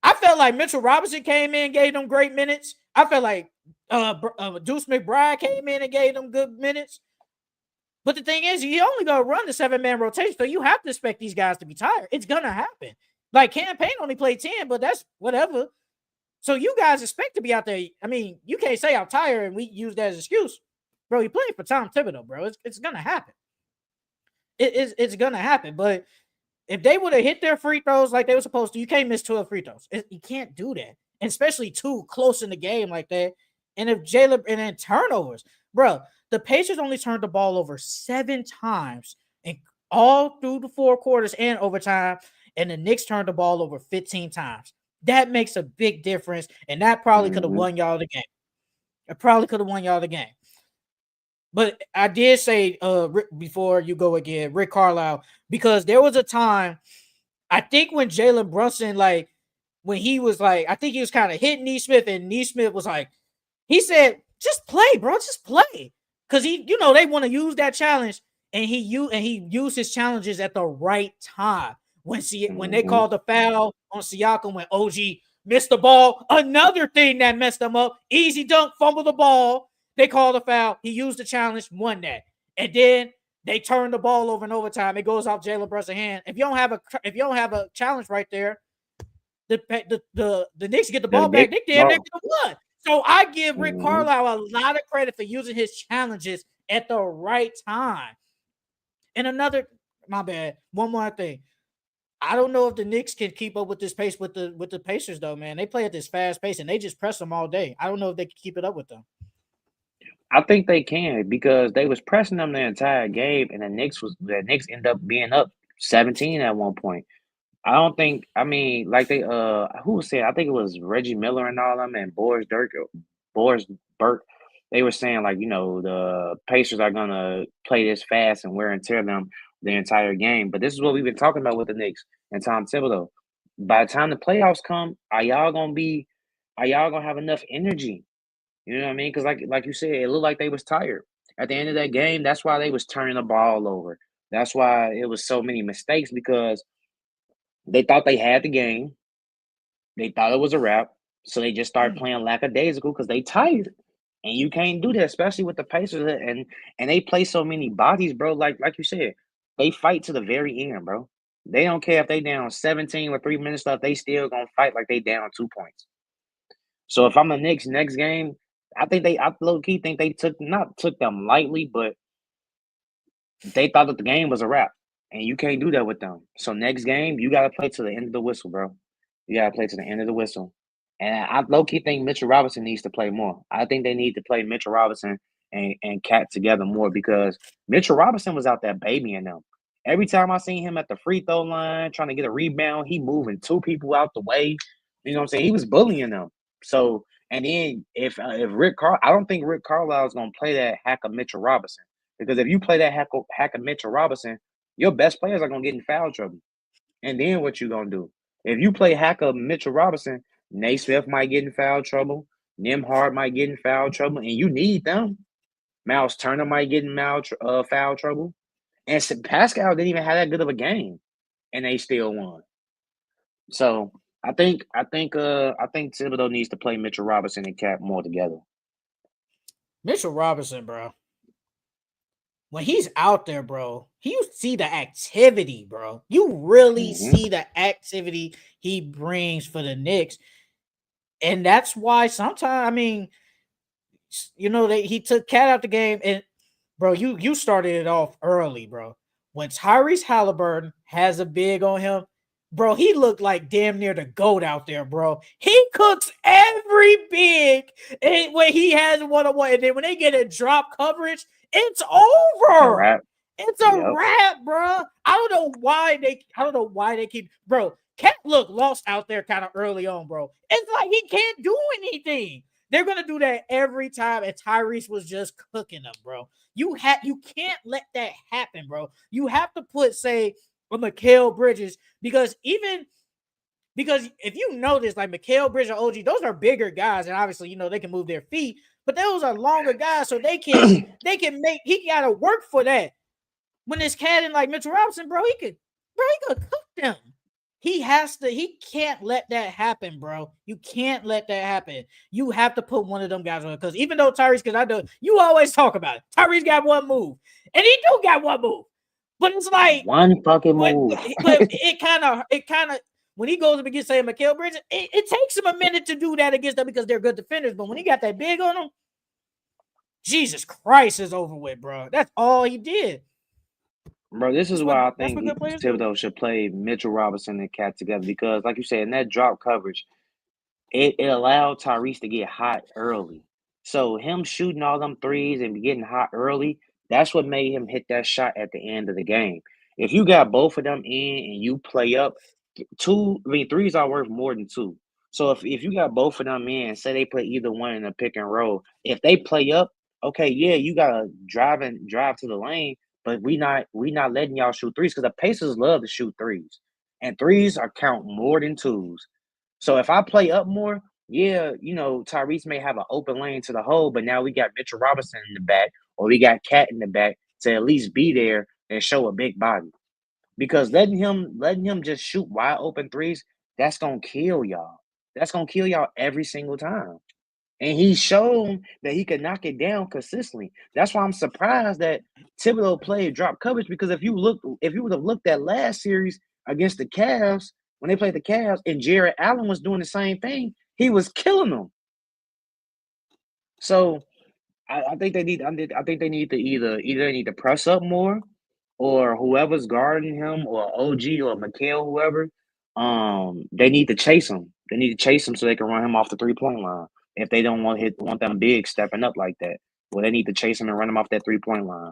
I felt like Mitchell Robinson came in, gave them great minutes. I felt like Deuce McBride came in and gave them good minutes. But the thing is, you only going to run the 7-man rotation, so you have to expect these guys to be tired. It's going to happen. Like, Cam Payne only played 10, but that's whatever. So you guys expect to be out there. I mean, you can't say I'm tired and we use that as an excuse. Bro, you're playing for Tom Thibodeau, bro. It's going to happen. It's going to happen. But if they would have hit their free throws like they were supposed to, you can't miss 12 free throws. You can't do that. And especially two close in the game like that. And if Jalen, and then turnovers, bro, the Pacers only turned the ball over 7 times and all through the 4 quarters and overtime. And the Knicks turned the ball over 15 times. That makes a big difference. And that probably could have won y'all the game. It probably could have won y'all the game. But I did say before you go again, Rick Carlisle, because there was a time, I think when Jalen Brunson, like, when he was like, I think he was kind of hitting Nesmith, and Nesmith was like, he said, just play, bro, just play. Because he, they want to use that challenge, and he used his challenges at the right time. When they called the foul on Siakam when OG missed the ball, another thing that messed them up, easy dunk, fumble the ball. They called the foul. He used the challenge, won that. And then they turned the ball over in overtime. It goes off Jalen Brunson's hand. If you don't have a challenge right there, the Knicks get the ball back. They damn near won. So I give Rick Carlisle a lot of credit for using his challenges at the right time. And one more thing. I don't know if the Knicks can keep up with this pace with the Pacers, though, man. They play at this fast pace, and they just press them all day. I don't know if they can keep it up with them. I think they can, because they was pressing them the entire game, and the Knicks ended up being up 17 at one point. Like they who was saying, I think it was Reggie Miller and all them, and Boris Burke. They were saying, like, the Pacers are gonna play this fast and wear and tear them the entire game. But this is what we've been talking about with the Knicks and Tom Thibodeau. By the time the playoffs come, are y'all gonna have enough energy? You know what I mean? Because like you said, it looked like they was tired. At the end of that game, that's why they was turning the ball over. That's why it was so many mistakes, because they thought they had the game. They thought it was a wrap. So they just started playing lackadaisical because they tired. And you can't do that, especially with the Pacers. And they play so many bodies, bro. Like you said, they fight to the very end, bro. They don't care if they down 17 with 3 minutes left. They still going to fight like they down 2 points. So if I'm a Knicks next game, I low-key think they took them lightly, but they thought that the game was a wrap. And you can't do that with them. So next game, you got to play to the end of the whistle, bro. You got to play to the end of the whistle. And I low-key think Mitchell Robinson needs to play more. I think they need to play Mitchell Robinson and Cat together more because Mitchell Robinson was out there babying them. Every time I seen him at the free throw line trying to get a rebound, he moving two people out the way. You know what I'm saying? He was bullying them. So, and then if I don't think Rick Carlisle is going to play that hack of Mitchell Robinson because if you play that hack of Mitchell Robinson, your best players are going to get in foul trouble. And then what you going to do? If you play hacker Mitchell Robinson, Naismith might get in foul trouble. Nimhard might get in foul trouble, and you need them. Miles Turner might get in foul trouble. And Pascal didn't even have that good of a game, and they still won. So I think Thibodeau needs to play Mitchell Robinson and Cap more together. Mitchell Robinson, bro. When he's out there, bro, you see the activity, bro. You really see the activity he brings for the Knicks. And that's why sometimes, I mean, you know, he took Cat out the game. And, bro, you started it off early, bro. When Tyrese Halliburton has a big on him, bro, he looked like damn near the GOAT out there, bro. He cooks every big when he has one-on-one. And then when they get a drop coverage, it's over. It's a wrap, bro. I don't know why they keep, bro. Cat looked lost out there kind of early on, bro. It's like he can't do anything. They're gonna do that every time, and Tyrese was just cooking them, bro. You can't let that happen, bro. You have to put, say, a Mikal Bridges because if you notice, like Mikal Bridges or OG, those are bigger guys, and obviously, you know, they can move their feet, but those are longer guys, so they can make. He got to work for that. When this cat in like Mitchell Robinson, bro, he could cook them. He can't let that happen, bro. You can't let that happen. You have to put one of them guys on because even though Tyrese, because I know you always talk about it, Tyrese got one move, and he do got one move, but it's like one fucking move. But it kind of when he goes up against, say, Mikal Bridges, it takes him a minute to do that against them because they're good defenders. But when he got that big on him, Jesus Christ, is over with, bro. That's all he did. Bro, this is why I think Thibodeau should play Mitchell Robinson and Cat together because, like you said, in that drop coverage, it allowed Tyrese to get hot early. So him shooting all them threes and getting hot early, that's what made him hit that shot at the end of the game. If you got both of them in and you play up, threes are worth more than two. So if you got both of them in, say they play either one in a pick and roll, if they play up, okay, yeah, you gotta drive to the lane, but we not letting y'all shoot threes because the Pacers love to shoot threes, and threes are count more than twos. So if I play up more, yeah, you know, Tyrese may have an open lane to the hole, but now we got Mitchell Robinson in the back, or we got Cat in the back to at least be there and show a big body. Because letting him just shoot wide open threes, that's gonna kill y'all. That's gonna kill y'all every single time. And he's shown that he can knock it down consistently. That's why I'm surprised that Thibodeau played drop coverage because if you would have looked at last series against the Cavs, when they played the Cavs and Jared Allen was doing the same thing, he was killing them. So I think they need to either they need to press up more or whoever's guarding him or OG or Mikal, whoever, they need to chase him. They need to chase him so they can run him off the 3-point line. If they don't want them big stepping up like that, well, they need to chase him and run him off that 3-point line.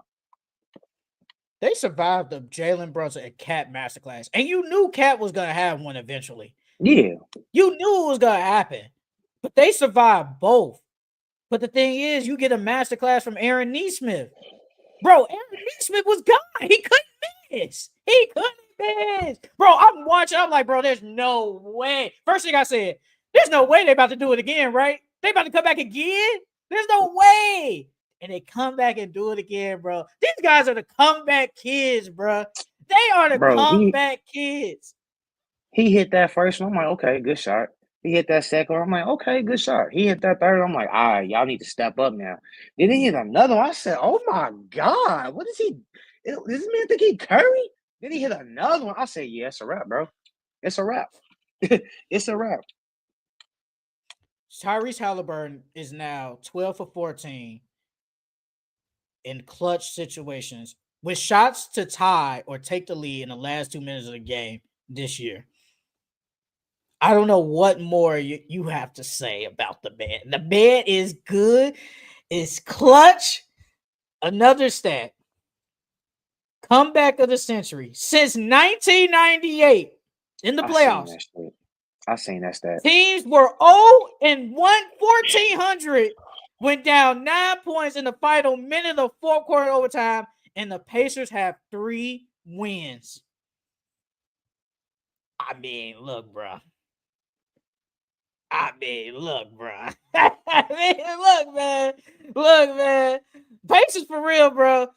They survived the Jalen Brunson and Cat masterclass, and you knew Cat was gonna have one eventually. Yeah, you knew it was gonna happen, but they survived both. But the thing is, you get a masterclass from Aaron Nesmith. Bro, Aaron Nesmith was gone. He couldn't miss. Bro, I'm watching. I'm like, bro, there's no way. First thing I said, there's no way they're about to do it again, right? They about to come back again? There's no way. And they come back and do it again, bro. These guys are the comeback kids, bro. They are the comeback kids. He hit that first one. I'm like, okay, good shot. He hit that second one. I'm like, okay, good shot. He hit that third. I'm like, all right, y'all need to step up now. Then he hit another one. I said, oh my God, what is he? Does this man think he Curry? Then he hit another one. I said, yeah, it's a wrap, bro. It's a wrap. It's a wrap. Tyrese Halliburton is now 12 for 14 in clutch situations with shots to tie or take the lead in the last 2 minutes of the game this year. I don't know what more you have to say about the man. The man is good. It's clutch. Another stat. Comeback of the century. Since 1998 in the playoffs. I seen that stat. Teams were 0 and 1,400. Went down 9 points in the final minute of fourth quarter overtime. And the Pacers have 3 wins. I mean, look, bro. Look, man. Look, man. Pacers for real, bro.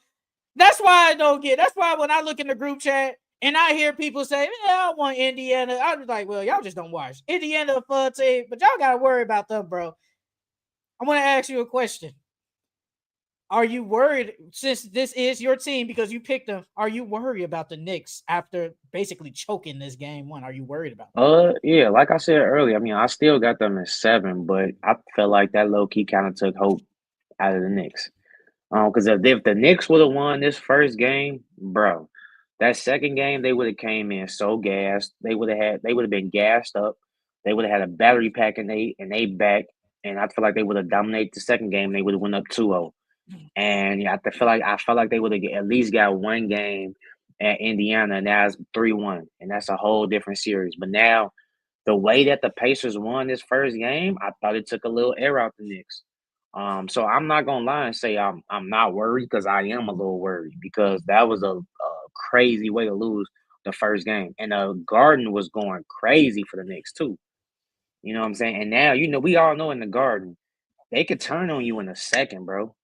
That's why that's why when I look in the group chat and I hear people say, I want Indiana. I was like, well, y'all just don't watch. Indiana a fun team, but y'all got to worry about them, bro. I want to ask you a question. Are you worried, since this is your team because you picked them, are you worried about the Knicks after basically choking this game 1? Are you worried about that? Yeah, like I said earlier, I mean, I still got them at 7, but I felt like that low-key kind of took hope out of the Knicks. Because if the Knicks would have won this first game, bro, that second game they would have came in so gassed. They would have been gassed up. They would have had a battery pack in they back, and I feel like they would have dominated the second game. They would have went up 2-0. And I felt like they would have at least got one game at Indiana, and now it's 3-1, and that's a whole different series. But now, the way that the Pacers won this first game, I thought it took a little air out the Knicks. So I'm not gonna lie and say I'm not worried, because I am a little worried, because that was a crazy way to lose the first game, and the Garden was going crazy for the Knicks too. You know what I'm saying? And now we all know in the Garden they could turn on you in a second, bro.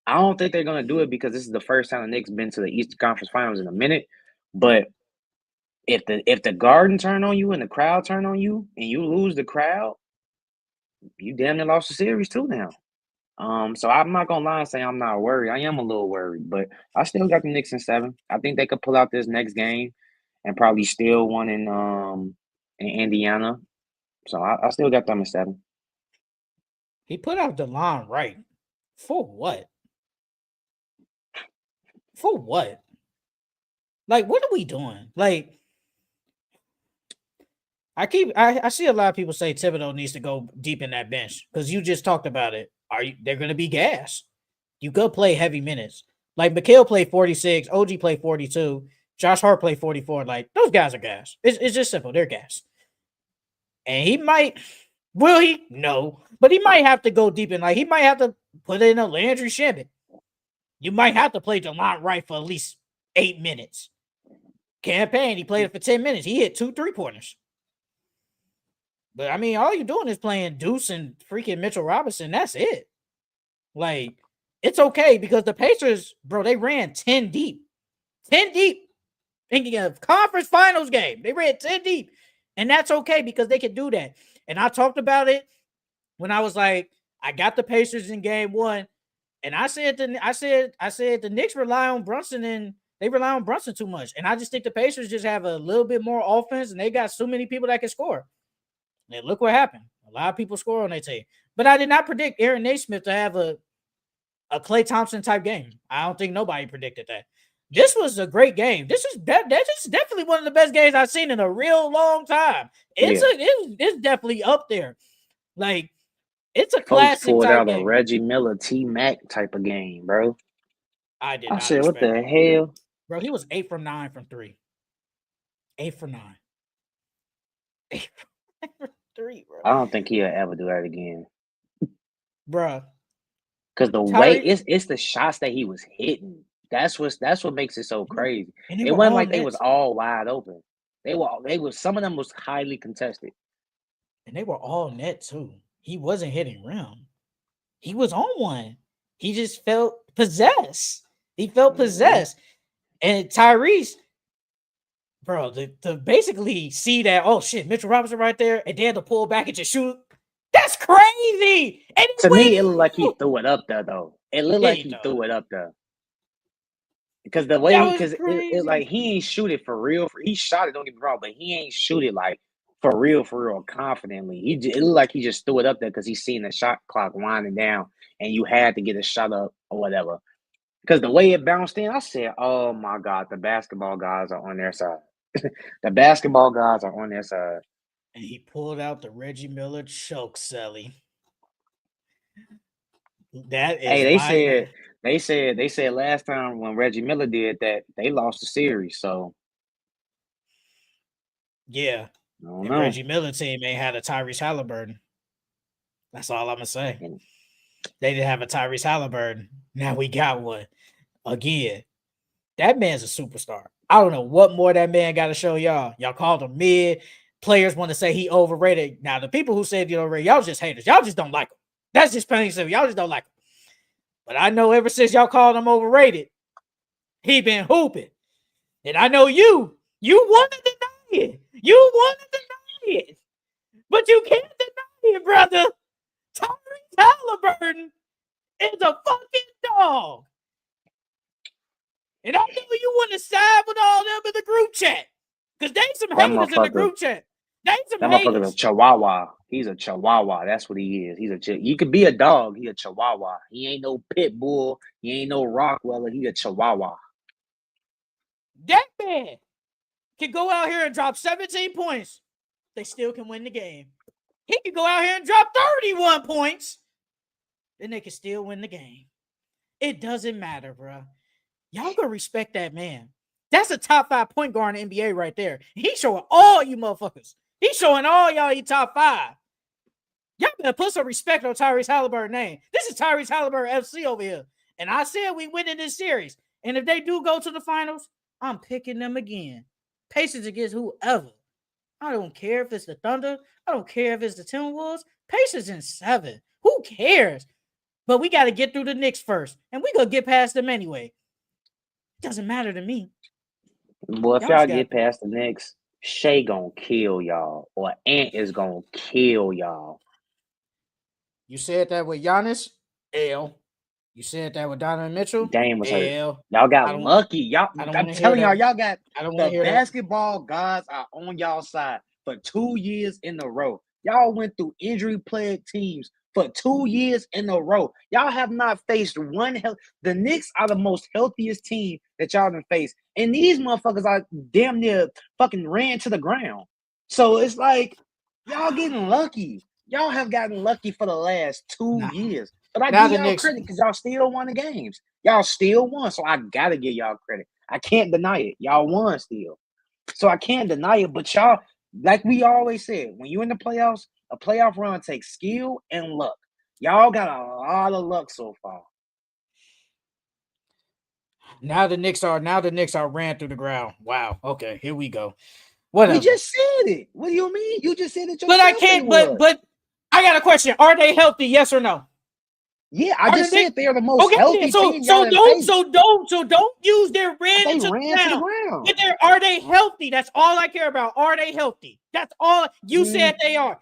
I don't think they're gonna do it because this is the first time the Knicks been to the Eastern Conference Finals in a minute. But if the Garden turn on you and the crowd turn on you and you lose the crowd, you damn near lost the series too now. So I'm not gonna lie and say I'm not worried. I am a little worried, but I still got the Knicks in 7. I think they could pull out this next game and probably steal one in Indiana. So I still got them in 7. He put out DeLon Wright. For what? For what? Like, what are we doing? Like, I see a lot of people say Thibodeau needs to go deep in that bench because you just talked about it. They're going to be gas. You could play heavy minutes. Like, Mikal played 46, OG played 42, Josh Hart played 44. Like, those guys are gas. It's just simple. They're gas. And he might, will he? No. But he might have to go deep in. Like, he might have to put in a Landry Shamet. You might have to play DeLon Wright for at least 8 minutes. Campaign, he played it for 10 minutes. He hit 2 3-pointers. But, I mean, all you're doing is playing Deuce and freaking Mitchell Robinson. That's it. Like, it's okay because the Pacers, bro, they ran 10 deep. 10 deep in a conference finals game. They ran 10 deep. And that's okay because they can do that. And I talked about it when I was like, I got the Pacers in game 1. And I said the Knicks rely on Brunson, and they rely on Brunson too much. And I just think the Pacers just have a little bit more offense, and they got so many people that can score. And look what happened. A lot of people score on their team. But I did not predict Aaron Naismith to have a Klay Thompson type game. I don't think nobody predicted that. This was a great game. That's just definitely one of the best games I've seen in a real long time. It's definitely up there. Like, it's a classic pulled type out game. A Reggie Miller, T-Mac type of game, bro. I did not said, what the that. hell? Bro, he was 8 from 9 from 3. 8 for 9. 8 from 3, bro. I don't think he'll ever do that again. Bro. Because the way it's the shots that he was hitting. That's what makes it so crazy. It wasn't like they was all wide open. Some of them was highly contested. And they were all net too. He wasn't hitting rim. He was on one. He just felt possessed. He felt possessed. And Tyrese, bro, to basically see that, oh shit, Mitchell Robinson right there, and then to pull back and just shoot. That's crazy. And to me, it looked like he threw it up there, though. It looked like he threw it up there. Because the way it like he ain't shoot it for real. He shot it, don't get me wrong, but he ain't shoot it like for real, confidently. It looked like he just threw it up there because he's seen the shot clock winding down, and you had to get a shot up or whatever. Because the way it bounced in, I said, "Oh my God, the basketball guys are on their side. The basketball guys are on their side." And he pulled out the Reggie Miller choke celly. That is Hey, they said last time when Reggie Miller did that, they lost the series. So yeah. I don't And know. Reggie Miller team ain't had a Tyrese Halliburton. That's all I'm gonna say. And They didn't have a Tyrese Halliburton. Now we got one again. That man's a superstar. I don't know what more that man got to show y'all. Y'all called him mid. Players want to say he overrated. Now, the people who said he overrated, y'all just haters. Y'all just don't like him. That's just plain and simple. Y'all just don't like him. But I know ever since y'all called him overrated, he been hooping. And I know you want to deny it. You want to deny it. But you can't deny it, brother. Tyrese Halliburton is a fucking dog. And I know you want to side with all them in the group chat. Because they some haters in the group chat. They some that haters. motherfucker's a chihuahua. He's a chihuahua. That's what he is. You could be a dog. He a chihuahua. He ain't no pit bull. He ain't no Rottweiler. He a chihuahua. That man can go out here and drop 17 points. They still can win the game. He can go out here and drop 31 points. Then they can still win the game. It doesn't matter, bro. Y'all gonna respect that man. That's a top 5 point guard in the NBA right there. He's showing all you motherfuckers. He's showing all y'all you top 5. Y'all better put some respect on Tyrese Halliburton's name. This is Tyrese Halliburton FC over here. And I said we win in this series. And if they do go to the finals, I'm picking them again. Pacers against whoever. I don't care if it's the Thunder. I don't care if it's the Timberwolves. Pacers in 7. Who cares? But we got to get through the Knicks first. And we going to get past them anyway. Doesn't matter to me. Well, if y'all get past the Knicks, Shea gonna kill y'all, or Ant is gonna kill y'all. You said that with Giannis, L. You said that with Donovan Mitchell, Dame was hurt. L. Y'all got lucky. I'm telling y'all, y'all got the basketball gods are on y'all side for 2 years in a row. Y'all went through injury-plagued teams for 2 years in a row. Y'all have not faced one health. The Knicks are the most healthiest team that y'all have faced. And these motherfuckers are damn near fucking ran to the ground. So it's like, y'all getting lucky. Y'all have gotten lucky for the last 2 years. But I give y'all credit because y'all still won the games. Y'all still won. So I got to give y'all credit. I can't deny it. Y'all won still. So I can't deny it. But y'all, like we always said, when you're in the playoffs, a playoff run takes skill and luck. Y'all got a lot of luck so far. Now the Knicks are ran through the ground. Wow. Okay, here we go. Whatever. We just said it. What do you mean? You just said it yourself. But I can't. But I got a question. Are they healthy? Yes or no? Yeah, I just said they are the most healthy team. So don't use their ran to the ground. But are they healthy? That's all I care about. Are they healthy? That's all you said they are.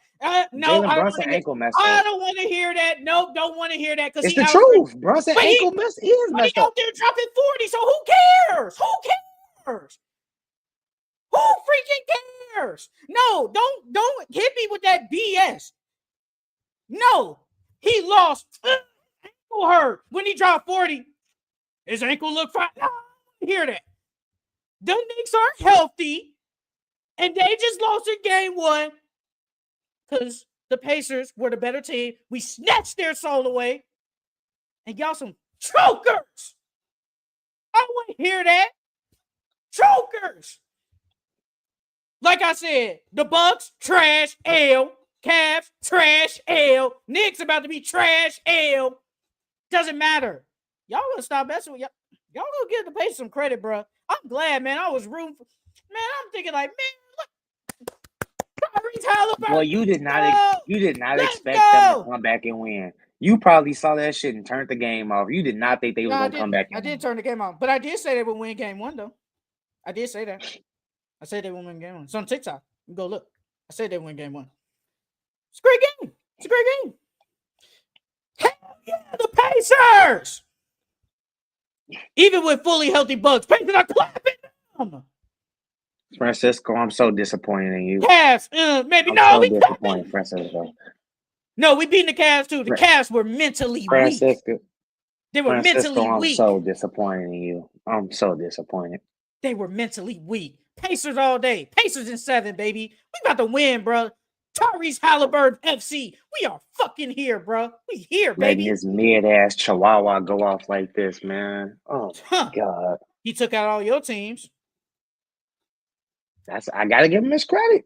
No, I don't want to hear that. Nope, don't want to hear that because it's the truth. Brunson ankle messed but he out there dropping 40. So who cares? Who cares? Who freaking cares? No, don't hit me with that BS. No, he lost. Ankle hurt when he dropped 40. His ankle looked fine. No, I don't hear that. The Knicks are healthy, and they just lost in game 1 because the Pacers were the better team. We snatched their soul away, and y'all some chokers. I don't want to hear that. Chokers. Like I said, the Bucks, trash, L. Cavs, trash, L. Knicks about to be trash, L. Doesn't matter. Y'all gonna stop messing with y'all. Y'all gonna give the Pacers some credit, bro. I'm glad, man. I was rooting for. Man, I'm thinking like, man, look. Tyrese Halliburton. Well, you did not expect them to come back and win. You probably saw that shit and turned the game off. You did not think they was gonna come back. I did turn the game off, but I did say they would win game 1, though. I did say that. I said they would win game 1. It's on TikTok. You go look. I said they win game 1. It's a great game. It's a great game. Hell yeah, the Pacers! Even with fully healthy Bucks, Pacers are clapping them. Francisco, I'm so disappointed in you. Cavs, maybe. We disappointed, Francisco. No, we beating the Cavs too. The Cavs were mentally weak. They were Francisco, mentally I'm weak. so disappointed in you. I'm so disappointed. They were mentally weak. Pacers all day. Pacers in 7, baby. We about to win, bro. Tyrese Halliburton FC. We are fucking here, bro. We here, Letting baby. this mid-ass chihuahua go off like this, man. Oh, Huh. my God. He took out all your teams. I got to give him his credit.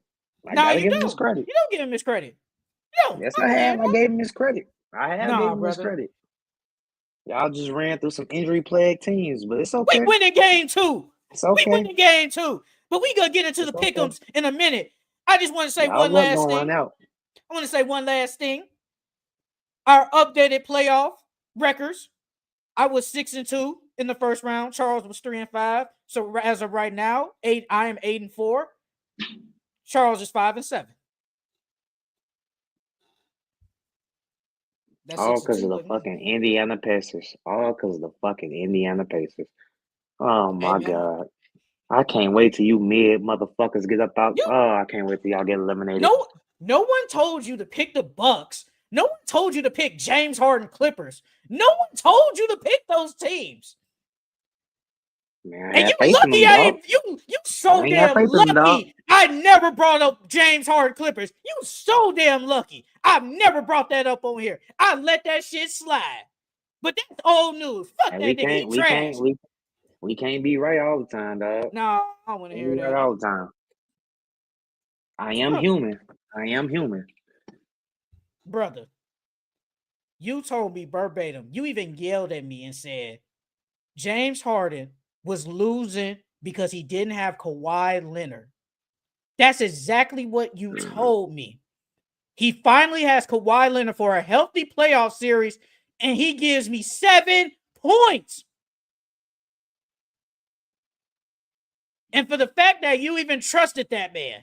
I No, got to you give him his don't. credit. You don't give him his credit. No, Yes, I have. I gave him his credit. I have gave nah, him his brother. credit. Y'all just ran through some injury-plagued teams, but it's okay. We winning game 2. It's okay. We winning game 2. But we gonna get into the Pickems in a minute. I just want to say one last thing. I want to say one last thing. Our updated playoff records. I was 6-2 in the first round. Charles was 3-5. So as of right now, I am 8-4. Charles is 5-7. That's all because of the fucking Indiana Pacers. All because of the fucking Indiana Pacers. Oh my God. I can't wait till you mid motherfuckers get up out. I can't wait till y'all get eliminated. No one told you to pick the Bucks. No one told you to pick James Harden Clippers. No one told you to pick those teams. Man, and you lucky you so damn lucky. I never brought up James Harden Clippers. You so damn lucky. I've never brought that up on here. I let that shit slide. But that's old news. Fuck that nigga. He trash. We can't be right all the time, dog. No, I don't want to hear that. Right all the time. I am human. I am human. Brother, you told me verbatim. You even yelled at me and said, James Harden was losing because he didn't have Kawhi Leonard. That's exactly what you told me. He finally has Kawhi Leonard for a healthy playoff series, and he gives me 7 points. And for the fact that you even trusted that man,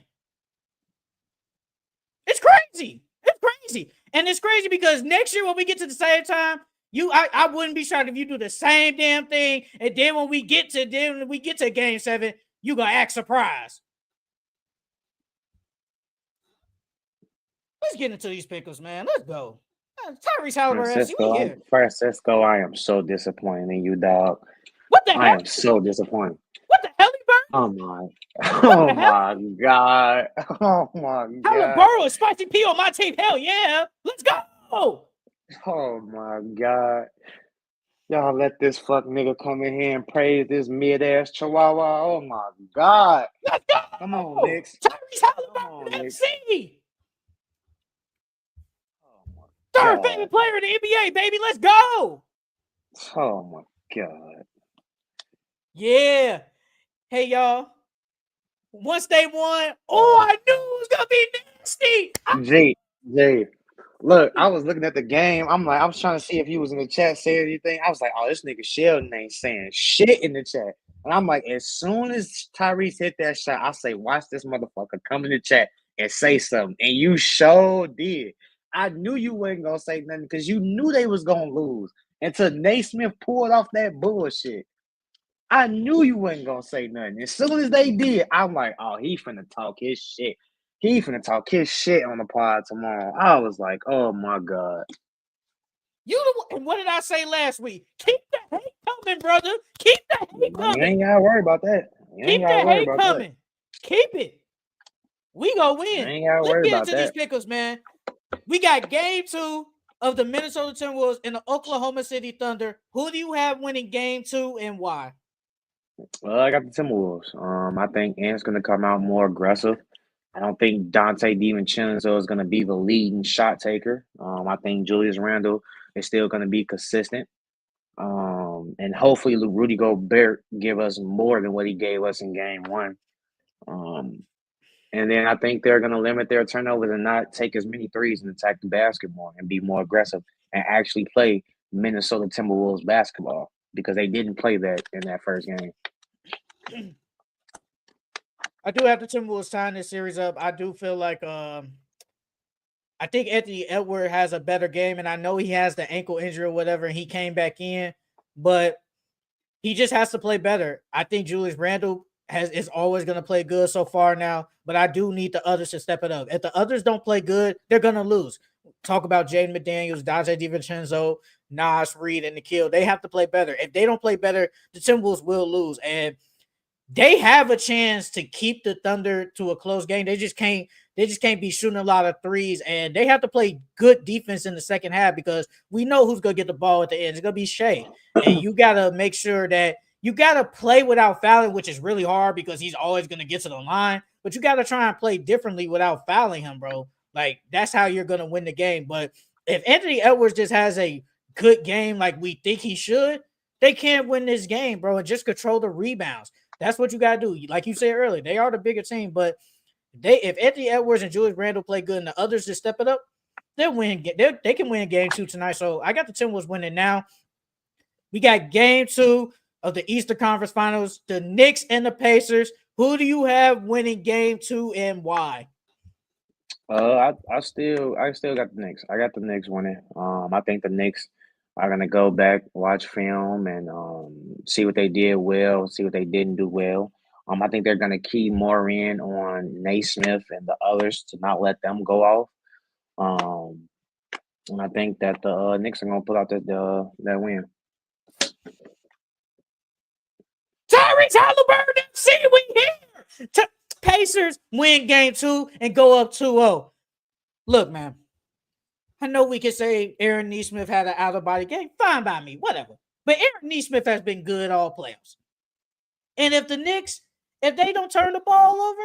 it's crazy. It's crazy. And it's crazy because next year when we get to the same time, I wouldn't be shocked if you do the same damn thing. And then when we get to game 7, you gonna act surprised. Let's get into these pickles, man. Let's go. Tyrese Halliburton. Francisco, I am so disappointed in you, dog. What the hell? I am so disappointed. What the hell, Halliburton? Oh my God. Oh my God. Halliburton is spicy P on my team. Hell yeah. Let's go. Oh my God. Y'all let this fuck nigga come in here and praise this mid-ass chihuahua. Oh my God. Let's go. Come on, Knicks. Tyrese Halliburton, MC. Third favorite player in the NBA, baby. Let's go. Oh my God. Yeah. Hey, y'all. Once they won, I knew it was going to be nasty. Jay, look, I was looking at the game. I was trying to see if he was in the chat saying anything. I was like, oh, this nigga Sheldon ain't saying shit in the chat. And I'm like, as soon as Tyrese hit that shot, I say, watch this motherfucker come in the chat and say something. And you sure did. I knew you wasn't going to say nothing because you knew they was going to lose until Naismith pulled off that bullshit. I knew you wasn't going to say nothing. As soon as they did, I'm like, oh, he finna talk his shit. He finna talk his shit on the pod tomorrow. I was like, oh, my God. And what did I say last week? Keep the hate coming, brother. Keep the hate coming. You ain't got to worry about that. Keep the hate coming. Keep it. We gonna win. Let's get into these pickles, man. We got game 2 of the Minnesota Timberwolves and the Oklahoma City Thunder. Who do you have winning game 2 and why? Well, I got the Timberwolves. I think Ant's going to come out more aggressive. I don't think Dante DiVincenzo is going to be the leading shot taker. I think Julius Randle is still going to be consistent. And hopefully Rudy Gobert give us more than what he gave us in game 1. And then I think they're going to limit their turnovers and not take as many threes and attack the basketball and be more aggressive and actually play Minnesota Timberwolves basketball because they didn't play that in that first game. I do have the Timberwolves tying this series up. I do feel like I think Anthony Edwards has a better game, and I know he has the ankle injury or whatever, and he came back in, but he just has to play better. I think Julius Randle is always going to play good so far now, but I do need the others to step it up. If the others don't play good, they're going to lose. talk about Jaden McDaniels, Dante DiVincenzo, Nas Reed, and Nikhil. They have to play better. If they don't play better, the Timberwolves will lose. And they have a chance to keep the Thunder to a close game. They just can't be shooting a lot of threes, and they have to play good defense in the second half because we know who's gonna get the ball at the end. It's gonna be Shea. And you gotta make sure that you gotta play without fouling, which is really hard because he's always gonna get to the line. But you gotta try and play differently without fouling him, bro. Like that's how you're gonna win the game. But if Anthony Edwards just has a good game like we think he should, they can't win this game, bro, and just control the rebounds. That's what you got to do. Like you said earlier, they are the bigger team, but if Anthony Edwards and Julius Randle play good and the others just step it up, they'll win. They can win game 2 tonight. So I got the Timberwolves winning now. We got game 2 of the Eastern Conference Finals, the Knicks and the Pacers. Who do you have winning game 2 and why? I still got the Knicks. I got the Knicks winning. I think the Knicks are gonna go back, watch film, and see what they did well, see what they didn't do well. I think they're gonna key more in on Naismith and the others to not let them go off. And I think that the Knicks are gonna pull out that win. Tyrese Halliburton, see we here. Pacers win game 2 and go up 2-0. Look, man, I know we can say Aaron Nesmith had an out-of-body game. Fine by me, whatever. But Aaron Nesmith has been good all playoffs. And if the Knicks, if they don't turn the ball over,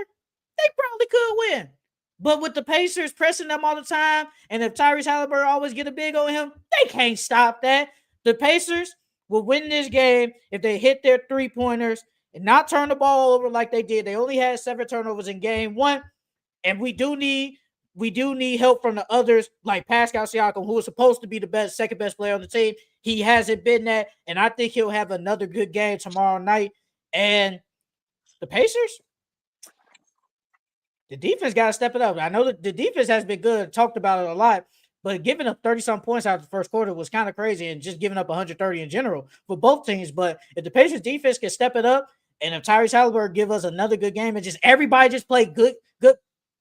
they probably could win. But with the Pacers pressing them all the time, and if Tyrese Halliburton always get a big on him, they can't stop that. The Pacers will win this game if they hit their three-pointers and not turn the ball over like they did. They only had 7 turnovers in game 1, and we do need help from the others, like Pascal Siakam, who is supposed to be the second best player on the team. He hasn't been that, and I think he'll have another good game tomorrow night. And the Pacers, the defense got to step it up. I know that the defense has been good, talked about it a lot, but giving up 30-some points out of the first quarter was kind of crazy, and just giving up 130 in general for both teams. But if the Pacers defense can step it up, and if Tyrese Halliburton give us another good game, and just everybody just play good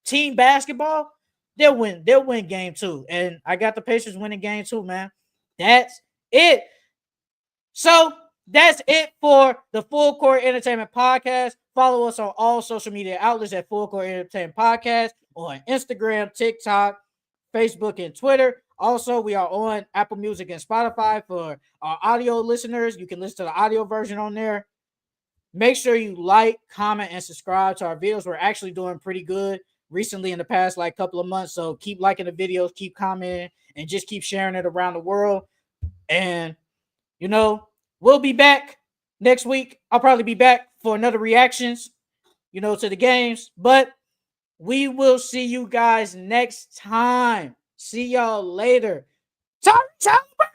team basketball, they'll win. They'll win game 2. And I got the Pacers winning game 2, man. That's it. So that's it for the Full Court Entertainment Podcast. Follow us on all social media outlets at Full Court Entertainment Podcast on Instagram, TikTok, Facebook, and Twitter. Also, we are on Apple Music and Spotify for our audio listeners. You can listen to the audio version on there. Make sure you like, comment, and subscribe to our videos. We're actually doing pretty good recently in the past couple of months. So keep liking the videos, keep commenting, and just keep sharing it around the world. And, we'll be back next week. I'll probably be back for another reactions, to the games. But we will see you guys next time. See y'all later. Tyrese Halliburton.